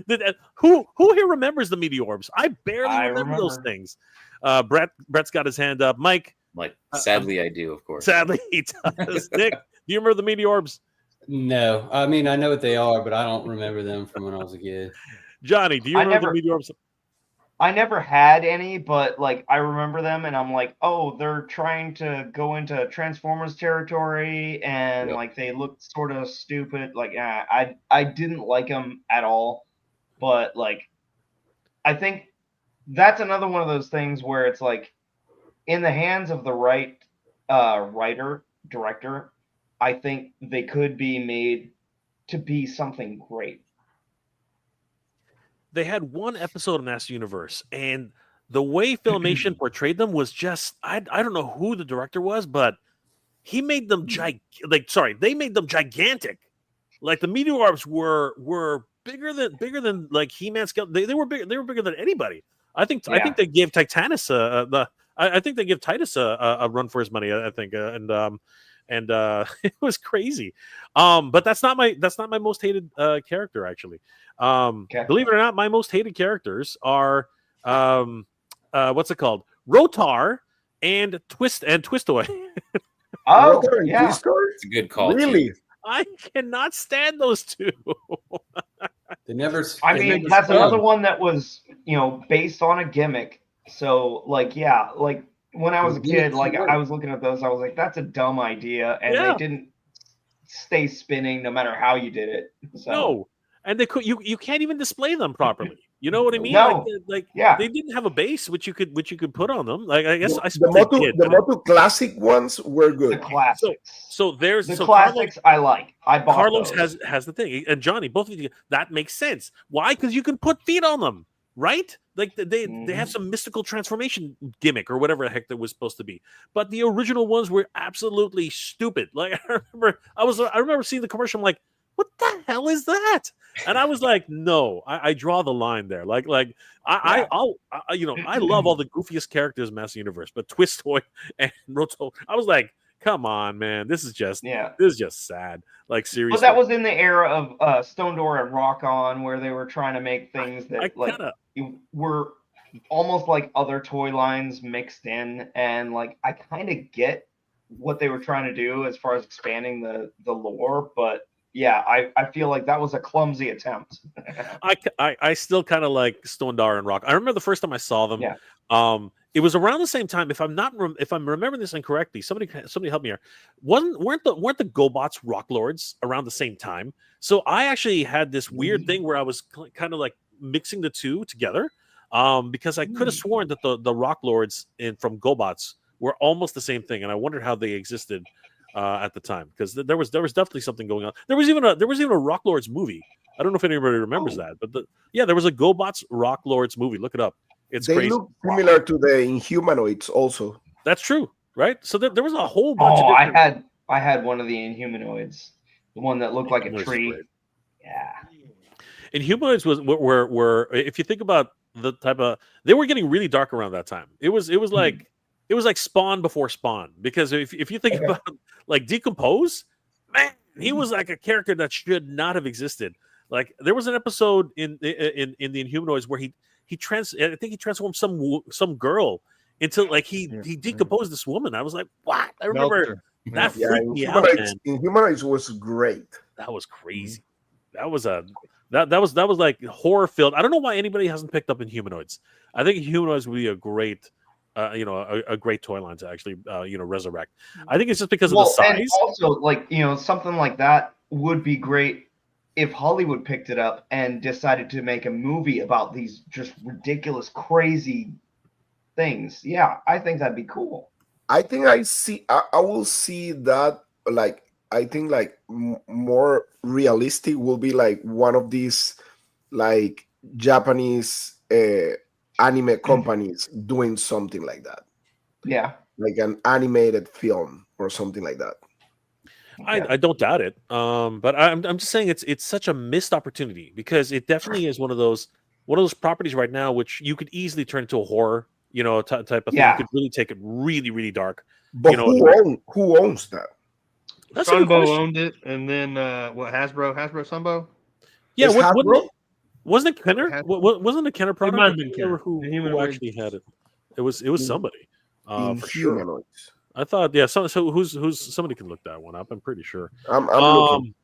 man. Who here remembers the Meteorbs? I barely remember those things. Brett's got his hand up. Mike. Sadly, I do, of course. Sadly, he does. Nick, do you remember the Meteorbs? No, I mean I know what they are, but I don't remember them from when I was a kid. Johnny, do you remember the Meteorbs? I never had any, but like I remember them, and I'm like, oh, they're trying to go into Transformers territory, and like they look sort of stupid. Like, I didn't like them at all, but like, I think that's another one of those things where it's like, in the hands of the right director, I think they could be made to be something great. They had one episode of Master Universe, and the way Filmation portrayed them was just I don't know who the director was, but he made them they made them gigantic. Like the Meteorbs were bigger than like He-Man scale. They were bigger than anybody. I think they gave Titanus I think they give Titus a run for his money. I think and it was crazy. But that's not my most hated character actually. Believe it or not, my most hated characters are what's it called? Rotar and Twistoid. Oh, yeah, it's a good call. Really? Too. I cannot stand those two. They never. I mean, that's another one that was based on a gimmick. So like, yeah, like when I was a kid, like I was looking at those, I was like, that's a dumb idea, and they didn't stay spinning no matter how you did it. So. No, and they could you can't even display them properly. You know what I mean? No. They didn't have a base which you could put on them. Like I guess the Motu classic ones were good. The classics. So there's the classics. I like. I bought Carlos those. has the thing, and Johnny, both of you. That makes sense. Why? Because you can put feet on them, right? Like they have some mystical transformation gimmick or whatever the heck that was supposed to be. But the original ones were absolutely stupid. Like I remember seeing the commercial. I'm like, what the hell is that? And I was like, no, I draw the line there. I love all the goofiest characters in Master Universe, but Twistoid and Roto, I was like, come on, man, this is just sad. Like seriously. But that was in the era of Stone Door and Rock On, where they were trying to make things that were almost like other toy lines mixed in, and like I kind of get what they were trying to do as far as expanding the lore, but yeah, I feel like that was a clumsy attempt. I still kind of like Stone Dar and Rock. I remember the first time I saw them. Yeah. it was around the same time. If I'm remembering this incorrectly, somebody help me here. Weren't the GoBots Rock Lords around the same time? So I actually had this weird thing where I was kind of like mixing the two together, because I could have sworn that the Rock Lords from GoBots were almost the same thing, and I wondered how they existed at the time, because there was definitely something going on. There was even a Rock Lords movie. I don't know if anybody remembers that, but there was a GoBots Rock Lords movie. Look it up. It's they crazy. Look similar to the Inhumanoids also. That's true, right? So there was a whole bunch of different... I had one of the Inhumanoids, the one that looked like a tree. Yeah. Inhumanoids were if you think about the type of, they were getting really dark around that time. It was like Spawn before Spawn, because if you think about like Decompose, man, he was like a character that should not have existed. Like there was an episode in the Inhumanoids where I think he transformed some girl into, like, he decomposed this woman. I was like, what? I remember that freaked me out, man. Inhumanoids was great. That was crazy. That was like horror filled. I don't know why anybody hasn't picked up Inhumanoids. I think Inhumanoids would be a great a great toy line to actually resurrect. I think it's just because of the size. And also, like, something like that would be great if Hollywood picked it up and decided to make a movie about these just ridiculous, crazy things. Yeah, I think that'd be cool. I think I will see that. Like, I think like more realistic will be like one of these like Japanese anime companies doing something like that. Yeah, like an animated film or something like that. I don't doubt it. But I'm just saying it's such a missed opportunity, because it definitely is one of those properties right now which you could easily turn into a horror, type of thing. You could really take it really, really dark. But who owns that? That's a good Sunbow question. owned it, and then what? Hasbro Sunbow. Yeah, wasn't it Kenner? Wasn't it Kenner product? It might have been Kenner. Who actually had it? It was somebody for sure. Humanoids. I thought, yeah. So who's somebody can look that one up. I'm pretty sure. I'm looking.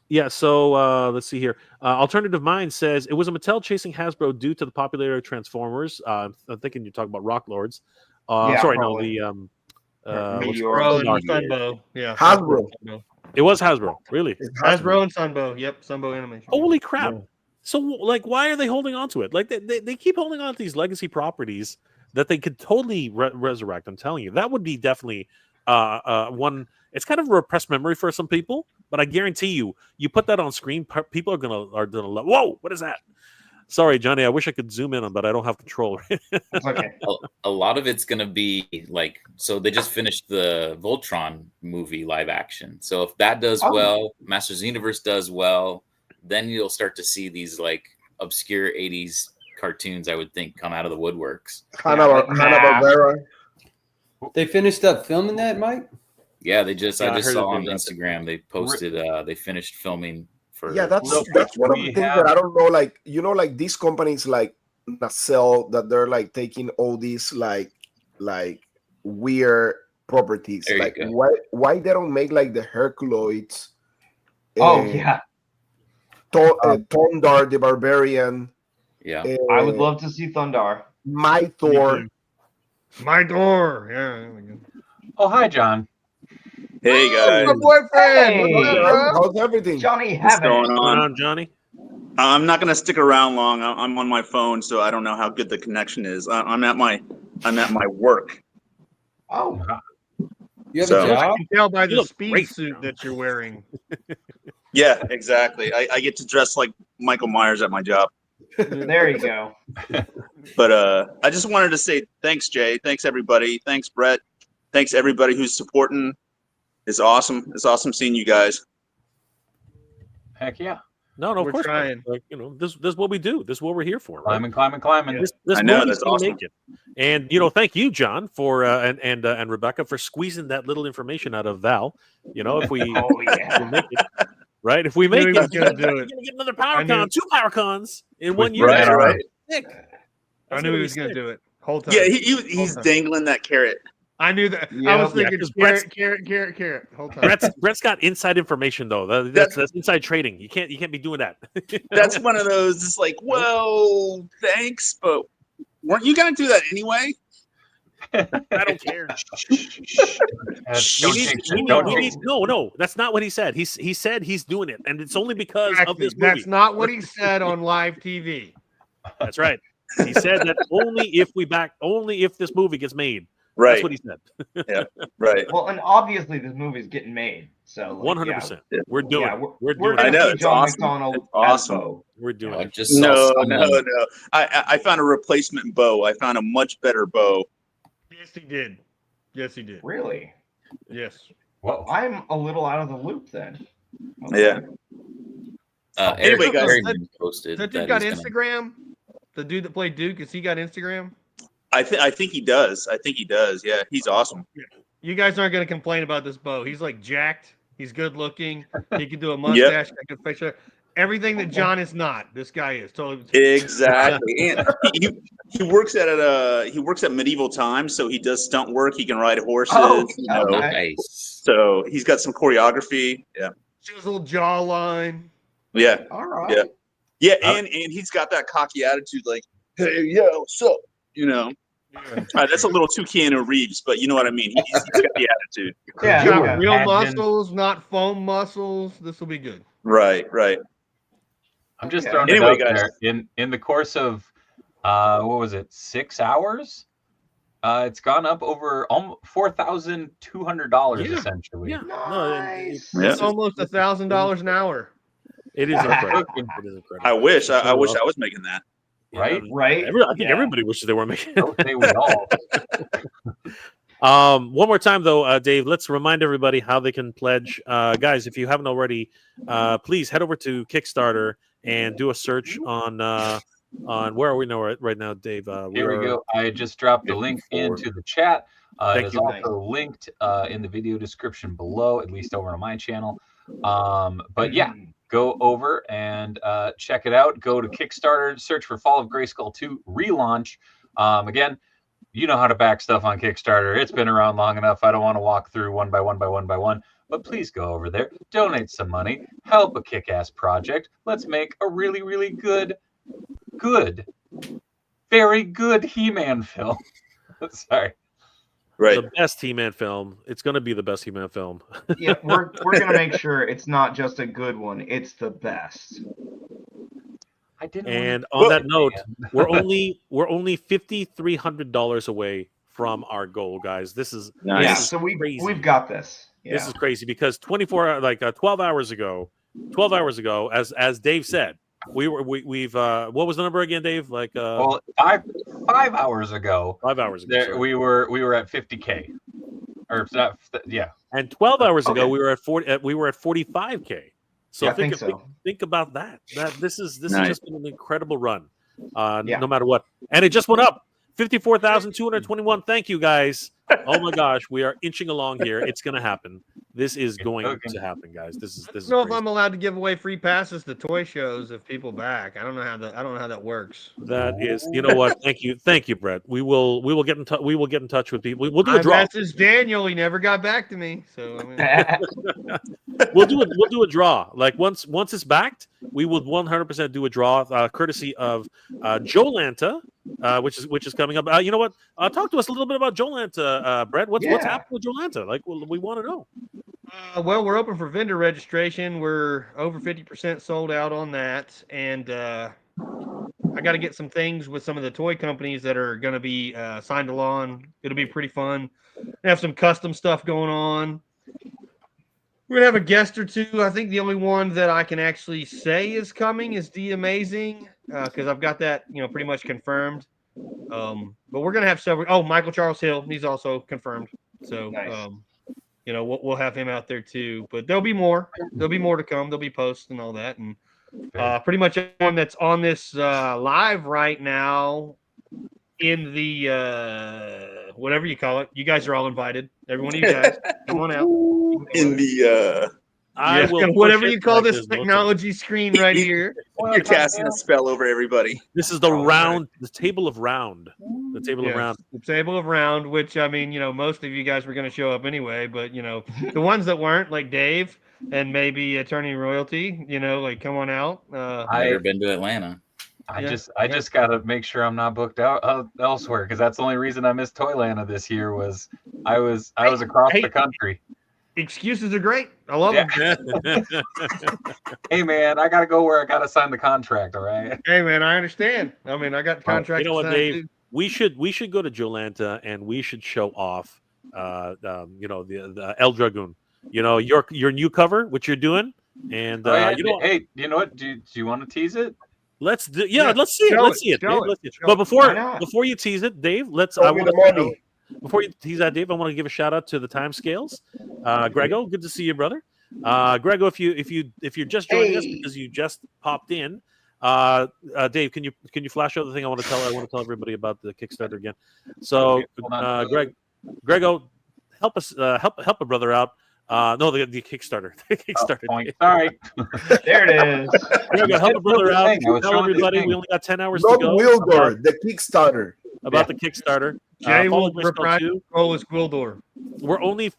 Yeah. So let's see here. Alternative Mind says it was a Mattel chasing Hasbro due to the popularity of Transformers. I'm thinking you're talking about Rock Lords. Sorry, probably. no, Sunbow. Yeah, Hasbro. It was Hasbro, really. Hasbro and Sunbow. Yep, Sunbow Animation. Holy crap! Yeah. So, like, why are they holding on to it? Like, they keep holding on to these legacy properties that they could totally resurrect. I'm telling you, that would be definitely one. It's kind of a repressed memory for some people, but I guarantee you put that on screen, people are gonna love. Whoa, what is that? Sorry, Johnny. I wish I could zoom in on, but I don't have control. Okay. A lot of it's gonna be like, so they just finished the Voltron movie live action. So if that does well, Masters of the Universe does well, then you'll start to see these like obscure 80s cartoons, I would think, come out of the woodworks. Hanna-Barbera. They finished up filming that, Mike? Yeah, they just I just saw on Instagram they posted they finished filming for. Yeah, that's one of the things that I don't know. Like, like these companies like Nacelle, that they're like taking all these like weird properties. Like, why they don't make like the Herculoids? Thondar the Barbarian. Yeah, I would love to see Thundar. My Thor. My door. Yeah. There we go. Oh, hi, John. Hey guys. My boyfriend. Hey, how's everything? Johnny, What's going on, Johnny? I'm not gonna stick around long. I'm on my phone, so I don't know how good the connection is. I'm at my work. Oh. You have a job? I can tell by the speed suit that you're wearing. Yeah, exactly. I get to dress like Michael Myers at my job. There you go. But I just wanted to say thanks, Jay. Thanks, everybody. Thanks, Brett. Thanks, everybody who's supporting. It's awesome. It's awesome seeing you guys. Heck yeah. No, of We're course. trying. Like, this is what we do. This is what we're here for. Right? Climbing. This I know, movie's that's gonna awesome. make it. And thank you, John, for and Rebecca for squeezing that little information out of Val. If we, if we make it, right? If we make it, you're gonna do it. You're gonna get another PowerCon, 2 PowerCons in 1 year. Right. I knew he was gonna do it. Whole time. Yeah, he's dangling that carrot. I knew that. Yeah. I was thinking Yeah, carrot. Whole time. Brett's got inside information though. That's inside trading. You can't be doing that. That's one of those. It's like, well, thanks, but weren't you gonna do that anyway? I don't care. No, that's not what he said. He said he's doing it, and it's only because of this movie. That's not what he said on live TV. That's right. He said that only if this movie gets made. Right. That's what he said. Yeah. Right. Well, and obviously this movie's getting made. So 100%. We're doing it. We're doing I it. know, it's John awesome. McDonald It's awesome. as Bo. We're doing it. Just saw No. someone- I found a replacement bow. I found a much better bow. Yes, he did. Yes, he did. Really? Yes. Whoa. I'm a little out of the loop then. Yeah. Anyway, guys, posted That dude got Instagram. The dude that played Duke, has he got Instagram? I think he does. I think he does. Yeah, he's awesome. You guys aren't going to complain about this Bo. He's like jacked. He's good looking. He can do a mustache. Got good facial. Everything that John is not, this guy is totally. Exactly. And he works at medieval times, so he does stunt work. He can ride horses. Nice. So he's got some choreography. Yeah. She was a little jawline. Yeah. All right. Yeah. Yeah, and he's got that cocky attitude, like, hey, yeah, what's up? You know. That's a little too Keanu Reeves, but you know what I mean. He's got the attitude. Yeah. Got real muscles, not foam muscles. This will be good. Right. I'm just throwing Anyway, it out guys. there. In the course of what was it, 6 hours? It's gone up over $4,200 essentially. Yeah. Nice. No, Yeah. It's almost $1,000 an hour. it is incredible. It is incredible. I wish I was making that. Right? Right. I think everybody wishes they were making. Don't say we all. One more time though, Dave, let's remind everybody how they can pledge. Guys, if you haven't already, please head over to Kickstarter and do a search on where are we now right now, Dave? Here we go. I just dropped the link into the chat. It Thank is you. also linked in the video description below, at least over on my channel. But yeah, go over and check it out. Go to Kickstarter, search for Fall of Grayskull 2 relaunch. Again, you know how to back stuff on Kickstarter. It's been around long enough. I don't want to walk through one by one. But please go over there, donate some money, help a kick-ass project. Let's make a really, really good, very good He-Man film. Sorry. Right. The best He-Man film. It's going to be the best He-Man film. Yeah, we're gonna make sure it's not just a good one; it's the best. I didn't. And on that note, we're only $5,300 away from our goal, guys. This is Nice. Yeah, this is so crazy. we've got this. Yeah. This is crazy because 12 hours ago, as Dave said, we've what was the number again, Dave? Like Well, 5 hours ago. 5 hours ago. There, we were at 50K, or not, yeah. And 12 hours ago, Okay. we were at 45K. So Yeah, I think think so. think about that. This has Nice. just been an incredible run, Yeah. no matter what. And it just went up 54,221. Thank you, guys. Oh my gosh, we are inching along here. It's going to happen. This is going to happen, guys. This is I don't know if crazy. I'm allowed to give away free passes to toy shows if people back. I don't know how that works. That is, you know what? Thank you, Brett. We will get in touch. We will get in touch with people. We'll do a I draw. messaged Daniel. He never got back to me. So I mean, We'll do a draw. Like once it's backed, we will 100% do a draw, courtesy of Joe Lanta, which is coming up. You know what? Talk to us a little bit about Joe Lanta, Brett. What's happening with Joe Lanta? Like we want to know. well, we're open for vendor registration. We're over 50% sold out on that, and I got to get some things with some of the toy companies that are going to be signed along. It'll be pretty fun. We have some custom stuff going on. We're gonna have a guest or two. I think the only one that I can actually say is coming is The Amazing, because I've got that pretty much confirmed. But we're gonna have several. Oh, Michael Charles Hill, he's also confirmed. So Nice. we'll have him out there too. But there'll be more. There'll be more to come. There'll be posts and all that, and pretty much everyone that's on this live right now in the whatever you call it. You guys are all invited. Every one of you guys, come on out. In the I will whatever push you it call like this there's no technology screen right here. you're casting a spell over everybody. This is the round, the table of round, the table of Yes, round. the table of round, which I mean, most of you guys were going to show up anyway, but the ones that weren't, like Dave and maybe Attorney Royalty, like come on out. Never been to Atlanta. I just got to make sure I'm not booked out elsewhere, because that's the only reason I missed Toylanta this year was I was across the country. Excuses are great. I love them. Hey man, I got to go where I got to sign the contract. All right. Hey man, I understand. I mean, I got the contract. You know what, signed, Dave? too. We should go to Jolanta and we should show off, the El Dragoon. You know, your new cover, what you're doing, and hey, you know what? Do you want to tease it? Let's see it. Let's see it, Dave. Let's see it. But before you tease it, Dave, before you tease that, Dave, I want to give a shout out to the time scales. Grego, good to see you, brother. Grego, if you're just joining us because you just popped in, Dave, can you flash out the thing I want to tell everybody about the Kickstarter again. So, Grego, help us help a brother out. No, the Kickstarter. The Kickstarter. Sorry. There it is. Grego, help a brother out. Tell everybody we only got 10 hours to go. Wildor, the Kickstarter. About the Kickstarter. Jay Fall will of Grayskull provide 2. control as Gwildor. We only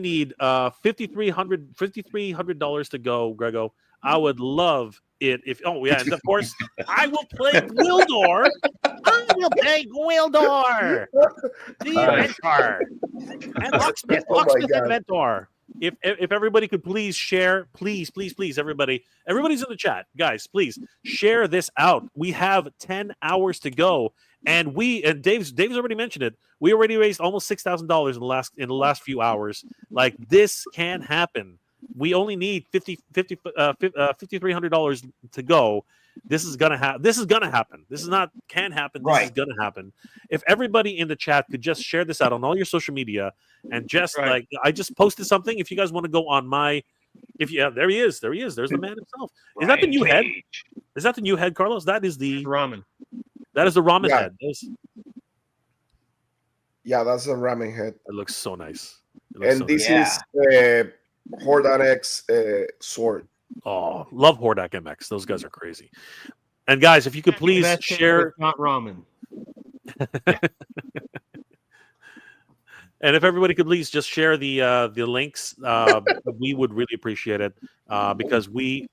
need $5,300 to go, Grego. I would love it if and of course I will play Gwildor. I will play Gwildor, the Inventor, and Locksmith Inventor. If everybody could please share, please, everybody. Everybody's in the chat, guys. Please share this out. We have 10 hours to go, and Dave's already mentioned it. We already raised almost $6,000 in the last few hours. Like, this can happen. We only need $5,300 to go. This is gonna happen. This is gonna happen. This is not can happen. This is gonna happen. If everybody in the chat could just share this out on all your social media and just like I just posted something. If you guys want to go on my, there he is. There's the man himself. Is that the new head? Is that the new head, Carlos? That is the ramen. That is the ramen head. Yeah, that's a ramen head. It looks so nice. And this is Hordak X sword. Oh, love Hordak MX. Those guys are crazy. And guys, if you could please share, not ramen. And if everybody could please just share the links, we would really appreciate it because we're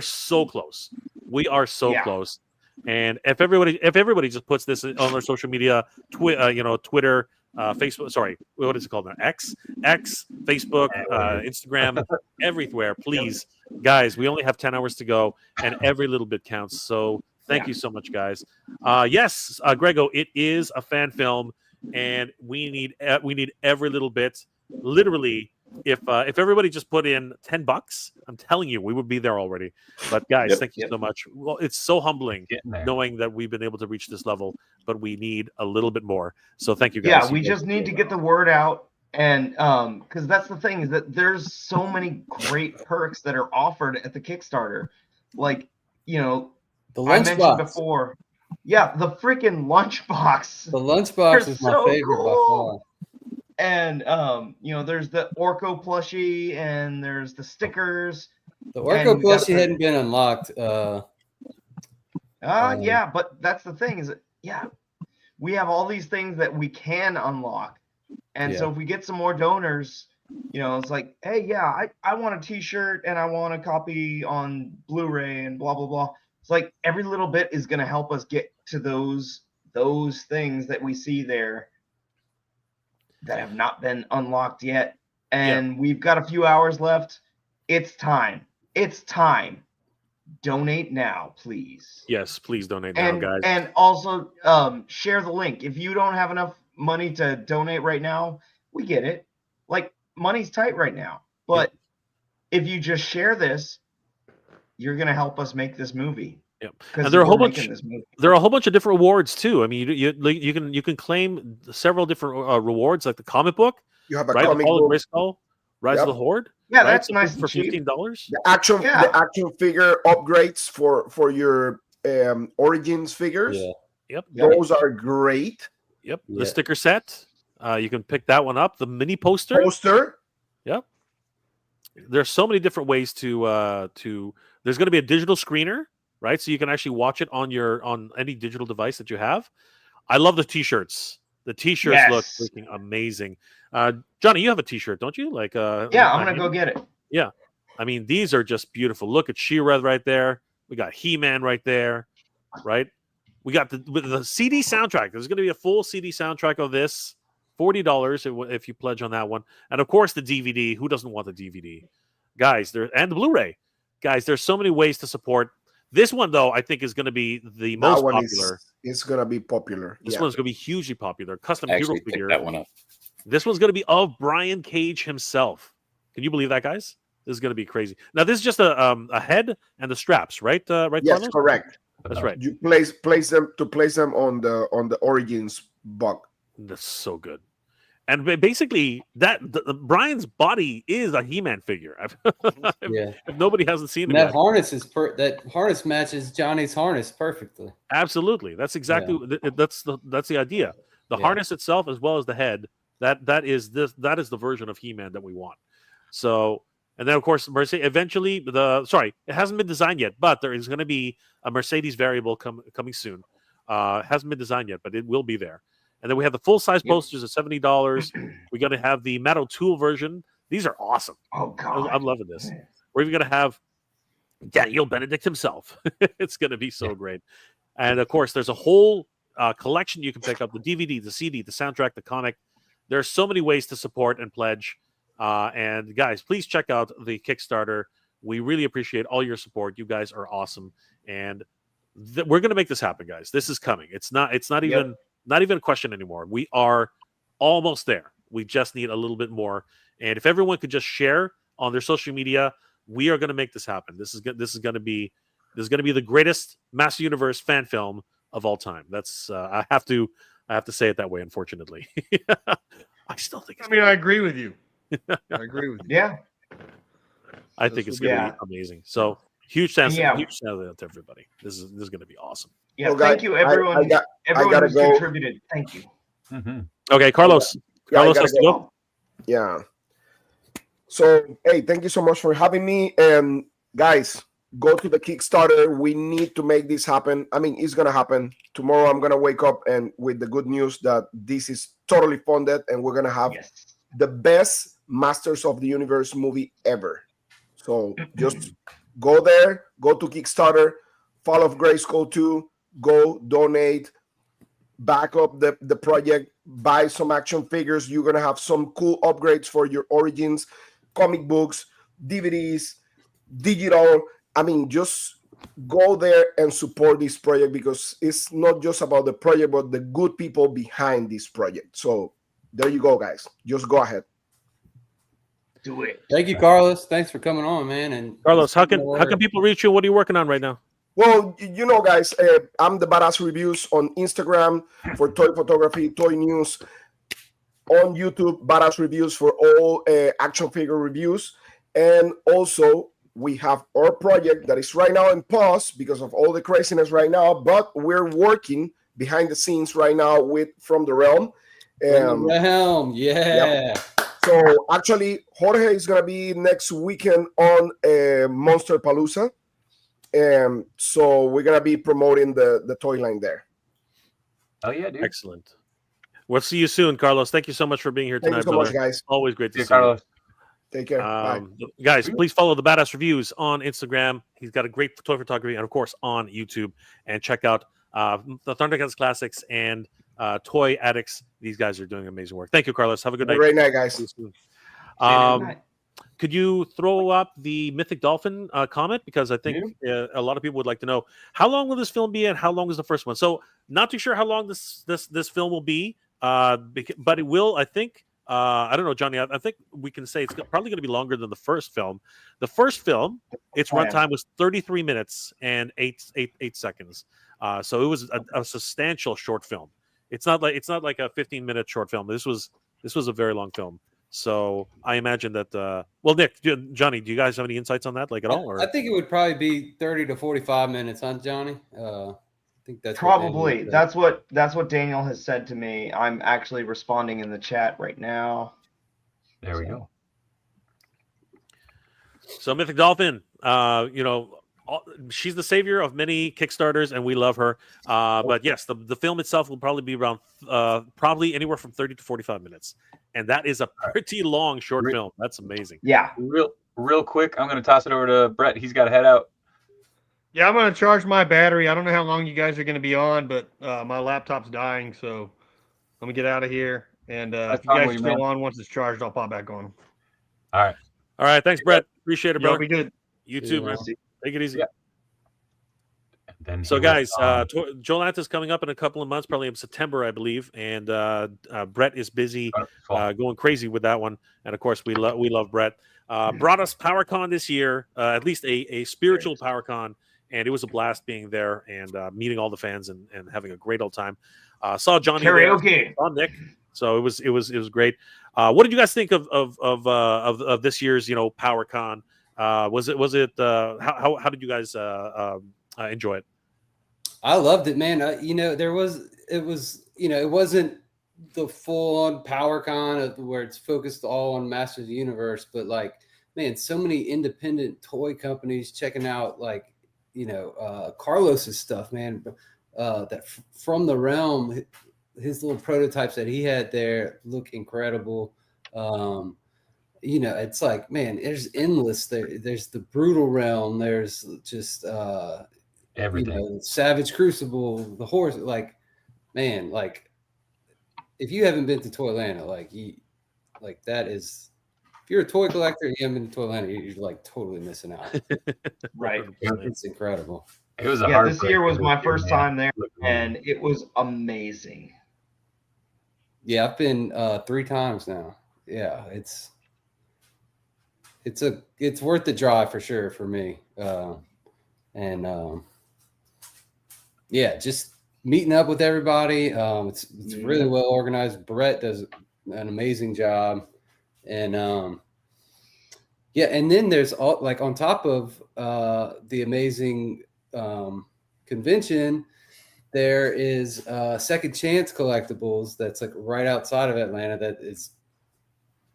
so close. We are so close. And if everybody just puts this on their social media, Twitter, Facebook, sorry, what is it called now? X, Facebook, Instagram, everywhere. Please, guys, we only have 10 hours to go, and every little bit counts. So thank you so much, guys. Yes, Grego, it is a fan film, and we need every little bit. Literally, if everybody just put in $10, I'm telling you, we would be there already. But guys, thank you so much. Well, it's so humbling knowing that we've been able to reach this level, but we need a little bit more. So thank you, guys. Yeah, we just need to get the word out, and because that's the thing is that there's so many great perks that are offered at the Kickstarter, like the I mentioned lunchbox. before. Yeah, the freaking lunchbox. The lunchbox is my favorite by far. And there's the Orko plushie, and there's the stickers. The Orko plushie hadn't been unlocked. Yeah, but that's the thing is that we have all these things that we can unlock, and so if we get some more donors, it's like, hey, I want a T-shirt and I want a copy on Blu-ray and blah blah blah. It's like every little bit is going to help us get to those things that we see there that have not been unlocked yet. And we've got a few hours left. It's time. Donate now, please. Yes, please donate now, guys. And also share the link. If you don't have enough money to donate right now, we get it. Like, money's tight right now. But if you just share this, you're going to help us make this movie. Yep. And there are a whole bunch of different rewards too. I mean, you can claim several different rewards, like the comic book. You have a comic book. Fall of Grayskull, Rise of the Horde. Yeah, that's nice for $15. The action figure upgrades for your Origins figures. Yep. Those are great. Yep. The sticker set. You can pick that one up. The mini poster. Yep. There's so many different ways to. There's going to be a digital screener, right? So you can actually watch it on any digital device that you have. I love the T-shirts. The T-shirts look freaking amazing. Johnny, you have a T-shirt, don't you? Like, I'm gonna go get it. Yeah. I mean, these are just beautiful. Look at She-Ra right there. We got He-Man right there, right? We got the CD soundtrack. There's going to be a full CD soundtrack of this, $40 if you pledge on that one, and of course the DVD. Who doesn't want the DVD, guys? And the Blu-ray, guys. There's so many ways to support. This one though, I think is going to be the most popular. It's going to be popular. This one's going to be hugely popular. Custom I hero actually picked figure. that one up. This one's going to be of Brian Cage himself. Can you believe that, guys? This is going to be crazy. Now, this is just a head and the straps, right? Right? Yes, Carlos? correct. That's right. You place them on the Origins box. That's so good. And basically, Brian's body is a He-Man figure. If nobody hasn't seen it, that harness that harness matches Johnny's harness perfectly. Absolutely, that's exactly that's the idea. The harness itself, as well as the head, that is the version of He-Man that we want. So, and then of course, eventually it hasn't been designed yet, but there is going to be a Mercedes variable coming soon. It hasn't been designed yet, but it will be there. And then we have the full-size posters at $70. We're going to have the metal tool version. These are awesome. Oh, God. I'm loving this. We're even going to have Daniel Benedict himself. It's going to be so great. And, of course, there's a whole collection you can pick up, the DVD, the CD, the soundtrack, the comic. There are so many ways to support and pledge. And, guys, please check out the Kickstarter. We really appreciate all your support. You guys are awesome. And we're going to make this happen, guys. This is coming. It's not even... Not even a question anymore. We are almost there. We just need a little bit more. And if everyone could just share on their social media, we are going to make this happen. This is going to be the greatest Master Universe fan film of all time. That's I have to say it that way. Unfortunately, I still think. I agree with you. I agree with you. Yeah, I think it's going to be amazing. So huge shout out to everybody. This is going to be awesome. Yeah, thank you, everyone. Everyone who's contributed. Thank you. Mm-hmm. Okay, Carlos. Carlos has to go. Yeah. So, hey, thank you so much for having me. And guys, go to the Kickstarter. We need to make this happen. I mean, it's gonna happen tomorrow. I'm gonna wake up and with the good news that this is totally funded, and we're gonna have the best Masters of the Universe movie ever. So just go there. Go to Kickstarter. Fall of Grayskull 2. Go donate, back up the project, buy some action figures. You're gonna have some cool upgrades for your Origins, comic books, DVDs, digital. I mean, just go there and support this project, because it's not just about the project, but the good people behind this project. So there you go, guys. Just go ahead. Do it. Thank you, Carlos. Thanks for coming on, man. And Carlos, how can people reach you? What are you working on right now? Well, you know, guys, I'm the Badass Reviews on Instagram for toy photography, toy news. On YouTube, Badass Reviews for all action figure reviews. And also, we have our project that is right now in pause because of all the craziness right now, but we're working behind the scenes right now with From the Realm. From the Realm, yeah. Yep. So, actually, Jorge is going to be next weekend on Monster Palooza. So we're gonna be promoting the toy line there. Oh yeah, dude! Excellent. We'll see you soon, Carlos. Thank you so much for being here tonight. Thank you so much, guys. Always great to see Carlos. You. Take care. Bye. Guys, please follow the Badass Reviews on Instagram. He's got a great toy photography, and of course on YouTube. And check out the Thundercats Classics and Toy Addicts. These guys are doing amazing work. Thank you, Carlos. Have a good night. Great night, guys. Could you throw up the Mythic Dolphin comment? Because I think a lot of people would like to know, how long will this film be and how long is the first one? So not too sure how long this film will be, but it will, I think, I don't know, Johnny, I think we can say it's probably going to be longer than the first film. The first film, its runtime was 33 minutes and 8 seconds. So it was a substantial short film. It's not like a 15-minute short film. This was a very long film. So I imagine that. Well, Nick, Johnny, do you guys have any insights on that, like at all? Or? I think it would probably be 30 to 45 minutes, huh, Johnny? I think that's probably that's what Daniel has said to me. I'm actually responding in the chat right now. There we go. So Mythic Dolphin, she's the savior of many Kickstarters, and we love her. But yes, the film itself will probably be around probably anywhere from 30 to 45 minutes. And that is a pretty long short film. That's amazing. Yeah. real quick. I'm going to toss it over to Brett. He's got to head out. Yeah, I'm going to charge my battery. I don't know how long you guys are going to be on, but my laptop's dying, so let me get out of here. And if you guys are still on, once it's charged, I'll pop back on. All right. All right. Thanks, Brett. Appreciate it, Y'all brother. be good. You too, man. Take it easy. Yeah. Then so, guys, Joel Anta's coming up in a couple of months, probably in September, I believe. And Brett is busy going crazy with that one. And, of course, we love Brett. Brought us PowerCon this year, at least a spiritual PowerCon. And it was a blast being there and meeting all the fans and having a great old time. Saw Johnny karaoke. Saw Nick. So it was great. What did you guys think of this year's PowerCon? Was it how did you guys enjoy it? I loved it, man. It wasn't the full on PowerCon where it's focused all on Masters of the Universe, but like, man, so many independent toy companies checking out Carlos's stuff, man. That from the realm, his little prototypes that he had there look incredible. It's like, man, there's endless. There's the brutal realm. There's just everything. Savage Crucible, the horse. Like, man, like if you haven't been to Toylanta, that is. If you're a toy collector and you haven't been to Toylanta, you're like totally missing out. Right. It's incredible. It was this year was my first time there, and it was amazing. Yeah, I've been 3 times now. Yeah, it's worth the drive for sure for me. Just meeting up with everybody. It's really well organized. Brett does an amazing job, and and then there's all on top of the amazing convention, there is Second Chance Collectibles that's like right outside of Atlanta. That is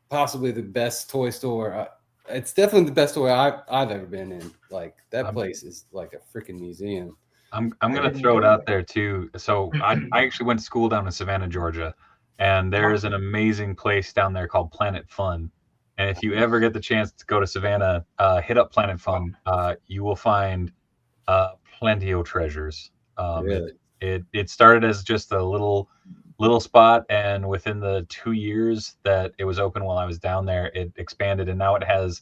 possibly the best toy store. It's definitely the best toy I've ever been in. Like that place is like a freaking museum. I'm gonna throw it out there too. So I actually went to school down in Savannah, Georgia, and there is an amazing place down there called Planet Fun. And if you ever get the chance to go to Savannah, hit up Planet Fun. You will find plenty of treasures. Really? It started as just a little spot, and within the 2 years that it was open while I was down there, it expanded, and now it has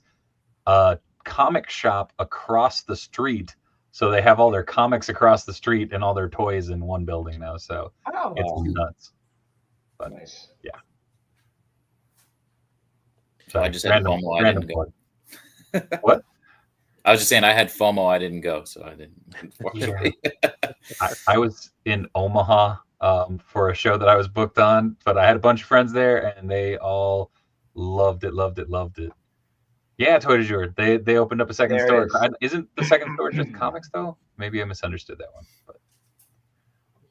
a comic shop across the street. So they have all their comics across the street and all their toys in one building now. So it's nuts. But nice. Yeah. So I just had FOMO. I didn't go. What? I was just saying I had FOMO. I didn't go, so I didn't. Unfortunately. I was in Omaha for a show that I was booked on, but I had a bunch of friends there, and they all loved it. Yeah, Toy du Jour. They opened up a second store. Isn't the second store just comics though? Maybe I misunderstood that one.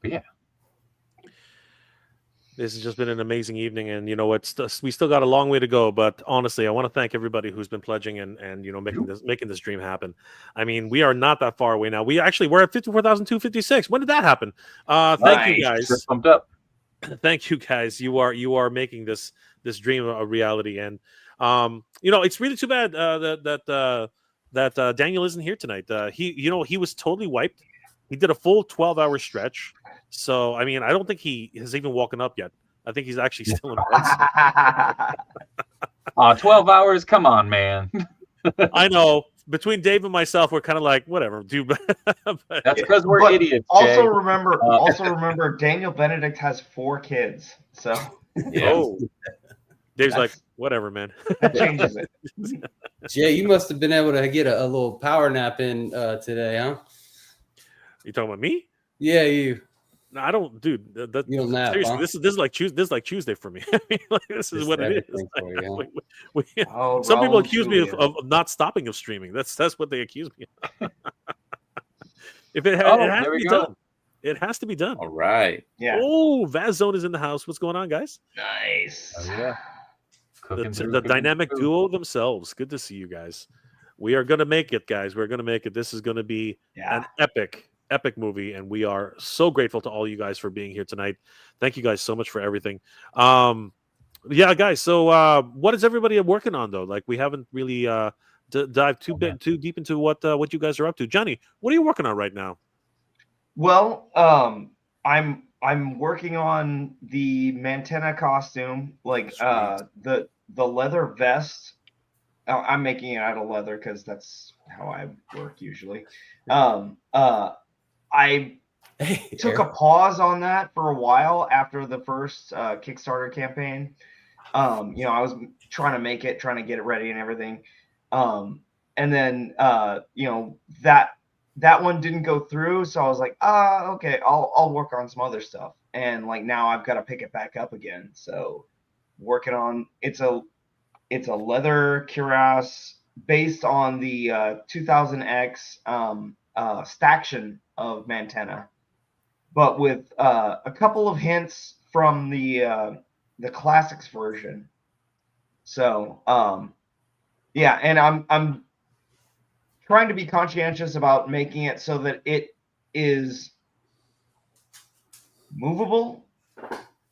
But yeah. This has just been an amazing evening, and we still got a long way to go. But honestly, I want to thank everybody who's been pledging and making this dream happen. I mean, we are not that far away now. We're at 54,256. When did that happen? Thank you guys. Just pumped up. Thank you guys. You are making this dream a reality, and it's really too bad that Daniel isn't here tonight. He was totally wiped. He did a full 12-hour stretch. So, I mean, I don't think he has even woken up yet. I think he's actually still in bed. 12 hours? Come on, man. I know. Between Dave and myself, we're kind of like, whatever, dude. That's because we're idiots. Also Jay. remember, Daniel Benedict has 4 kids. So yeah. Oh. Dave's like, whatever, man. That changes it. Jay, you must have been able to get a little power nap in today, huh? You talking about me? Yeah, you. No, I don't, dude. You don't nap, seriously, huh? this is like Tuesday for me. I mean, this is what it is. Some people accuse me of not stopping of streaming. That's what they accuse me of. If it has to be done. It has to be done. All right. Yeah. Oh, Vaz Zone is in the house. What's going on, guys? Nice. Oh, yeah. The dynamic duo themselves. Good to see you guys. We are going to make it, guys. We're going to make it. This is going to be an epic movie, and we are so grateful to all you guys for being here tonight. Thank you guys so much for everything. Yeah, guys. So, what is everybody working on though? Like, we haven't really dive too deep into what you guys are up to. Johnny, what are you working on right now? Well, I'm working on the Mantenna costume, like the leather vest. I'm making it out of leather because that's how I work usually. I took a pause on that for a while after the first Kickstarter campaign. I was trying to get it ready and everything. And then that one didn't go through, so I was like, okay, I'll work on some other stuff. And like now I've got to pick it back up again. So working on it's a leather cuirass based on the 2000X staction of Mantenna, but with a couple of hints from the classics version. So and I'm trying to be conscientious about making it so that it is movable,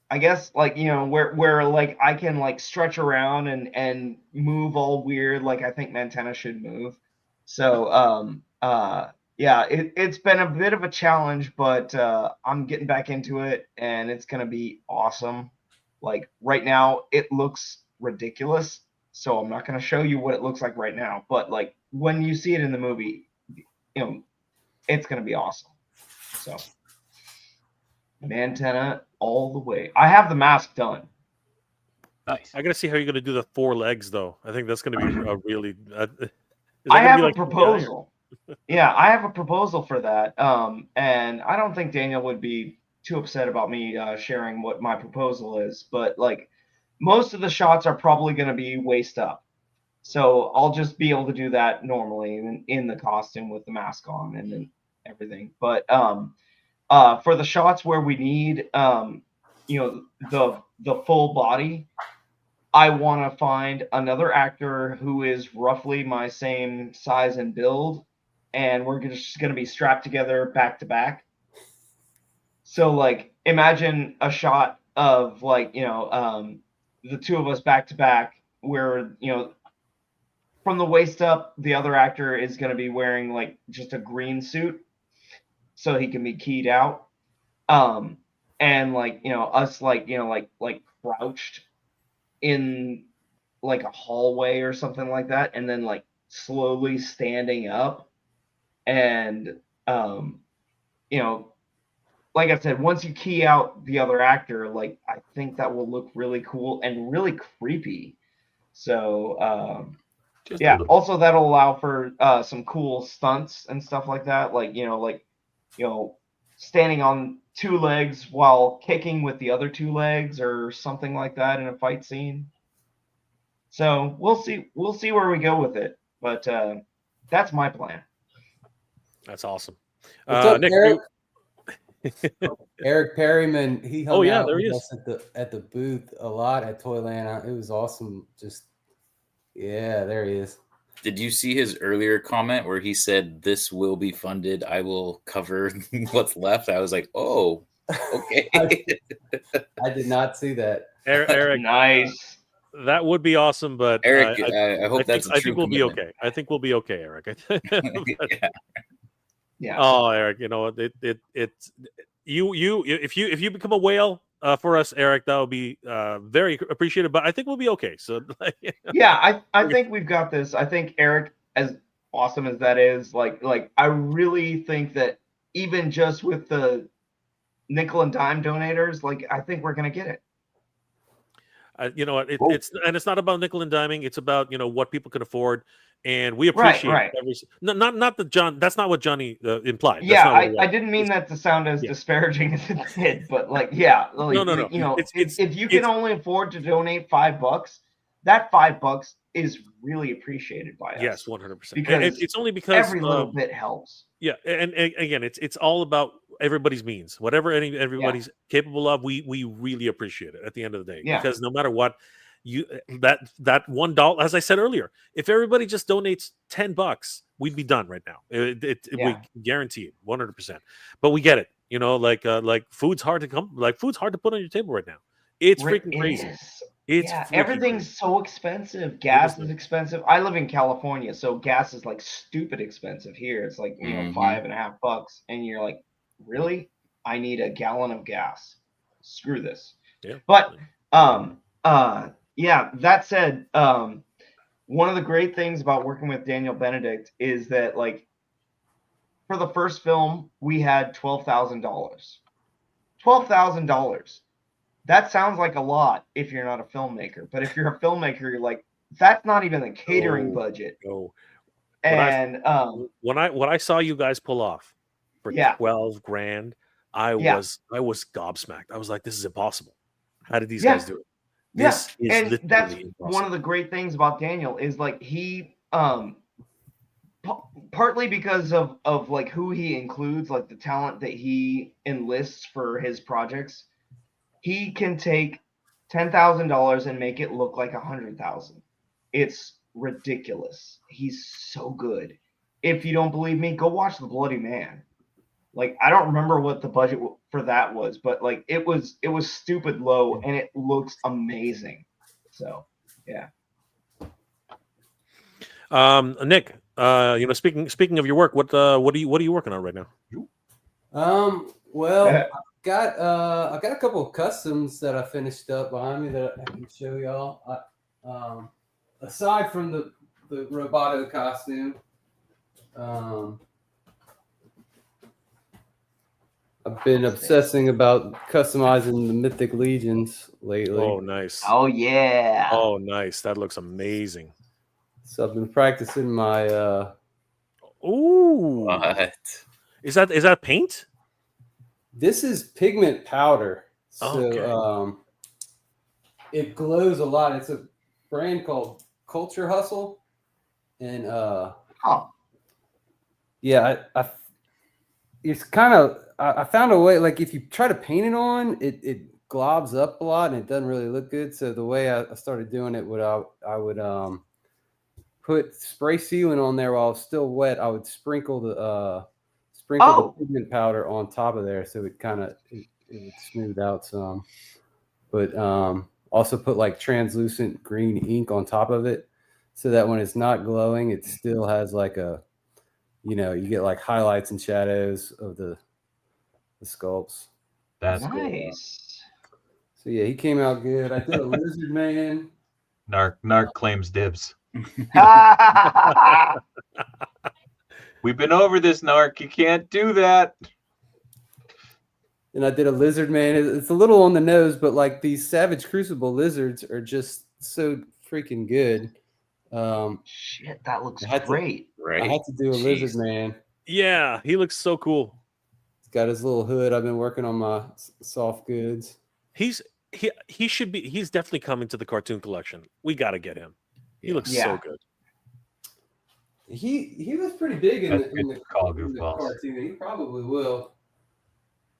I guess, like, where like I can like stretch around and move all weird like I think Mantenna should move. So it's been a bit of a challenge, but I'm getting back into it and it's gonna be awesome. Like right now it looks ridiculous, so I'm not gonna show you what it looks like right now, but like when you see it in the movie, it's gonna be awesome. So Mantenna all the way. I have the mask done. Nice. I gotta see how you're gonna do the 4 legs though. I think that's gonna be a really. I have a proposal. Yeah, I have a proposal for that. And I don't think Daniel would be too upset about me sharing what my proposal is. But like, most of the shots are probably gonna be waist up, so I'll just be able to do that normally in the costume with the mask on and then everything. But for the shots where we need, the full body, I want to find another actor who is roughly my same size and build, and we're just going to be strapped together back to back. So, like, imagine a shot of like, the two of us back to back, where from the waist up, the other actor is going to be wearing like just a green suit, so he can be keyed out. And like, us like, like crouched in like a hallway or something like that, and then like slowly standing up. And like I said, once you key out the other actor, like I think that will look really cool and really creepy. So also that'll allow for some cool stunts and stuff like that, like standing on 2 legs while kicking with the other 2 legs or something like that in a fight scene. So we'll see where we go with it, but that's my plan. That's awesome. What's up, Nick, Eric? Eric Perryman, he hung out there he with is. us at the booth a lot at Toyland. It was awesome. There he is. Did you see his earlier comment where he said, "This will be funded. I will cover what's left"? I was like, "Oh, okay." I did not see that. Eric, nice. That would be awesome, but Eric, I hope that's a I true think we'll be commitment. okay. I think we'll be okay, Eric. Yeah. Oh, Eric, it's you if you become a whale for us, Eric, that would be very appreciated. But I think we'll be okay. So yeah, I think we've got this. I think Eric, as awesome as that is, like I really think that even just with the nickel and dime donators, like I think we're gonna get it. You know what? It's not about nickel and diming. It's about what people can afford, and we appreciate every. Not the John. That's not what Johnny implied. Yeah, I didn't mean that to sound as disparaging as it did, but like, like, no. If you can only afford to donate $5, that $5 is really appreciated by us. Yes, 100%. Because it's only because every little bit helps. Yeah, and again, it's all about everybody's means. Whatever everybody's capable of, we really appreciate it at the end of the day. Yeah. Because no matter what, that $1, as I said earlier, if everybody just donates $10, we'd be done right now. We guarantee it 100%. But we get it. Like food's hard to come. Like food's hard to put on your table right now. It's freaking crazy. It's Yeah, freaking everything's great. so expensive. Gas is expensive. I live in California, so gas is like stupid expensive here. It's like, you know, Mhm. $5.50, and you're like, really? I need a gallon of gas. Screw this. Yeah. But yeah, that said, one of the great things about working with Daniel Benedict is that, like, for the first film, we had $12,000. $12,000. That sounds like a lot if you're not a filmmaker, but if you're a filmmaker, you're like, that's not even the catering budget. No. And When I saw you guys pull off for Yeah. 12 grand, I Yeah. was gobsmacked. I was like, this is impossible. How did these Yeah. guys do it? Yeah, This is and that's literally one impossible. of the great things about Daniel is, like, he partly because of like who he includes, like the talent that he enlists for his projects, he can take $10,000 and make it look like 100,000. It's ridiculous. He's so good. If you don't believe me, go watch The Bloody Man. Like, I don't remember what the budget for that was, but like it was stupid low, and it looks amazing. So yeah. Nick, speaking of your work, what are you working on right now? Well, I've got a couple of customs that I finished up behind me that I can show y'all. Aside from the Roboto costume, I've been obsessing about customizing the Mythic Legions lately. Oh, nice. Oh yeah. Oh, nice. That looks amazing. So I've been practicing my Ooh. What? Is that paint? This is pigment powder. So Okay. it glows a lot. It's a brand called Culture Hustle. And yeah, I it's kind of I found a way, like if you try to paint it on, it globs up a lot and it doesn't really look good. So the way I started doing it, I would put spray sealant on there while it's still wet. I would sprinkle the pigment powder on top of there, so it would smooth out some. But also put like translucent green ink on top of it, so that when it's not glowing, it still has like a, you get like highlights and shadows of the sculpts. That's nice. So yeah, he came out good. I did a lizard man. Narc claims dibs. We've been over this, Narc. You can't do that. And I did a lizard man. It's a little on the nose, but like these Savage Crucible lizards are just so freaking good. Shit, that looks great. I had to do a lizard man. Yeah, he looks so cool. He's got his little hood. I've been working on my soft goods. He's definitely coming to the cartoon collection. We got to get him. He looks so good. He was pretty big in the goofballs. cartoon. He probably will.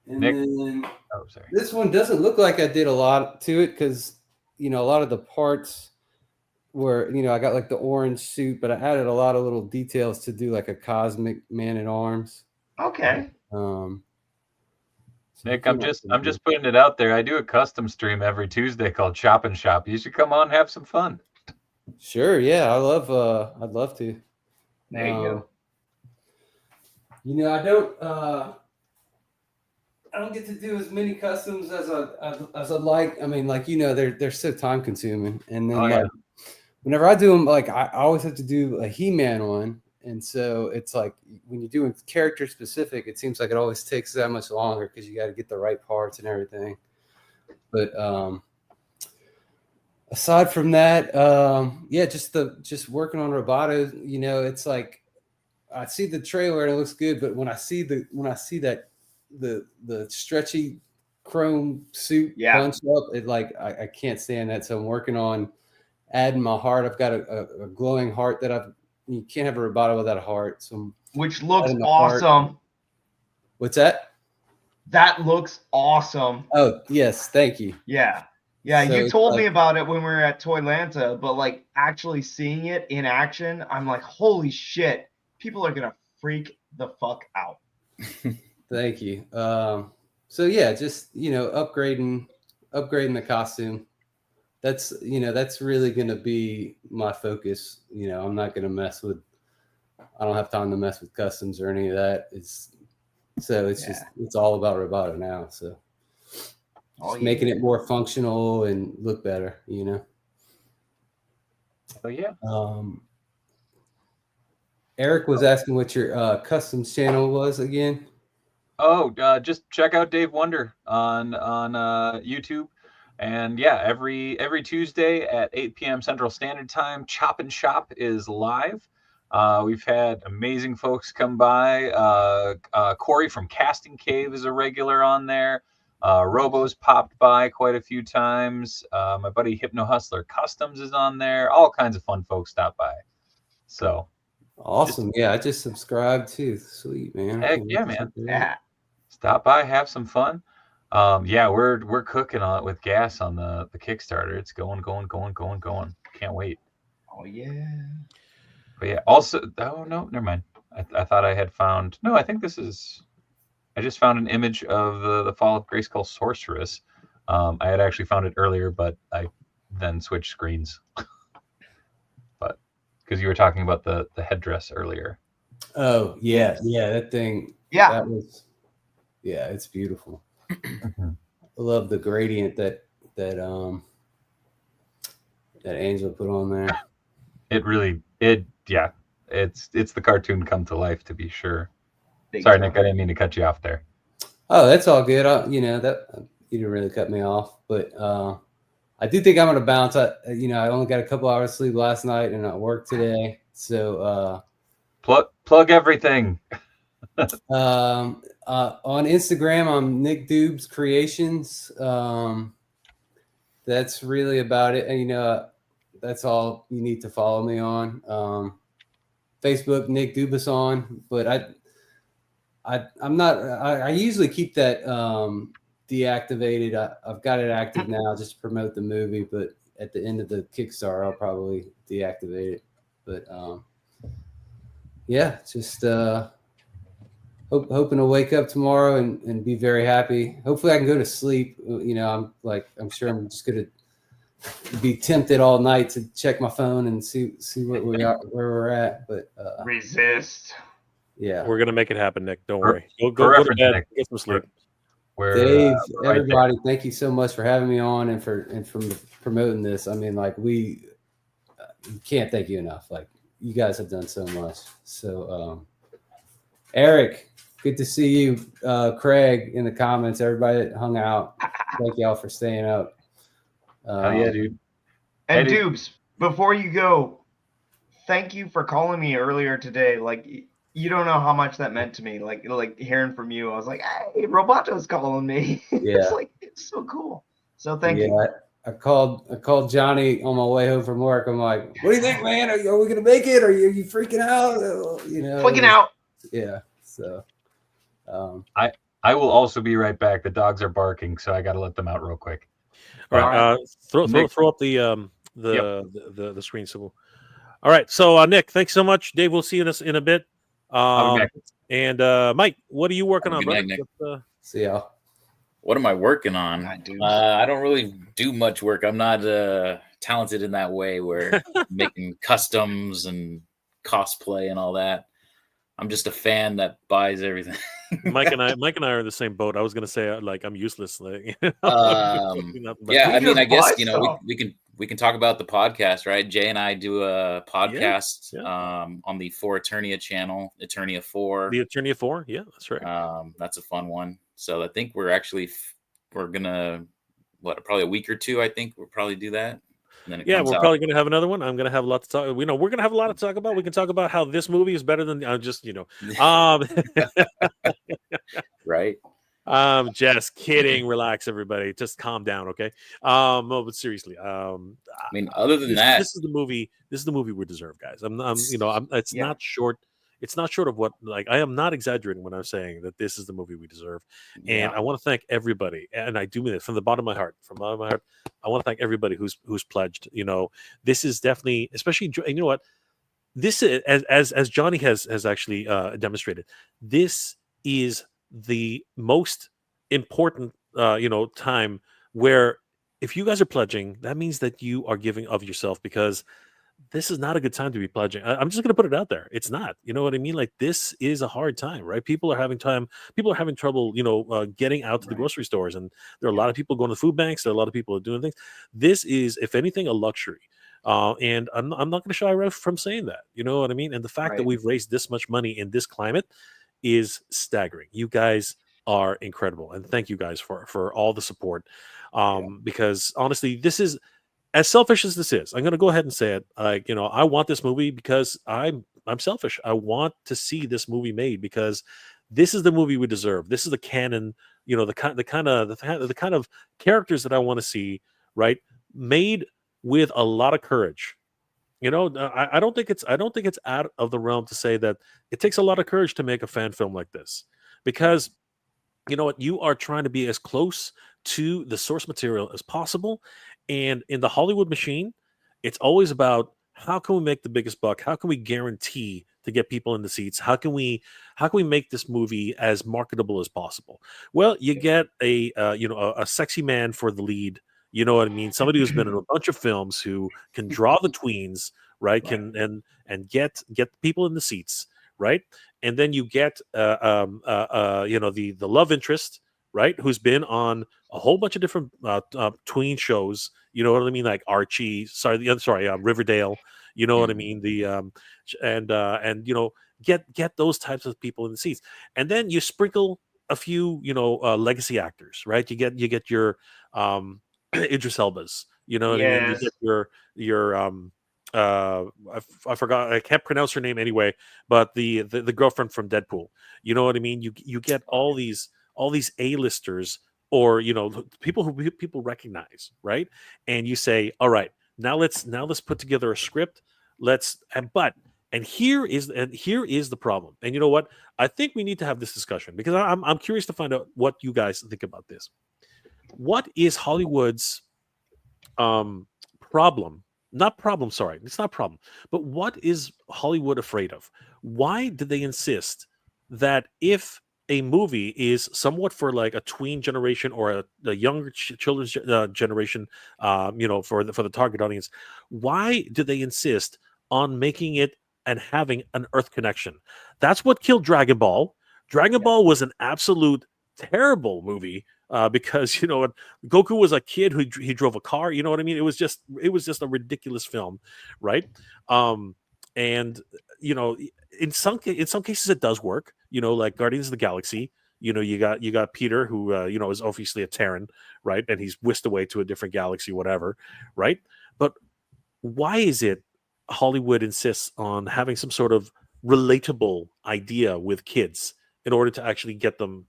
And Nick? then Oh, sorry. this one doesn't look like I did a lot to it because a lot of the parts were, I got like the orange suit, but I added a lot of little details to do like a cosmic man at arms. Okay. Nick, I'm just putting it out there. I do a custom stream every Tuesday called Shop and Shop. You should come on and have some fun. Sure, yeah, I'd love to. There you go. I don't get to do as many customs as I like. I mean, like, they're so time consuming, and then whenever I do them, like I always have to do a He-Man one, and so it's like when you're doing character specific, it seems like it always takes that much longer because you got to get the right parts and everything. But aside from that, just working on Roboto, it's like I see the trailer and it looks good, but when I see that the stretchy chrome suit bunched up, it like I can't stand that. So I'm working on adding my heart. I've got a glowing heart that you can't have a Roboto without a heart. So which looks awesome. What's that? That looks awesome. Oh yes, thank you. Yeah. So you told me about it when we were at Toylanta, but like actually seeing it in action, I'm like, holy shit, people are gonna freak the fuck out. Thank you. So yeah, just upgrading the costume. that's really going to be my focus. I'm not going to mess with. I don't have time to mess with customs or any of that. It's all about roboto now. So making it more functional and look better. Oh yeah. Eric was asking what your customs channel was again. Oh, just check out Dave Wonder on YouTube, and yeah, every Tuesday at 8 p.m. Central Standard Time, Chop and Shop is live. We've had amazing folks come by. Corey from Casting Cave is a regular on there. Robo's popped by quite a few times. My buddy Hypno Hustler Customs is on there. All kinds of fun folks stop by. So. Awesome. I just subscribed too. Sweet, man. Heck yeah, man. Yeah. Stop by, have some fun. We're cooking on it with gas on the Kickstarter. It's going. Can't wait. Oh yeah. But yeah, also no, never mind. I thought I had found I think this is I just found an image of the Fall of Grayskull Sorceress. I had actually found it earlier, but I then switched screens. Because you were talking about the headdress earlier. Oh yeah, that thing. Yeah, it's beautiful. I love the gradient that Angela put on there. It's the cartoon come to life, to be sure. Sorry, Nick, I didn't mean to cut you off there. Oh, that's all good. You didn't really cut me off, but I do think I'm going to bounce. I only got a couple hours sleep last night and I work today. So plug everything. On Instagram, I'm Nick Dubes Creations. That's really about it. That's all you need to follow me on. Facebook, Nick Dubason. But I'm not. I usually keep that deactivated. I've got it active now just to promote the movie, but at the end of the Kickstarter I'll probably deactivate it. But just hoping to wake up tomorrow and be very happy. Hopefully I can go to sleep. I'm sure I'm just gonna be tempted all night to check my phone and see where we're at, but resist. Yeah, we're gonna make it happen, Nick. Don't worry. Go to bed, Nick. get some sleep. Dave, everybody, thank you so much for having me on and for promoting this. I mean, we can't thank you enough. You guys have done so much. So, Eric, good to see you. Craig in the comments, everybody that hung out. Thank y'all for staying up. Yeah, dude. And Dubes, before you go, thank you for calling me earlier today. You don't know how much that meant to me. Like hearing from you, I was like, "Hey, Roboto's calling me." Yeah, it's so cool. So thank you. I called Johnny on my way home from work. I'm like, "What do you think, man? Are we gonna make it? Are you freaking out? Freaking out." Yeah. So, I will also be right back. The dogs are barking, so I got to let them out real quick. All right. Throw up the screen symbol. All right. So Nick, thanks so much. Dave, we'll see you in a bit. And Mike, what are you working on, brother? See y'all. What am I working on? I don't really do much work. I'm not talented in that way where making customs and cosplay and all that. I'm just a fan that buys everything. Mike and I are in the same boat. I was gonna say I'm useless. Yeah, I mean, I guess we can talk about the podcast, right? Jay and I do a podcast on the For Eternia channel, Eternia 4. The Eternia 4, yeah, that's right. That's a fun one. So I think we're gonna probably a week or two. I think we'll probably do that. And then we're probably gonna have another one. I'm gonna have a lot to talk. We're gonna have a lot to talk about. We can talk about how this movie is better than right. Just kidding. Relax, everybody. Just calm down, okay? No, but seriously, I mean, other than that, this is the movie. This is the movie we deserve, guys. It's not short. It's not short of what. I am not exaggerating when I'm saying that this is the movie we deserve. And I want to thank everybody, and I do mean it from the bottom of my heart. From the bottom of my heart, I want to thank everybody who's pledged. This is definitely, especially. You know what? This is as Johnny has actually demonstrated. This is the most important time where if you guys are pledging, that means that you are giving of yourself, because this is not a good time to be pledging. I'm just going to put it out there. It's not. You know what I mean? Like, this is a hard time, right? People are having trouble, getting out to the grocery stores, and there are a lot of people going to food banks. There are a lot of people doing things. This is, if anything, a luxury. And I'm not going to shy away from saying that. You know what I mean? And the fact that we've raised this much money in this climate is staggering. You guys are incredible, and thank you guys for all the support. Because honestly, this is, as selfish as this is, I'm going to go ahead and say it. I want this movie because I'm selfish. I want to see this movie made because this is the movie we deserve. This is the canon, the kind of characters that I want to see, right? Made with a lot of courage. I don't think it's out of the realm to say that it takes a lot of courage to make a fan film like this, because you know what, you are trying to be as close to the source material as possible. And in the Hollywood machine, it's always about, how can we make the biggest buck? How can we guarantee to get people in the seats? How can we make this movie as marketable as possible? Well, you get a sexy man for the lead. You know what I mean? Somebody who's been in a bunch of films, who can draw the tweens, right? And get people in the seats, right? And then you get the love interest, right? Who's been on a whole bunch of different tween shows. You know what I mean? Like Archie, Riverdale. You know what I mean? Get those types of people in the seats, and then you sprinkle a few legacy actors, right? You get your Idris Elba's. You know what I mean? You get your I forgot, I can't pronounce her name anyway, but the girlfriend from Deadpool. You know what I mean? You get all these A-listers, or people who people recognize, right? And you say, all right, now let's put together a script. And here is the problem. And you know what? I think we need to have this discussion, because I'm curious to find out what you guys think about this. What is Hollywood's problem? Not problem, sorry. It's not problem. But what is Hollywood afraid of? Why do they insist that if a movie is somewhat for like a tween generation, or a younger children's generation, for the target audience, why do they insist on making it and having an Earth connection? That's what killed Dragon Ball. Dragon Ball was an absolute terrible movie, because Goku was a kid who he drove a car. You know what I mean? It was just a ridiculous film, right? And in some cases it does work. Like Guardians of the Galaxy. You got Peter, who is obviously a Terran, right? And he's whisked away to a different galaxy, whatever, right? But why is it Hollywood insists on having some sort of relatable idea with kids in order to actually get them?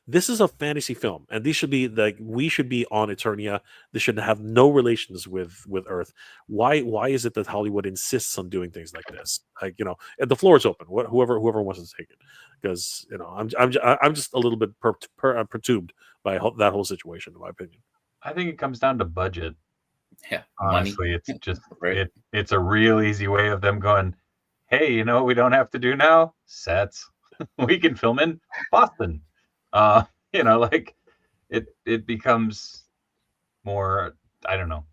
This is a fantasy film, and we should be on Eternia. This should have no relations with Earth. Why is it that Hollywood insists on doing things like this? And the floor is open. Whoever wants to take it, because I'm just a little bit perturbed by that whole situation, in my opinion. I think it comes down to budget. Yeah, honestly, it's just it's a real easy way of them going, hey, you know what we don't have to do now? Sets. We can film in Boston. It becomes more, I don't know.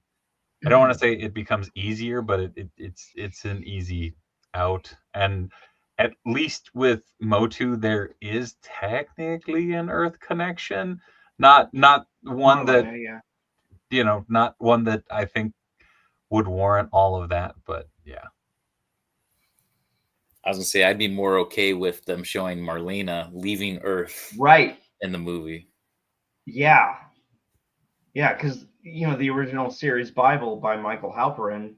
I don't want to say it becomes easier, but it's an easy out. And at least with MOTU, there is technically an Earth connection, not one that not one that I think would warrant all of that, but yeah. I was gonna say, I'd be more okay with them showing Marlena leaving Earth right in the movie. Yeah, because the original series Bible by Michael Halperin,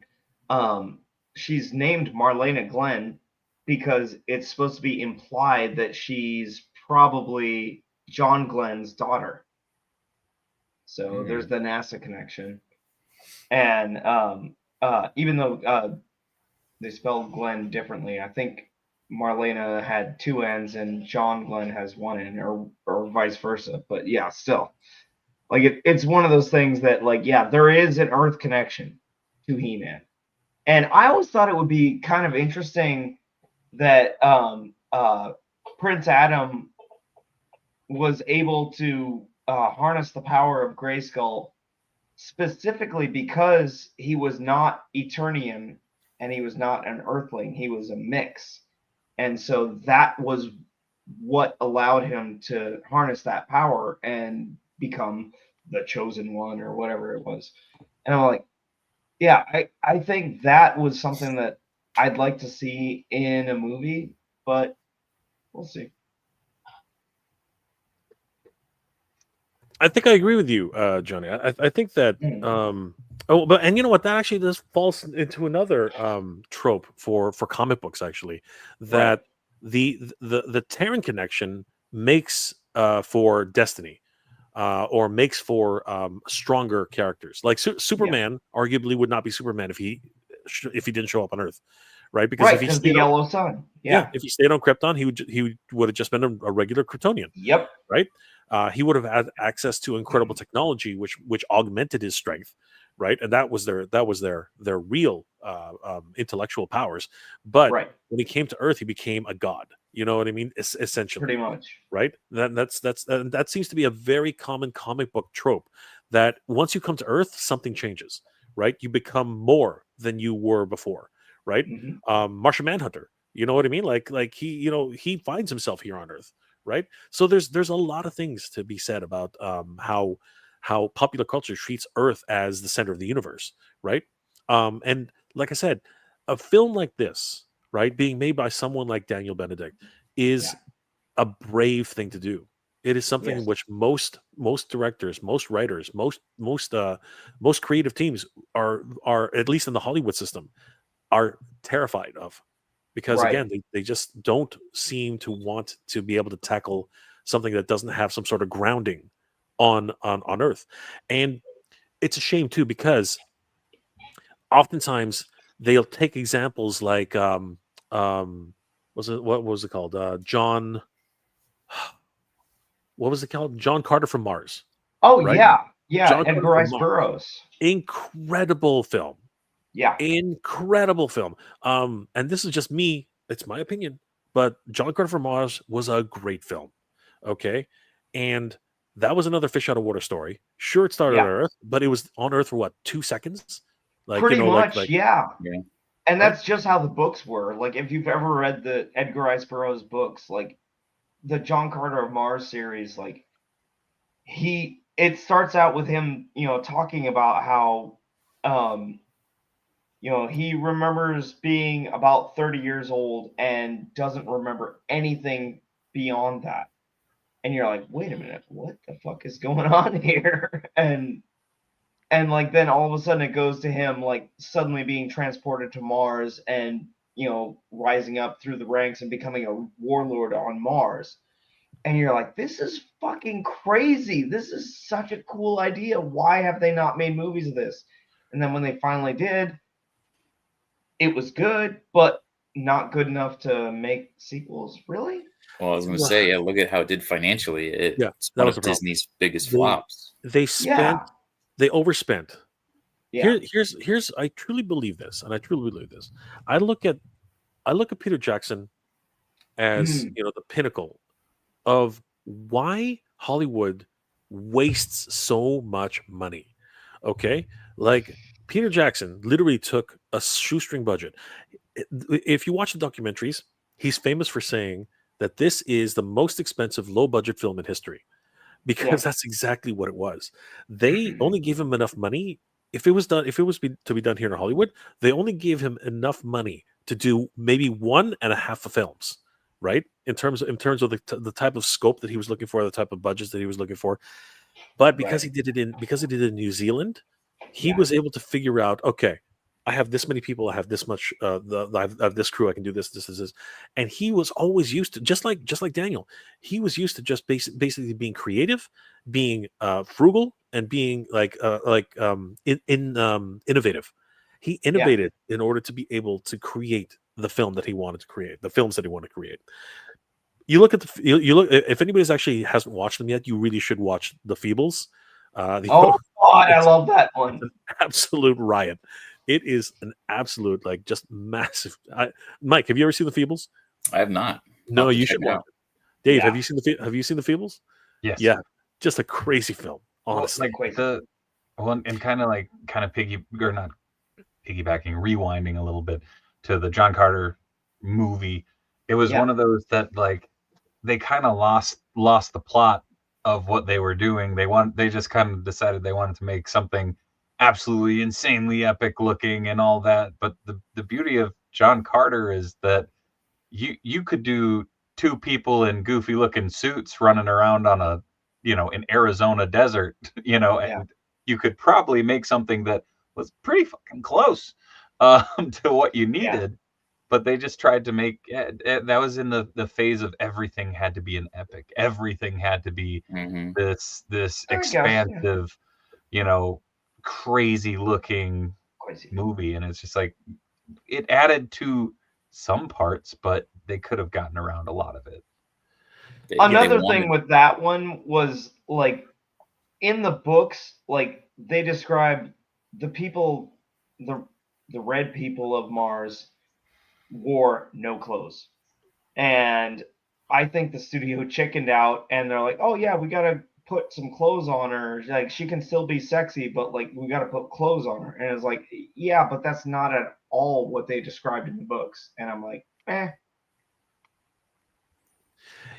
she's named Marlena Glenn because it's supposed to be implied that she's probably John Glenn's daughter. So there's the NASA connection, and even though they spelled Glenn differently, I think Marlena had two N's and John Glenn has one N, or vice versa. But yeah, still, like it's one of those things that, like, yeah, there is an Earth connection to He-Man, and I always thought it would be kind of interesting that Prince Adam was able to harness the power of Grayskull specifically because he was not Eternian and he was not an Earthling. He was a mix. And so that was what allowed him to harness that power and become the chosen one or whatever it was. And I'm like, yeah, I think that was something that I'd like to see in a movie, but we'll see. I think I agree with you, Johnny. I think that and you know what, that actually does falls into another trope for comic books, actually, that the Terran connection makes for destiny, or makes for stronger characters. Like Superman arguably would not be Superman if he didn't show up on Earth, right? Because if he the stayed yellow sun. if he stayed on Krypton, he would have just been a regular Kryptonian. Yep. Right. He would have had access to incredible technology, which augmented his strength, right? And that was their real intellectual powers. But when he came to Earth, he became a god. You know what I mean? Essentially, pretty much, right? That seems to be a very common comic book trope. That once you come to Earth, something changes, right? You become more than you were before, right? Martian Manhunter. You know what I mean? Like he finds himself here on Earth. Right. So there's a lot of things to be said about how popular culture treats Earth as the center of the universe. Right. And like I said, a film like this, right, being made by someone like Daniel Benedict is a brave thing to do. It is something which most directors, most writers, most creative teams are at least in the Hollywood system are terrified of. Because again, they just don't seem to want to be able to tackle something that doesn't have some sort of grounding on Earth. And it's a shame too, because oftentimes they'll take examples like what was it called? John Carter from Mars. Oh, right? yeah, Edgar Rice Burroughs. Incredible film. Yeah. Incredible film. And this is just me, it's my opinion, but John Carter from Mars was a great film. Okay. And that was another fish out of water story. Sure, it started on Earth, but it was on Earth for what, 2 seconds? Like, pretty much, like, yeah. And that's just how the books were. Like, if you've ever read the Edgar Rice Burroughs books, like the John Carter of Mars series, like it starts out with him, talking about how, he remembers being about 30 years old and doesn't remember anything beyond that. And you're like, wait a minute, what the fuck is going on here? And like, then all of a sudden it goes to him, like, suddenly being transported to Mars and, rising up through the ranks and becoming a warlord on Mars. And you're like, this is fucking crazy. This is such a cool idea. Why have they not made movies of this? And then when they finally did, it was good, but not good enough to make sequels. Really? Well, I was going to say, look at how it did financially. It's one of Disney's biggest flops. They overspent. Yeah. Here's I truly believe this, and I truly believe this. I look at Peter Jackson as the pinnacle of why Hollywood wastes so much money. Okay, like Peter Jackson literally took a shoestring budget. If you watch the documentaries, he's famous for saying that this is the most expensive low-budget film in history, because that's exactly what it was. They only gave him enough money. If it was to be done here in Hollywood, they only gave him enough money to do maybe 1.5 films, right? In terms of the type of scope that he was looking for, the type of budgets that he was looking for. But because he did it in New Zealand, he was able to figure out, okay, I have this many people, I have this much, I have this crew, I can do this, and he was always used to, just like Daniel, he was used to just basically being creative, being frugal, and being innovative. He innovated in order to be able to create the film that he wanted to create, the films that he wanted to create. You look at if anybody's actually hasn't watched them yet, you really should watch The Feebles. I love that one. It's an absolute riot. It is an absolute, just massive. Mike, have you ever seen The Feebles? I have not. No, you should watch it. Dave, have you seen The Feebles? Yes. Yeah, just a crazy film. Honestly, Well, and kind of not piggybacking, rewinding a little bit to the John Carter movie. It was one of those that like they kind of lost the plot of what they were doing. They just kind of decided they wanted to make something absolutely insanely epic looking and all that. But the beauty of John Carter is that you could do two people in goofy looking suits running around on a in Arizona desert, and you could probably make something that was pretty fucking close to what you needed. But they just tried to make that was in the phase of everything had to be an epic. Everything had to be this expansive, crazy looking movie. And it's just like it added to some parts, but they could have gotten around a lot of it. Another thing with that one was like in the books, like they described the people, the red people of Mars wore no clothes. And I think the studio chickened out and they're like, oh yeah, we gotta put some clothes on her. Like she can still be sexy, but like we gotta put clothes on her. And it's like, yeah, but that's not at all what they described in the books. And I'm like,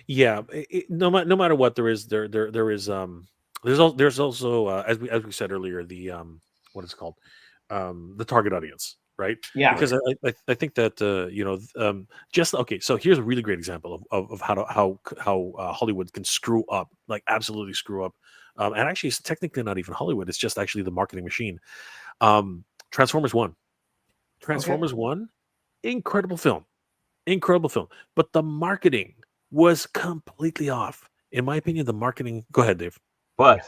Yeah, no matter what, there is there's also as we said earlier, the what is it called, the target audience, right? Yeah. Because I think that just okay. So here's a really great example of how Hollywood can screw up, like absolutely screw up, and actually it's technically not even Hollywood. It's just actually the marketing machine. Transformers 1, incredible film, but the marketing was completely off. In my opinion, the marketing. Go ahead, Dave. But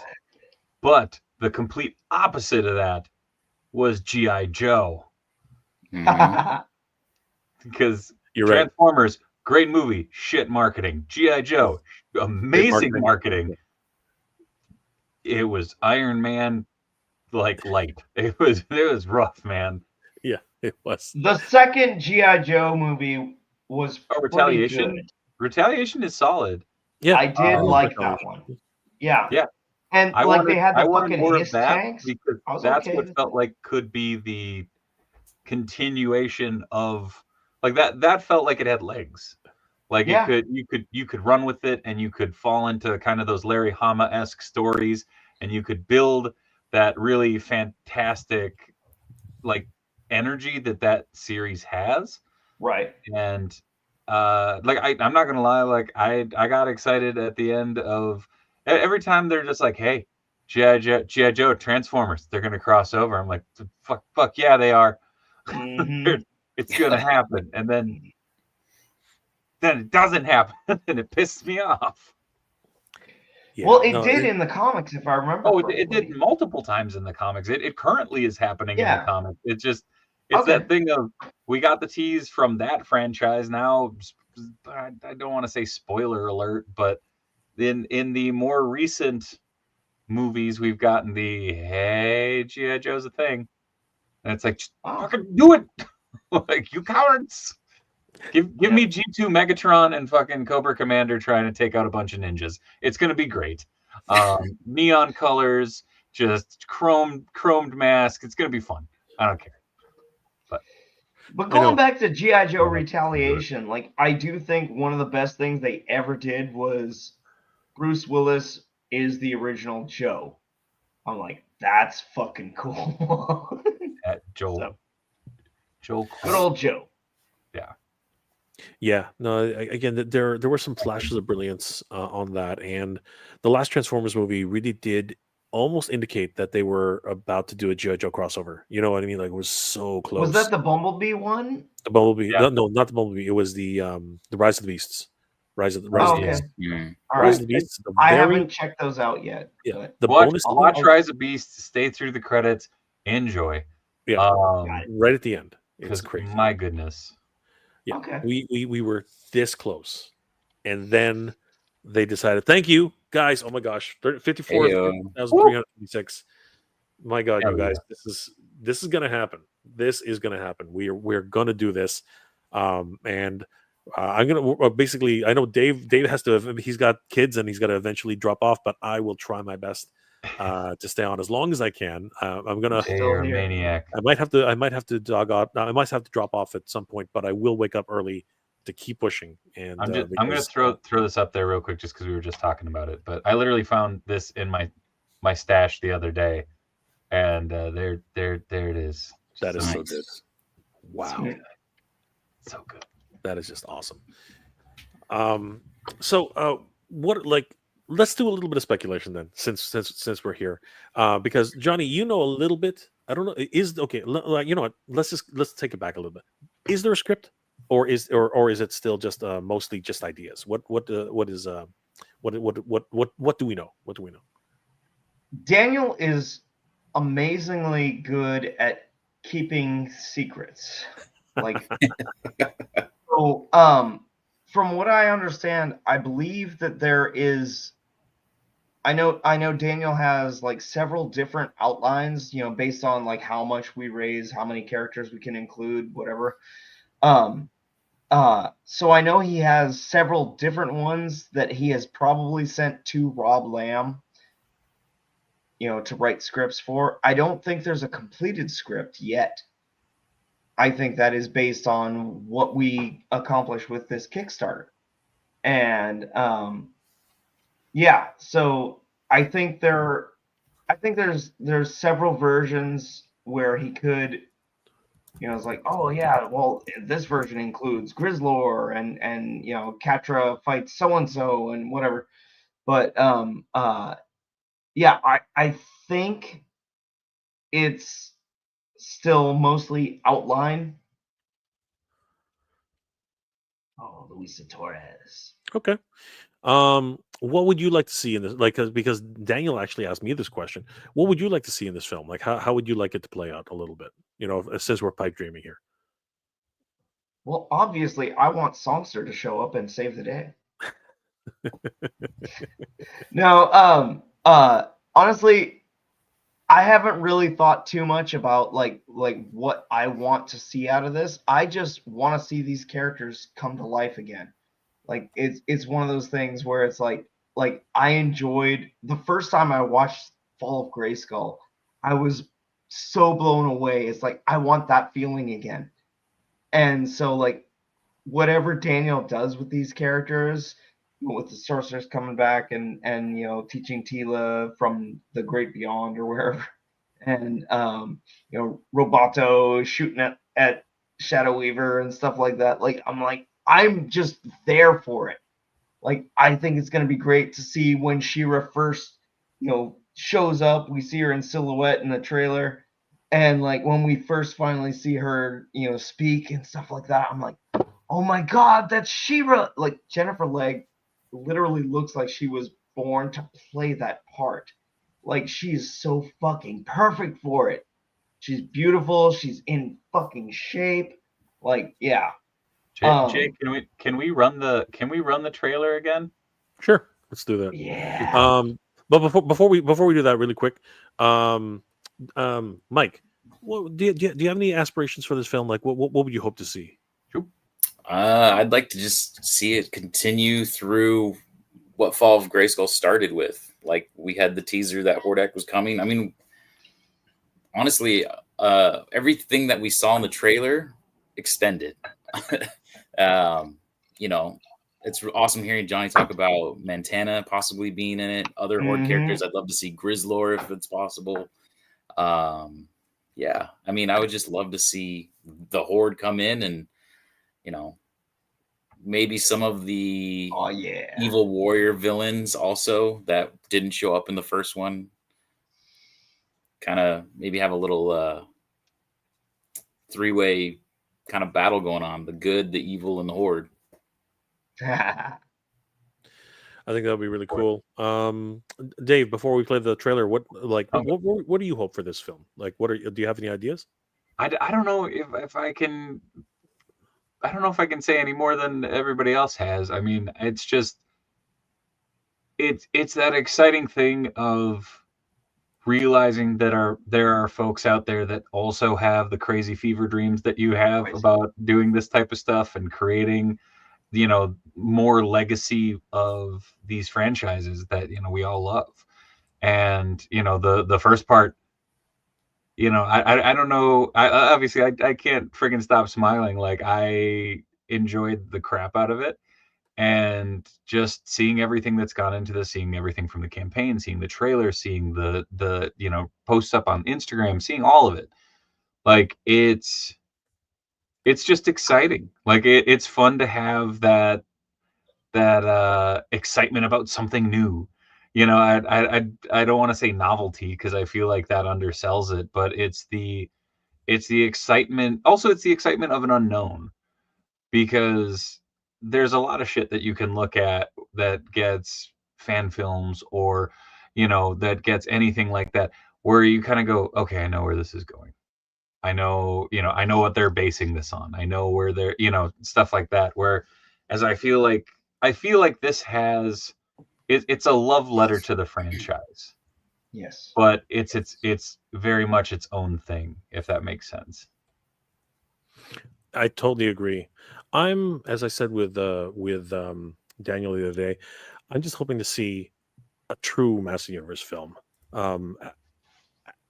the complete opposite of that was G.I. Joe. Because You're right. Transformers, great movie, shit marketing. G.I. Joe, amazing marketing. It was Iron Man like light. It was rough, man. Yeah, it was. The second G.I. Joe movie was Retaliation. Good. Retaliation is solid. Yeah, I did like that one. Yeah. And they had the fucking hiss tanks because that's what felt like could be the continuation of like that felt like it had legs. Like you could run with it and you could fall into kind of those Larry Hama-esque stories and you could build that really fantastic like energy that series has. Right. And I'm not gonna lie, like I got excited at the end of every time they're just like, hey, G.I. Joe, Transformers, they're gonna cross over. I'm like, fuck yeah, they are. It's gonna happen, and then it doesn't happen, and it pisses me off. Yeah, well, it did in the comics, if I remember. Oh, it did multiple times in the comics. It currently is happening in the comics. It's that thing of we got the tease from that franchise. Now, I don't want to say spoiler alert, but in the more recent movies, we've gotten the hey, G.I. Joe's a thing, and it's like fucking do it, like you cowards. Give me G2 Megatron and fucking Cobra Commander trying to take out a bunch of ninjas. It's gonna be great. Neon colors, just chromed mask. It's gonna be fun. I don't care. But going back to G.I. Joe Retaliation, like I do think one of the best things they ever did was Bruce Willis is the original Joe. I'm like, that's fucking cool. Joel. Good old Joe. Yeah. Yeah. No. Again, there were some flashes of brilliance on that, and the last Transformers movie really did almost indicate that they were about to do a G.I. Joe crossover. You know what I mean? Like it was so close. Was that the Bumblebee one? The Bumblebee? Yeah. No, not the Bumblebee. It was the Rise of the Beasts. Rise of the Beasts. Rise of the Beasts. I haven't checked those out yet. Yeah. Watch Rise of Beasts. Stay through the credits. Enjoy. Yeah. Right at the end. It's crazy. My goodness. Yeah. Okay. We were this close, and then they decided. Thank you, guys. Oh my gosh, 54,356. My God, you guys, this is gonna happen. This is gonna happen. We're gonna do this, and I'm gonna basically. I know Dave has to. He's got kids and he's got to eventually drop off, but I will try my best to stay on as long as I can. I'm gonna. You're a maniac. I might have to dog out. I might have to drop off at some point, but I will wake up early to keep pushing. And I'm gonna because, throw this up there real quick just because we were just talking about it. But I literally found this in my stash the other day, and there it is. That is so nice. good. Wow, so good. That is just awesome. So what like? Let's do a little bit of speculation then, since we're here, because Johnny, you know a little bit. I don't know. You know what? Let's take it back a little bit. Is there a script, or is it still just mostly just ideas? What do we know? What do we know? Daniel is amazingly good at keeping secrets. Like, so, from what I understand, I believe that there is. I know Daniel has like several different outlines, you know, based on like how much we raise, how many characters we can include, whatever. So I know he has several different ones that he has probably sent to Rob Lamb, you know, to write scripts for. I don't think there's a completed script yet. I think that is based on what we accomplish with this Kickstarter. And yeah, so I think there's several versions where he could, you know, it's like, oh yeah, well this version includes Grizzlor and you know, Catra fights so and so and whatever. But yeah, I think it's still mostly outline. Oh, Luisa Torres. Okay. What would you like to see in this? Like, because Daniel actually asked me this question. What would you like to see in this film? Like, how would you like it to play out a little bit? You know, since we're pipe dreaming here. Well, obviously, I want Songster to show up and save the day. No, honestly, I haven't really thought too much about like what I want to see out of this. I just want to see these characters come to life again. Like it's one of those things where it's like I enjoyed the first time I watched Fall of Grayskull. I was so blown away. It's like I want that feeling again. And so like whatever Daniel does with these characters, with the sorcerers coming back and you know, teaching Tila from the great beyond or wherever, and you know, Roboto shooting at Shadow Weaver and stuff like that. Like I'm just there for it. Like I think it's gonna be great to see when She-Ra first, you know, shows up. We see her in silhouette in the trailer, and like when we first finally see her, you know, speak and stuff like that, I'm like, oh my god, that's She-Ra. Like Jennifer Legg literally looks like she was born to play that part. Like she's so fucking perfect for it. She's beautiful. She's in fucking shape. Like, yeah. Jake, can we run the trailer again? Sure, let's do that. Yeah. But before we do that, really quick, Mike, do you have any aspirations for this film? Like, what would you hope to see? I'd like to just see it continue through what Fall of Grayskull started with. Like we had the teaser that Hordak was coming. I mean, honestly, everything that we saw in the trailer extended. You know, it's awesome hearing Johnny talk about Montana possibly being in it. Other Horde characters, I'd love to see Grizzlor if it's possible. Yeah, I mean, I would just love to see the Horde come in and, you know, maybe some of the evil warrior villains also that didn't show up in the first one. Kind of maybe have a little three-way kind of battle going on: the good, the evil, and the Horde. I think that would be really cool. Dave, before we play the trailer, what do you hope for this film? Like, do you have any ideas? I don't know if I can. I don't know if I can say any more than everybody else has. I mean, it's just it's that exciting thing of realizing that there are folks out there that also have the crazy fever dreams that you have about doing this type of stuff and creating, you know, more legacy of these franchises that, you know, we all love. And the first part, I don't know. Obviously I can't friggin' stop smiling. Like, I enjoyed the crap out of it, and just seeing everything that's gone into this, seeing everything from the campaign, seeing the trailer, seeing the posts up on Instagram, seeing all of it. Like, it's just exciting. Like, it's fun to have that excitement about something new. I don't want to say novelty, because I feel like that undersells it, but it's the excitement. Also, it's the excitement of an unknown, because there's a lot of shit that you can look at that gets fan films, or that gets anything like that, where you kind of go, okay, I know where this is going. I know what they're basing this on. I know where they're, stuff like that. Where, as I feel like this has, it's a love letter to the franchise. Yes. But it's very much its own thing, if that makes sense. I totally agree. As I said with Daniel the other day, I'm just hoping to see a true Master Universe film.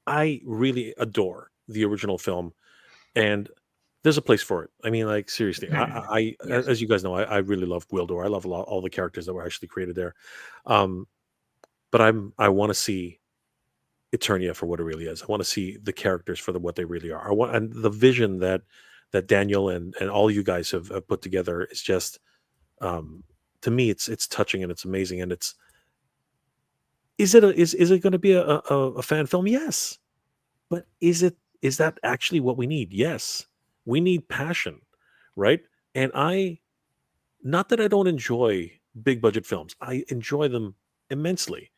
I really adore the original film, and there's a place for it. I mean, like, seriously, I Yes. as you guys know, I really love Gwildor. I love all the characters that were actually created there. But I want to see Eternia for what it really is. I want to see the characters for what they really are. And the vision that Daniel and all you guys have put together is just, to me, it's touching and it's amazing. And is it going to be a fan film? Yes, but is that actually what we need? Yes, we need passion, right? And not that I don't enjoy big budget films, I enjoy them immensely,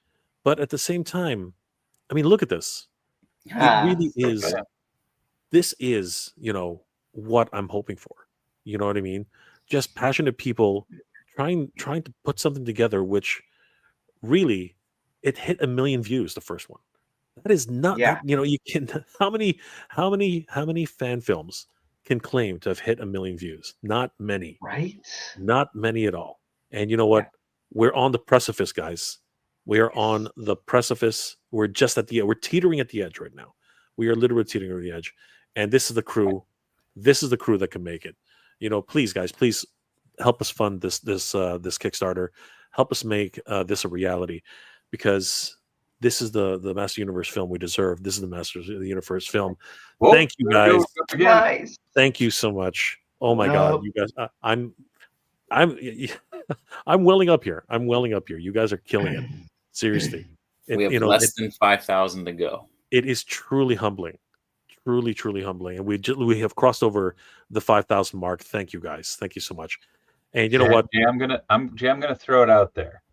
but at the same time, I mean, look at this. It really is. This is, what I'm hoping for. You know what I mean? Just passionate people trying to put something together, which really, it hit 1 million views, the first one. That is not that, you can, how many fan films can claim to have hit 1 million views? Not many. Right? Not many at all. And you know what? We're on the precipice, guys. We are on the precipice. We're just we're teetering at the edge right now. We are literally teetering at the edge. And this is the crew. This is the crew that can make it. Please, guys, please help us fund this Kickstarter. Help us make this a reality, because this is the Master Universe film we deserve. This is the Master of the Universe film. Whoa, thank you, guys. Nice. Thank you so much. Oh my God, you guys! I'm welling up here. You guys are killing it. Seriously, we have less than 5,000 to go. It is truly humbling, truly humbling, and we have crossed over the 5,000 mark. Thank you, guys. Thank you so much. And you know what? Jay, I'm gonna throw it out there.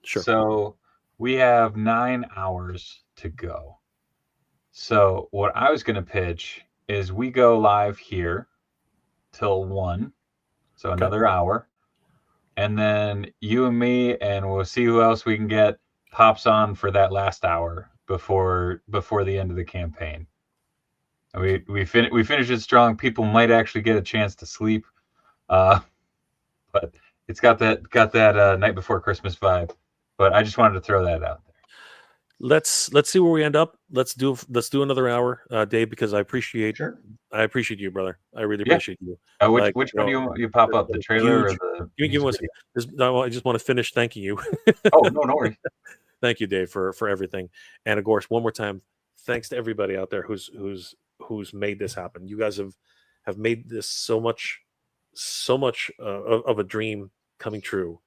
Sure. So we have 9 hours to go. So what I was gonna pitch is we go live here till 1, so another hour, and then you and me, and we'll see who else we can get pops on for that last hour before the end of the campaign. We finish it strong. People might actually get a chance to sleep, but it's got that night before Christmas vibe. But I just wanted to throw that out there. Let's see where we end up. Let's do another hour, Dave, because I appreciate you, brother. I really appreciate you. Which one do you pop up? The trailer or the? Give me 1 second. I just want to finish thanking you. Oh, no worries. Thank you, Dave, for everything. And of course, one more time, thanks to everybody out there who's made this happen. You guys have made this so much of a dream coming true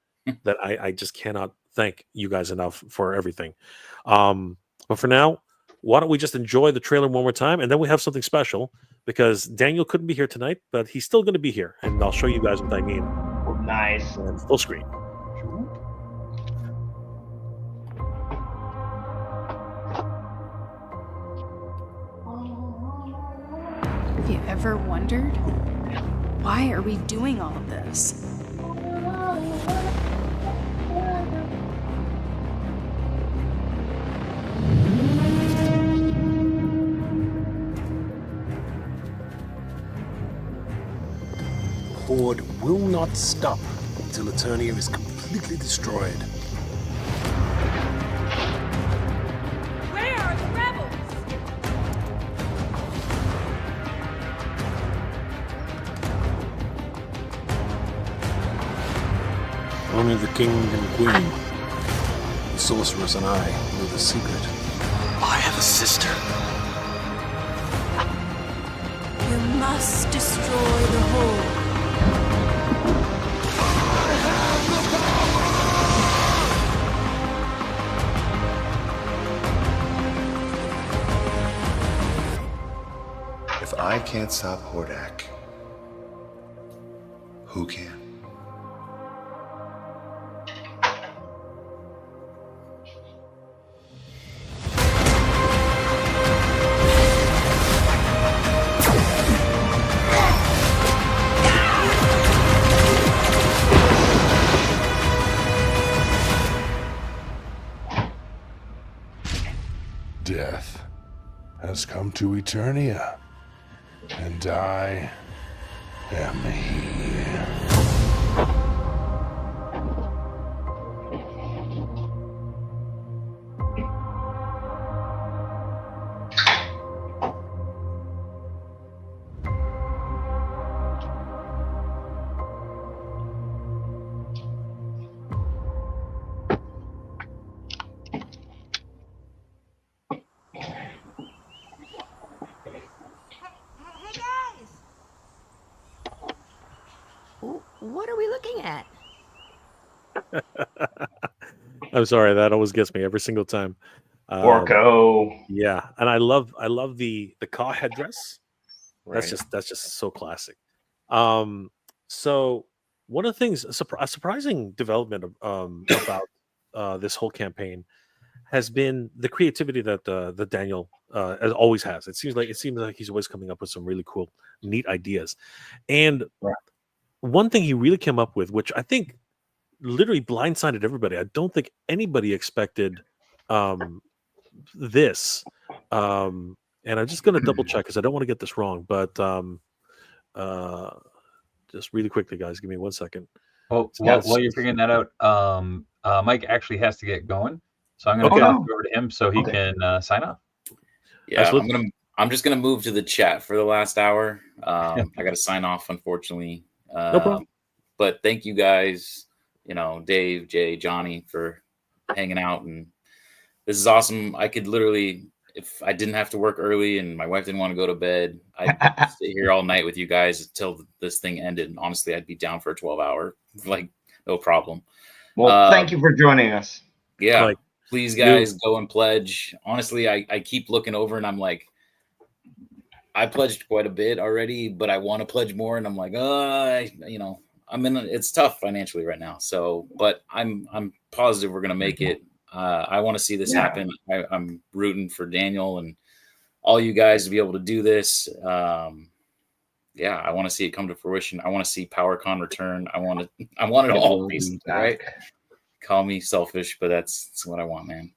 that I just cannot thank you guys enough for everything. But for now, why don't we just enjoy the trailer one more time, and then we have something special, because Daniel couldn't be here tonight, but he's still going to be here, and I'll show you guys what I mean. Nice. And full screen. Have you ever wondered, why are we doing all of this? The Horde will not stop until Eternia is completely destroyed. Only the king and queen, the sorceress, and I knew the secret. I have a sister. You must destroy the whole. If I can't stop Hordak, who can? Death has come to Eternia, and I am here. What are we looking at? I'm sorry, that always gets me every single time. Orko. Yeah, and I love the Ka headdress. Right. That's just so classic. So one of the things, a surprising development about this whole campaign has been the creativity that the Daniel always has. It seems like he's always coming up with some really cool, neat ideas. And one thing he really came up with, which I think literally blindsided everybody. I don't think anybody expected this. And I'm just going to double check because I don't want to get this wrong. But just really quickly, guys, give me 1 second. Oh, while you're figuring that out, Mike actually has to get going, so I'm going to Okay. pass it over to him so he can sign off. Yeah, Absolutely. I'm just gonna move to the chat for the last hour. I got to sign off, unfortunately. No problem. But thank you guys, Dave, Jay, Johnny, for hanging out, and this is awesome. I could literally, if I didn't have to work early and my wife didn't want to go to bed, I'd sit here all night with you guys until this thing ended. And honestly, I'd be down for a 12-hour, like no problem. Well, thank you for joining us. Yeah. Like, please, guys, go and pledge. Honestly, I keep looking over and I'm like, I pledged quite a bit already, but I want to pledge more. And I'm like, it's tough financially right now. So, but I'm positive we're going to make it. I want to see this happen. I'm rooting for Daniel and all you guys to be able to do this. I want to see it come to fruition. I want to see PowerCon return. I want it all, basically, right? Call me selfish, but that's what I want, man.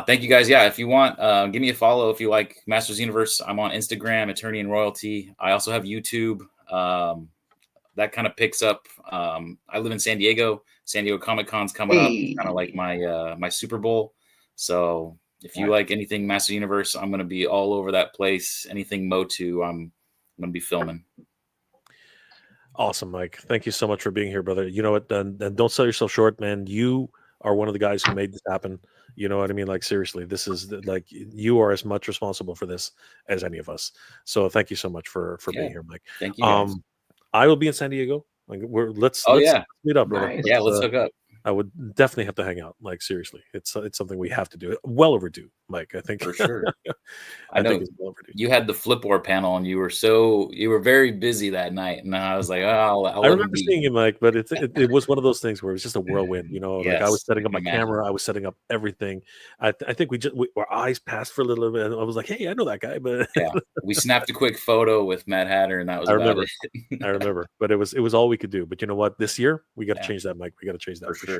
Thank you guys. Yeah, if you want, give me a follow if you like Masters Universe. I'm on Instagram, Attorney and Royalty. I also have YouTube. That kind of picks up. I live in San Diego. San Diego Comic Con's coming up. It's kind of like my Super Bowl. So if you like anything Masters Universe, I'm going to be all over that place. Anything MOTU, I'm going to be filming. Awesome, Mike. Thank you so much for being here, brother. You know what? And don't sell yourself short, man. You are one of the guys who made this happen. You know what I mean? Like, seriously, this is like, you are as much responsible for this as any of us. So thank you so much for being here, Mike. Thank you, guys. I will be in San Diego. Like, let's meet up, brother. Nice. Yeah, let's hook up. I would definitely have to hang out. Like, seriously, it's something we have to do. Well overdue, Mike. I think For sure. I know think it's well overdue. you had the Flipboard panel, and you were very busy that night, and I was like, I'll I let him remember be. seeing you, Mike, but it was one of those things where it was just a whirlwind. You know, like I was Yes, setting up I my can imagine. camera, I was setting up everything. I think our eyes passed for a little bit, and I was like, "Hey, I know that guy," but Yeah, we snapped a quick photo with Mad Hatter, and that was I about remember. it. I remember, but it was all we could do. But you know what? This year we got to change that, Mike. We got to change that for sure.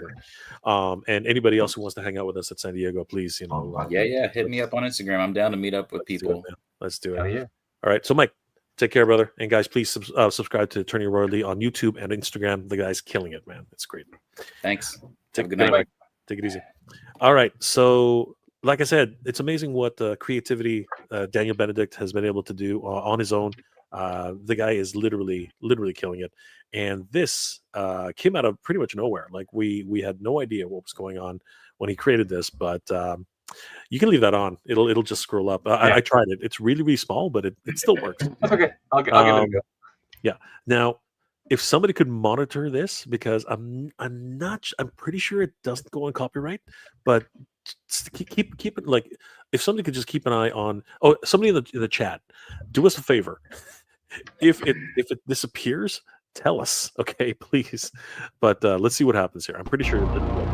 And anybody else who wants to hang out with us at San Diego, please, Yeah, hit me up on Instagram. I'm down to meet up with people. Let's do it. Hell yeah. All right. So, Mike, take care, brother. And guys, please subscribe to Attorney Royalty on YouTube and Instagram. The guy's killing it, man. It's great. Thanks. Take Have a good night, night. Mike. Take it easy. All right. So like I said, it's amazing what creativity Daniel Benedict has been able to do on his own. The guy is literally killing it, and this came out of pretty much nowhere. Like we had no idea what was going on when he created this, but you can leave that on. It'll just scroll up. I tried it. It's really small, but it still works. That's okay. I'll give it a go. Yeah. Now, if somebody could monitor this, because I'm pretty sure it doesn't go on copyright, but just keep it, like, if somebody could just keep an eye on. Oh, somebody in the chat, do us a favor. If it disappears, tell us, okay, please. But let's see what happens here. I'm pretty sure it didn't work.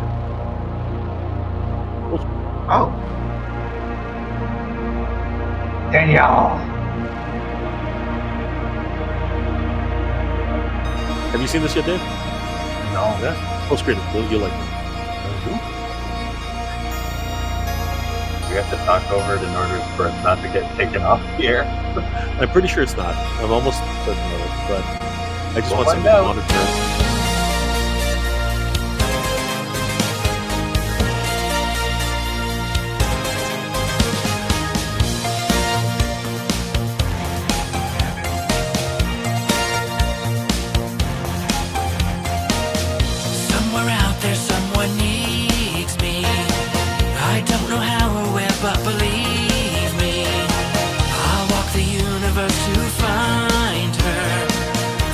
Oh, Danielle. Have you seen this yet, Dave? No. Yeah. Full screen it. You'll like it. We have to talk over it in order for it not to get taken off the air. I'm pretty sure it's not. I'm almost certain of it, but I just want somebody to monitor it. Somewhere out there, someone needs me. I don't know how or where, but believe me, I'll walk the universe to find her,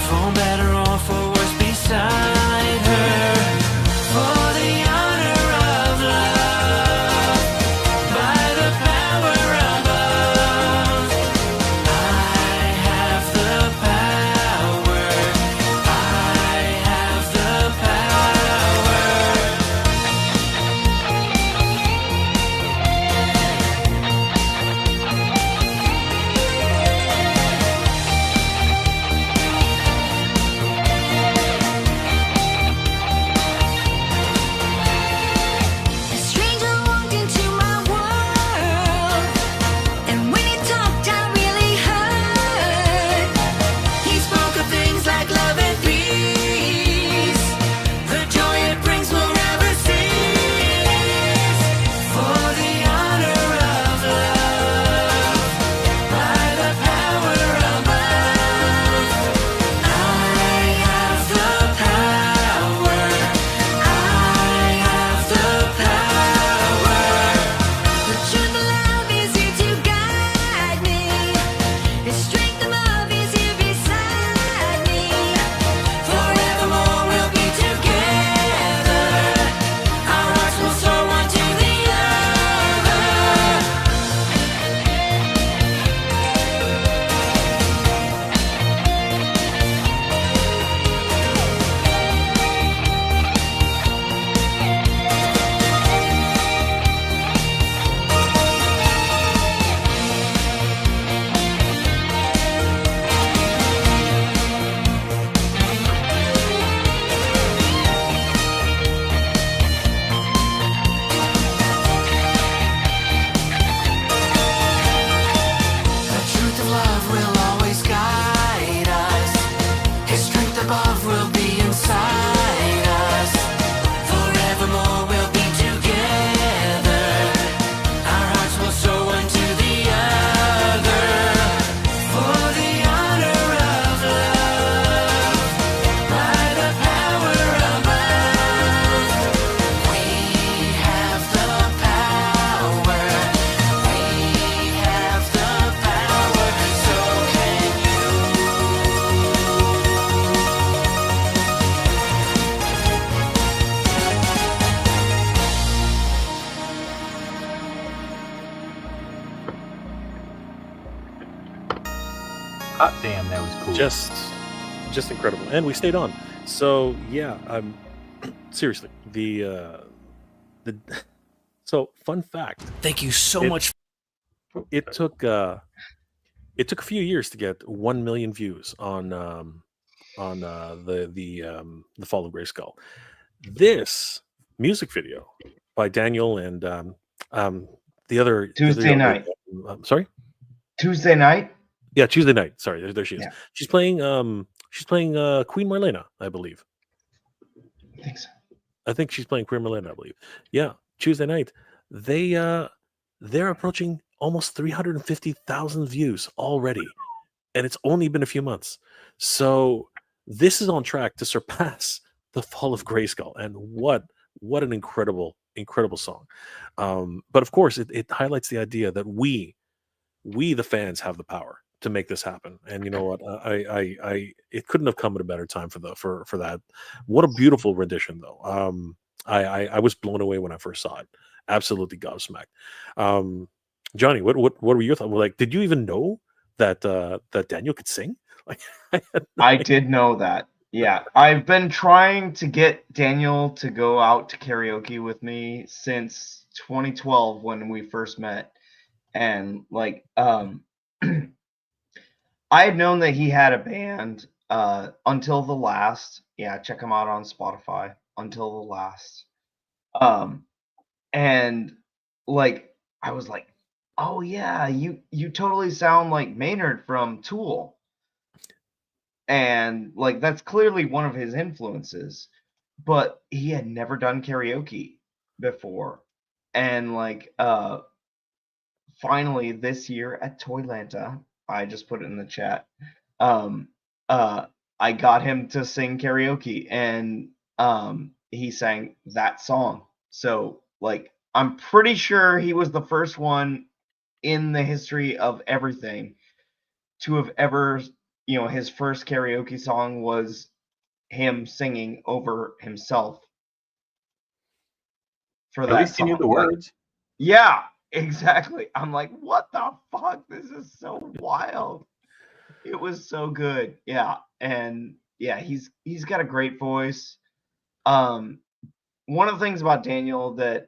for better or for worse, beside her, for the honor of love, by the power above. I have the power, I have the power. A stranger walked into my world, and when he talked, I really heard. He spoke of things like love and peace, the joy it brings will never cease. For the honor of love, by the power above, I have the power, I have the power. The truth of love is here to guide me, the strength of love is here beside me. Forevermore we'll be together, our hearts will soar one to the other. The truth of love will always guide us, his strength above will be inside us. Forevermore we'll be together, our hearts will soar one to the other. For the honor of love, by the power above, we have the power, we have the power, so can you. Hot damn, that was cool. Just incredible, and we stayed on. So yeah, seriously, the so fun fact. Thank you so much. It took a few years to get 1 million views on the Fall of Grayskull. This music video by Daniel and the other Tuesday night. Sorry, Tuesday night. yeah, Tuesday night. Sorry, there she is. Yeah. She's playing Queen Marlena, I believe. I think so. I think she's playing Queen Marlena, I believe. Yeah, Tuesday night. They they're approaching almost 350,000 views already, and it's only been a few months. So this is on track to surpass the Fall of Grayskull, and what an incredible song. But of course, it highlights the idea that we the fans have the power to make this happen. And you know what? I it couldn't have come at a better time for that. What a beautiful rendition, though. I was blown away when I first saw it. Absolutely gobsmacked. Johnny, what were your thoughts? Like, did you even know that that Daniel could sing? Like, I did know that. Yeah, I've been trying to get Daniel to go out to karaoke with me since 2012 when we first met. And like I had known that he had a band Until the Last. Yeah, check him out on Spotify. Until the Last. And like I was like, "Oh yeah, you totally sound like Maynard from Tool." And like that's clearly one of his influences, but he had never done karaoke before. And like finally this year at Toylanta, I just put it in the chat. I got him to sing karaoke, and he sang that song. So like I'm pretty sure he was the first one in the history of everything to have ever, his first karaoke song was him singing over himself for At that least he knew song. the words. Yeah, exactly. I'm like, what the fuck? This is so wild. It was so good. Yeah. And yeah, he's got a great voice. One of the things about Daniel that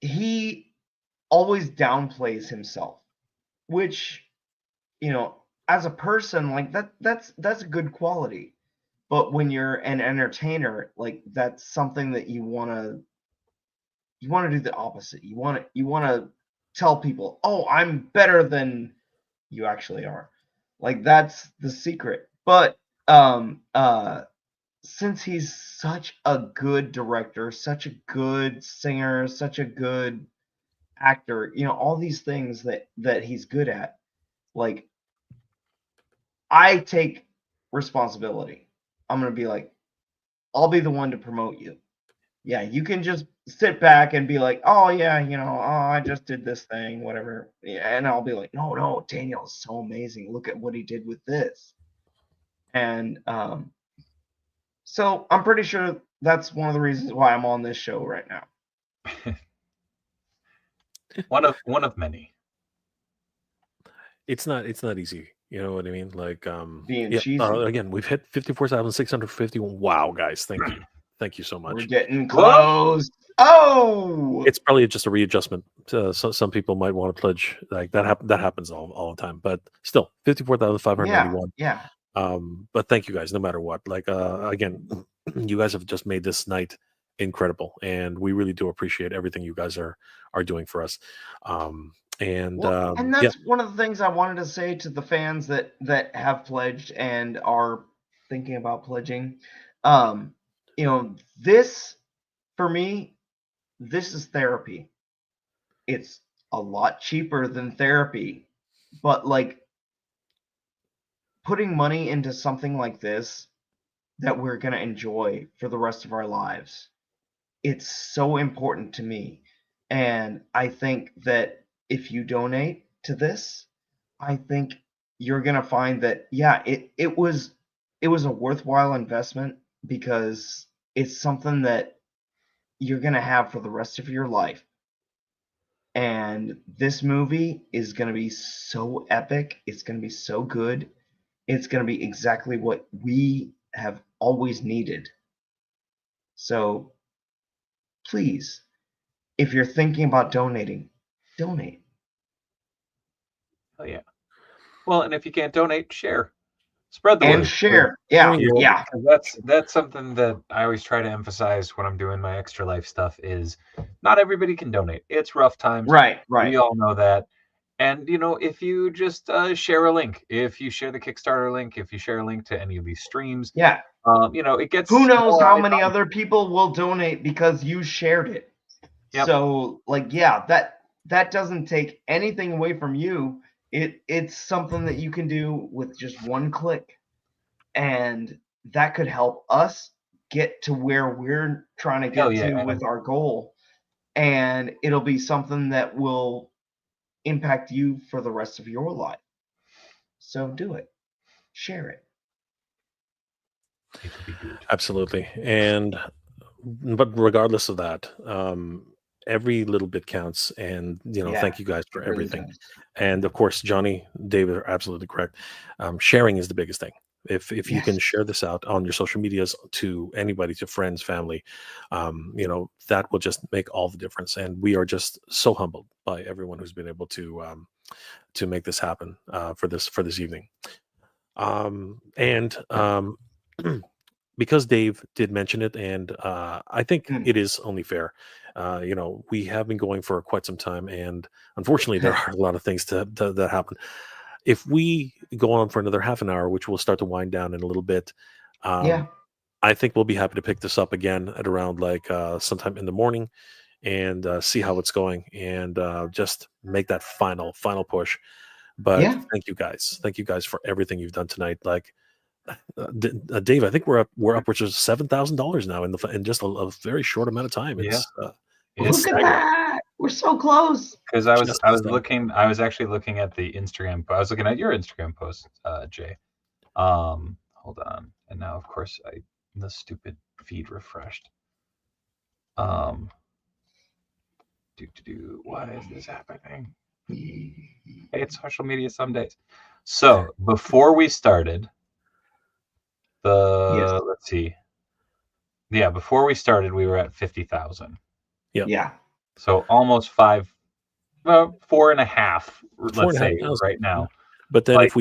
he always downplays himself, which, as a person, like that's a good quality. But when you're an entertainer, like that's something that you want to do the opposite. You want to tell people, "Oh, I'm better than you actually are." Like that's the secret. But since he's such a good director, such a good singer, such a good actor, all these things that he's good at, like I take responsibility. I'm going to be like, I'll be the one to promote you. Yeah, you can just sit back and be like, "Oh yeah, I just did this thing, whatever." Yeah, and I'll be like, "No, Daniel is so amazing. Look at what he did with this." And so I'm pretty sure that's one of the reasons why I'm on this show right now. one of many. It's not easy. You know what I mean? Like, Being yeah. cheesy. Again, we've hit 54,651. Wow, guys, thank you so much. We're getting close. Oh, It's probably just a readjustment. So some people might want to pledge like that. That happens all the time. But still, 54,591. Yeah. But thank you guys, no matter what. Like, again, you guys have just made this night incredible, and we really do appreciate everything you guys are doing for us. And that's one of the things I wanted to say to the fans that have pledged and are thinking about pledging. This for me, this is therapy. It's a lot cheaper than therapy, but like putting money into something like this that we're going to enjoy for the rest of our lives, it's so important to me. And I think that if you donate to this, I think you're going to find that, yeah, it was a worthwhile investment because it's something that you're going to have for the rest of your life. And this movie is going to be so epic. It's going to be so good. It's going to be exactly what we have always needed. So please, if you're thinking about donating, donate. Oh yeah. Well, and if you can't donate, share. Spread the and word. share. Yeah. That's something that I always try to emphasize when I'm doing my extra life stuff is not everybody can donate. It's rough times. Right. We all know that. And if you just share a link, if you share the Kickstarter link, if you share a link to any of these streams, yeah, it gets. Who knows how many other people will donate because you shared it? Yep. So like, yeah, that doesn't take anything away from you. It's something that you can do with just one click, and that could help us get to where we're trying to Hell get yeah, to man. with our goal. And it'll be something that will impact you for the rest of your life. So do it. Share it. Absolutely. But regardless of that, every little bit counts. And, Yeah, thank you guys for it really everything. does. And of course, Johnny, David are absolutely correct. Sharing is the biggest thing. If you can Yes. share this out on your social medias to anybody, to friends, family, that will just make all the difference. And we are just so humbled by everyone who's been able to make this happen for this evening. Because Dave did mention it, and I think it is only fair. We have been going for quite some time, and unfortunately, there are a lot of things that happen. If we go on for another half an hour, which we'll start to wind down in a little bit, Yeah. I think we'll be happy to pick this up again at around sometime in the morning and see how it's going, and just make that final push. But Yeah. thank you guys for everything you've done tonight. Like Dave, I think we're upwards of $7,000 now in just a very short amount of time. Yeah. It's Look at that. We're so close. Because I was Just looking, I was actually looking at the Instagram. I was looking at your Instagram post, Jay. Hold on, and now of course the stupid feed refreshed. Why is this happening? Hey, it's social media some days. So before we started, let's see. Yeah, before we started, we were at 50,000. Yeah. So almost 4.5. Let's say 4,500 right now. But then Like,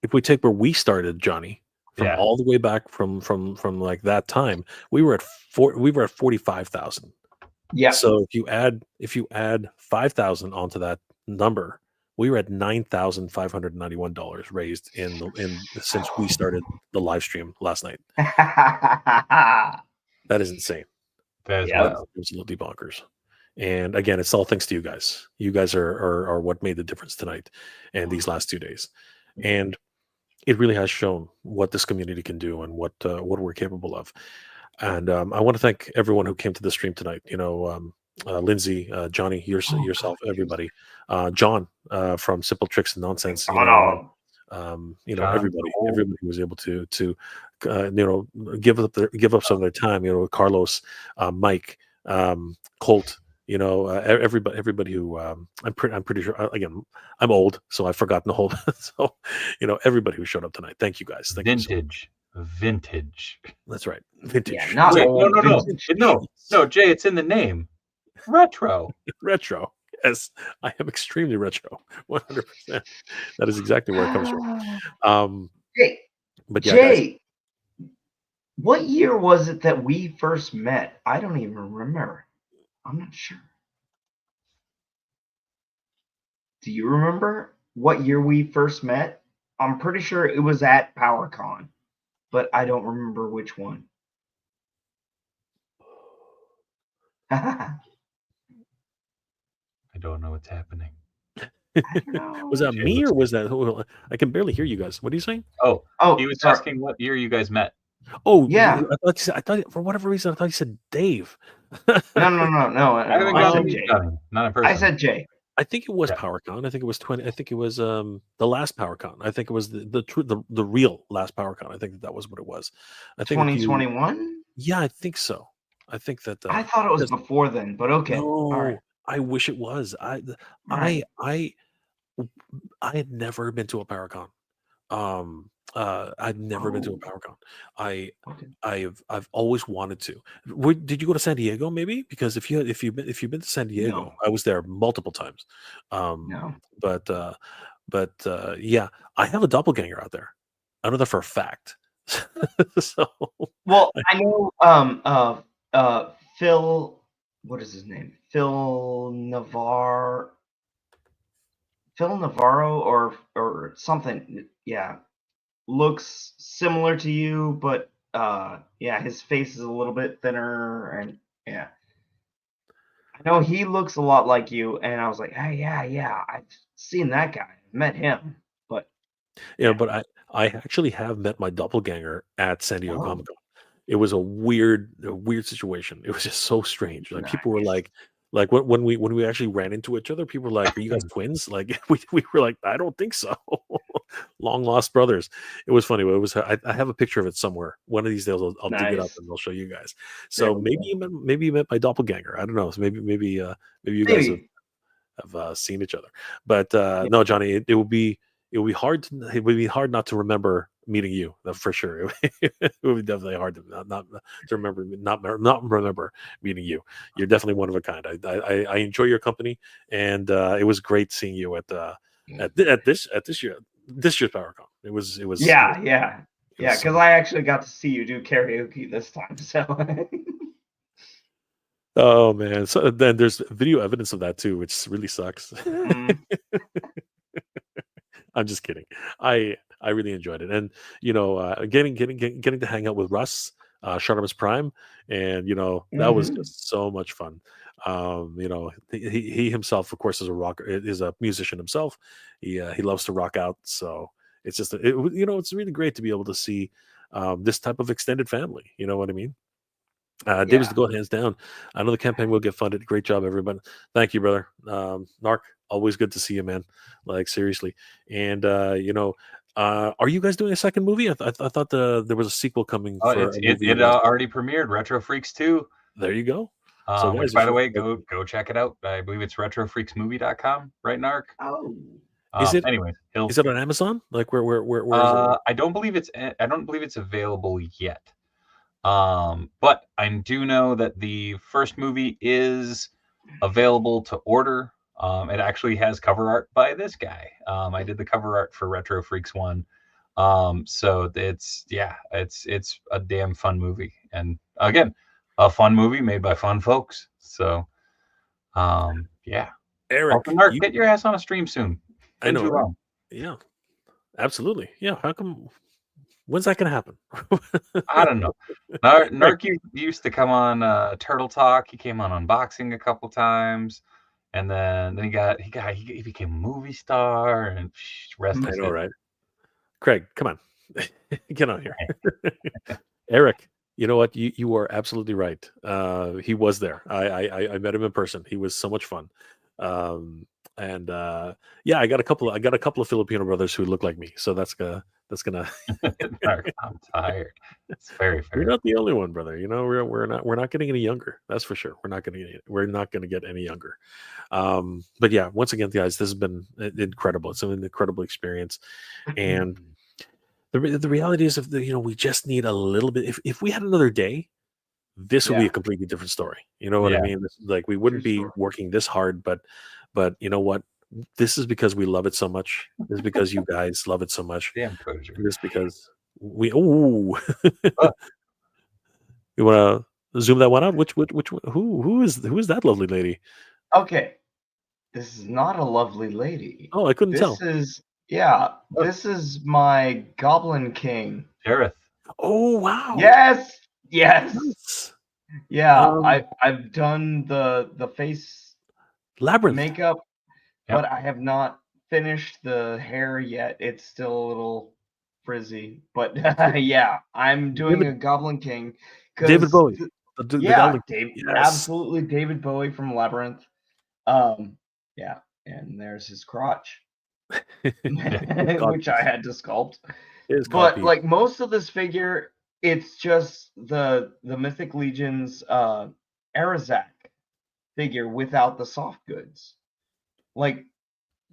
if we take where we started, Johnny, from all the way back from like that time, we were at 45,000. Yeah. So if you add 5,000 onto that number, we were at $9,591 raised since we started the live stream last night. That is insane. That is wild. Absolutely bonkers. And again, it's all thanks to you guys. You guys are what made the difference tonight and these last 2 days. And it really has shown what this community can do and what we're capable of. And I want to thank everyone who came to the stream tonight. Lindsay, Johnny, yourself, everybody, John from Simple Tricks and Nonsense. Everybody who was able to give up some of their time. Carlos, Mike, Colt. Everybody who I'm pretty sure. Again, I'm old, so I've forgotten the whole. So, everybody who showed up tonight. Thank you guys. Thank you so much. Vintage. That's right. Vintage. Yeah, not Wait, old. no, Jay, it's in the name. Retro. Retro. Yes, I am extremely retro. 100%. That is exactly where it comes from. Hey, but yeah, Jay, what year was it that we first met? I don't even remember. I'm not sure. Do you remember what year we first met? I'm pretty sure it was at PowerCon, but I don't remember which one. I don't know what's happening. Was that me or was that? I can barely hear you guys. What are you saying? Oh, he was asking what year you guys met. Oh, yeah. I thought for whatever reason I thought you said Dave. No. I haven't gotten Jay. Not in person. I said Jay. I think it was PowerCon. I think it was 20. I think it was the last PowerCon. I think it was the real last PowerCon. I think that was what it was. I think 2021. Yeah, I think so. I think that. I thought it was before then, but okay. No, all right. I wish it was. I had never been to a PowerCon. I'd never been to a PowerCon. I've always wanted to. Did you go to San Diego? Maybe because if you've been to San Diego, No. I was there multiple times. No. But yeah, I have a doppelganger out there. I know that for a fact. So well, I know Phil. What is his name? Phil Navarro or something. Yeah, looks similar to you, but yeah, his face is a little bit thinner, and yeah, I know he looks a lot like you, and I was like, hey, yeah, I've seen that guy, met him, but Yeah, but I actually have met my doppelganger at San Diego oh, Comic Con. It was a weird situation. It was just so strange. Like people were nice. like when we actually ran into each other, people were like, "Are you guys twins?" Like we were like, "I don't think so." Long lost brothers. It was funny. It was I have a picture of it somewhere. One of these days I'll dig it up Nice. and I'll show you guys. There So we maybe go. maybe you met my doppelganger. I don't know. So maybe you guys Maybe. have seen each other. But Yeah. no, Johnny, it would be hard it would be hard not to remember meeting you, for sure. It would be definitely hard to not to remember not remember meeting you. You're definitely one of a kind. I enjoy your company, and it was great seeing you at this year's PowerCon. It was Yeah, so because I actually got to see you do karaoke this time, so oh man. So then there's video evidence of that too, which really sucks. mm, I'm just kidding. I really enjoyed it, and getting to hang out with Russ, Shardamus Prime, and that was mhm. just so much fun. He himself, of course, is a rocker, is a musician himself. He loves to rock out, so it's just it's really great to be able to see this type of extended family. You know what I mean? David's Yeah. the go hands down. I know the campaign will get funded. Great job, everybody. Thank you, brother. Narc, always good to see you, man. Like seriously. And are you guys doing a second movie? I thought there was a sequel coming Oh, for it's a it movie it about. already premiered, Retro Freaks 2. There you go. So Which, guys, by if the you way, go check it out. I believe it's retrofreaksmovie.com, right, Narc? Oh. is it Anyways, is it on Amazon? Like where is it? I don't believe it's available yet. But I do know that the first movie is available to order. It actually has cover art by this guy. I did the cover art for Retro Freaks 1. So it's a damn fun movie. And again, a fun movie made by fun folks. So yeah. Eric, Also, Mark, get your ass on a stream soon. I Been know, too right? long. Yeah, absolutely. Yeah, how come? When's that gonna happen? I don't know. Narc used to come on Turtle Talk. He came on unboxing a couple times, and then he became a movie star, and rest I is know, history. right? Craig, come on, get on here. Eric, you know what? You are absolutely right. He was there. I met him in person. He was so much fun. And yeah, I got a couple of Filipino brothers who look like me. So that's gonna. Narc, I'm tired. It's very fair. You're not the only one, brother. We're not getting any younger. That's for sure. We're not gonna get any younger. But yeah, once again, guys, this has been incredible. It's an incredible experience, and the reality is, we just need a little bit. If we had another day, this would be Yeah. a completely different story. You know what I Yeah. mean? Like we wouldn't True be story. working this hard, but you know what? This is because we love it so much. This is because you guys love it so much. Damn Cozier. And this is because we. Ooh. Oh. You want to zoom that one out? Which who is that lovely lady? Okay. This is not a lovely lady. Oh, I couldn't tell. This is my Goblin King. Jareth. Oh wow. Yes. Nice. Yeah, I've done the face Labyrinth makeup, Yep. but I have not finished the hair yet. It's still a little frizzy, but yeah, I'm doing a Goblin King. David Bowie. The Goblin. Yes. Absolutely David Bowie from Labyrinth. Yeah, and there's his crotch, which I had to sculpt. But like most of this figure, it's just the Mythic Legion's Arazak figure without the soft goods. Like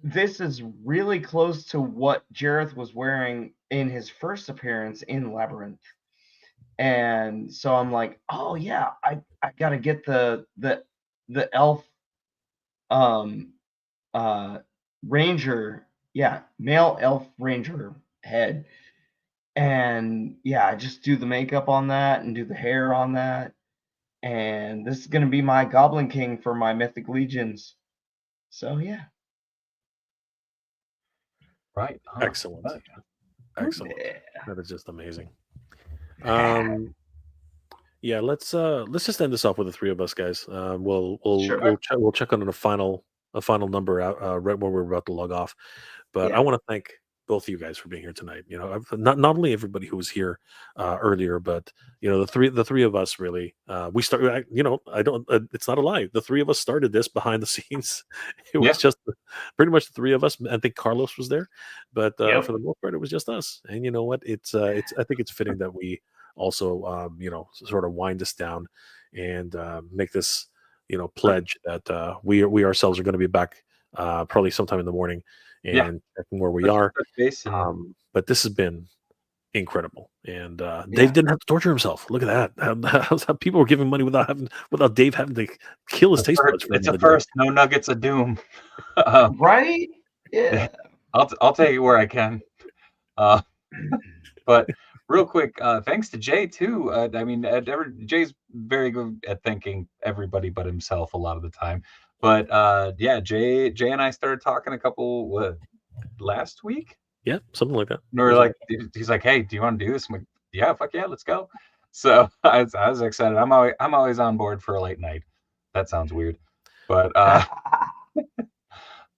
this is really close to what Jareth was wearing in his first appearance in Labyrinth. And so I'm like, oh yeah, I gotta get the elf ranger, male elf ranger head. And yeah, I just do the makeup on that and do the hair on that. And this is gonna be my Goblin King for my Mythic Legions. So yeah. Right. Excellent. Right. Excellent. Yeah. That is just amazing. Yeah, let's just end this off with the three of us, guys. Sure. We'll check on a final number out right when we're about to log off. But I Yeah. want to thank both of you guys for being here tonight. Not only everybody who was here earlier, but the three of us really. We started. I don't. It's not a lie. The three of us started this behind the scenes. It was Yeah. just pretty much the three of us. I think Carlos was there, but Yep. for the most part, it was just us. And you know what? It's. I think it's fitting that we also sort of wind us down and make this pledge that we ourselves are going to be back probably sometime in the morning and Yeah. checking where we Let's are. touch base and- But this has been incredible, and Yeah. Dave didn't have to torture himself. Look at that! How people were giving money without Dave having to kill his taste buds. It's a first. No nuggets of doom. Right? Yeah. I'll take it where I can. But real quick, thanks to Jay too. Jay's very good at thanking everybody but himself a lot of the time. But yeah, Jay and I started talking last week. Yeah, something like that. And we were like, he's like, "Hey, do you want to do this?" I'm like, "Yeah, fuck yeah, let's go." So I was excited. I'm always on board for a late night. That sounds weird, but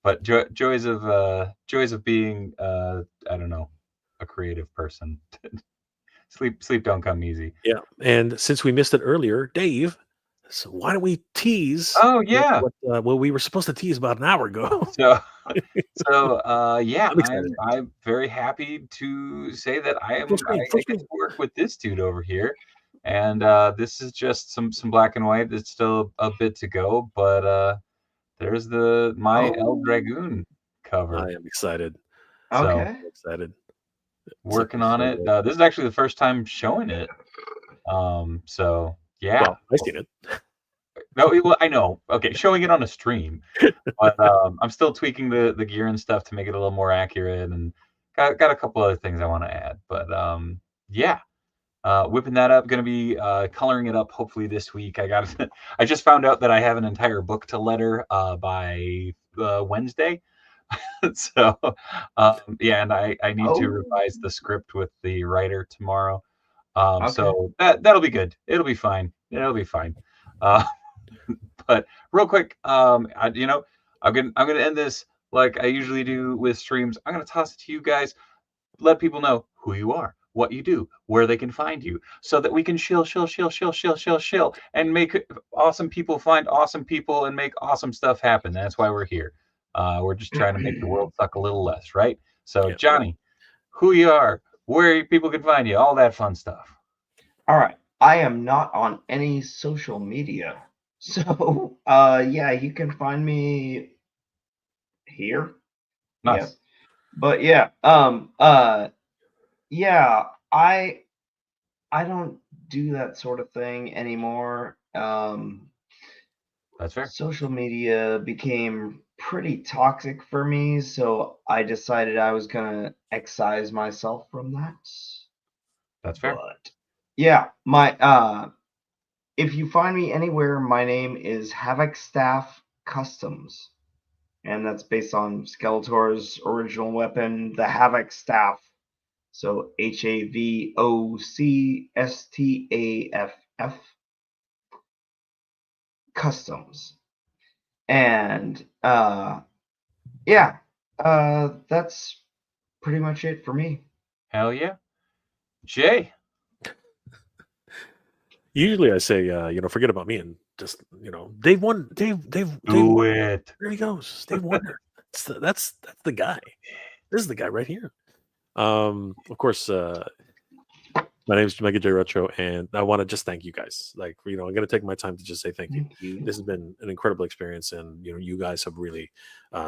but joys of being I don't know, a creative person. Sleep don't come easy. Yeah, and since we missed it earlier, Dave, so why don't we tease? Oh yeah, what we were supposed to tease about an hour ago. Yeah, I'm excited. I'm very happy to say that I get to work with this dude over here, and this is just some black and white. It's still a bit to go, but there's my El Dragoon cover. I am excited. Okay. I'm excited. Working on it. This is actually the first time showing it. So yeah, well, I've seen it. No, well, I know. Okay, showing it on a stream, but I'm still tweaking the gear and stuff to make it a little more accurate, and got a couple other things I want to add. But yeah, whipping that up. Going to be coloring it up hopefully this week. I just found out that I have an entire book to letter by Wednesday. So yeah, and I need to revise the script with the writer tomorrow. So that'll be good. It'll be fine. It'll be fine. But real quick, I'm gonna end this like I usually do with streams. I'm gonna toss it to you guys. Let people know who you are, what you do, where they can find you, so that we can shill, and make awesome people find awesome people and make awesome stuff happen. That's why we're here. We're just trying to make the world suck a little less, right? So, Johnny, who you are, where people can find you, all that fun stuff. All right. I am not on any social media. So, yeah, you can find me here. Nice. Yeah. But yeah, yeah, I don't do that sort of thing anymore. That's fair. Social media became pretty toxic for me, so I decided I was gonna excise myself from that. That's fair. But yeah, if you find me anywhere, my name is Havoc Staff Customs, and that's based on Skeletor's original weapon, the Havoc Staff. So HAVOCSTAFF Customs. And yeah, that's pretty much it for me. Hell yeah. Jay. Usually I say, forget about me and just, Dave won. Dave. Do it. There he goes. Dave Wonder. That's the guy. This is the guy right here. Of course, my name is Mega J Retro, and I want to just thank you guys. Like, I'm going to take my time to just say thank you. This has been an incredible experience, and you guys have really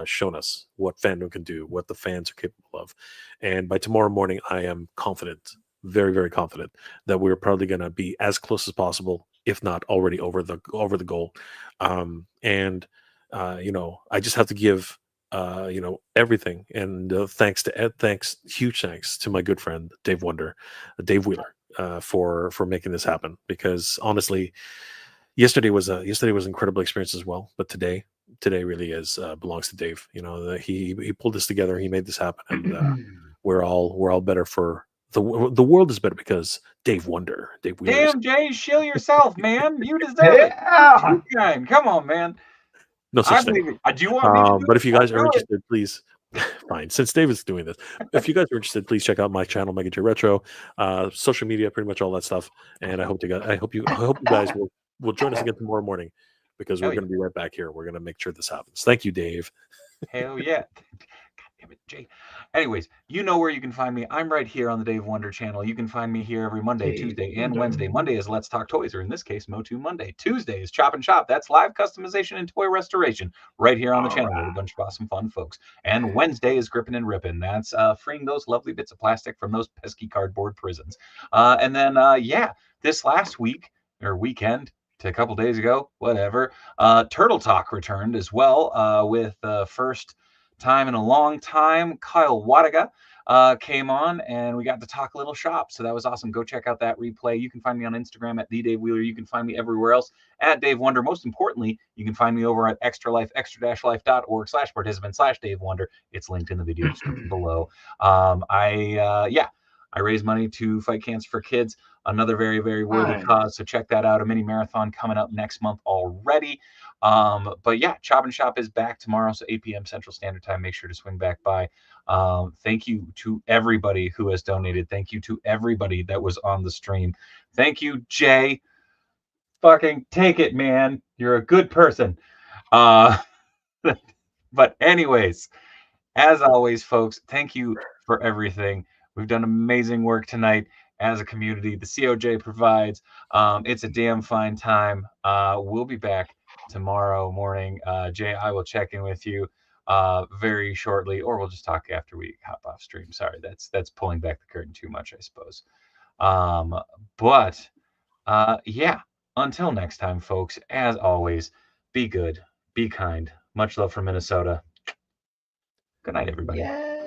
shown us what fandom can do, what the fans are capable of. And by tomorrow morning, I am confident, very, very confident, that we're probably going to be as close as possible, if not already over the goal. I just have to give everything, and huge thanks to my good friend Dave Wonder, Dave Wheeler, for making this happen, because honestly yesterday was an incredible experience as well, but today really belongs to Dave. He pulled this together, he made this happen, and we're all better for The world is better because Dave Wonder, Dave Wheeler. Damn, Jay, shill yourself, man. You deserve it. You can. Come on, man. No such thing. believe it. Do you want me to do But it? if you I'll guys are do it. interested, please. Fine. Since David's doing this, if you guys are interested, please check out my channel, Mega J Retro, social media, pretty much all that stuff. And I hope you guys will join us again tomorrow morning, because we're Hell going to be right back here. We're going to make sure this happens. Thank you, Dave. Hell yeah. God damn it, Jay. Anyways, you know where you can find me. I'm right here on the Dave Wonder channel. You can find me here every Monday, Dave Tuesday, and Wonder. Wednesday. Monday is Let's Talk Toys, or in this case, MOTU-MONDAY. Tuesday is Chop and Shop. That's live customization and toy restoration right here on the channel with a bunch of awesome fun folks. And Wednesday is Grippin' and Rippin'. That's freeing those lovely bits of plastic from those pesky cardboard prisons. And then, this last week or weekend, to a couple days ago, whatever, Turtle Talk returned as well with the first time in a long time. Kyle Wadaga came on, and we got to talk a little shop, so that was awesome. Go check out that replay. You can find me on Instagram at @TheDaveWheeler. You can find me everywhere else at Dave Wonder. Most importantly, you can find me over at extra-life.org/participant/Dave Wonder. It's linked in the video description below. I raise money to fight cancer for kids, another very, very worthy cause. So check that out. A mini marathon coming up next month already. But yeah, Chop and Shop is back tomorrow, so 8 p.m. Central Standard Time. Make sure to swing back by. Thank you to everybody who has donated. Thank you to everybody that was on the stream. Thank you, Jay. Fucking take it, man. You're a good person. But anyways, as always, folks, thank you for everything. We've done amazing work tonight as a community. The COJ provides. It's a damn fine time. We'll be back tomorrow morning. Jay, I will check in with you very shortly, or we'll just talk after we hop off stream. Sorry, that's pulling back the curtain too much, I suppose. Yeah, until next time, folks, as always, be good, be kind. Much love from Minnesota. Good night, everybody. Yeah.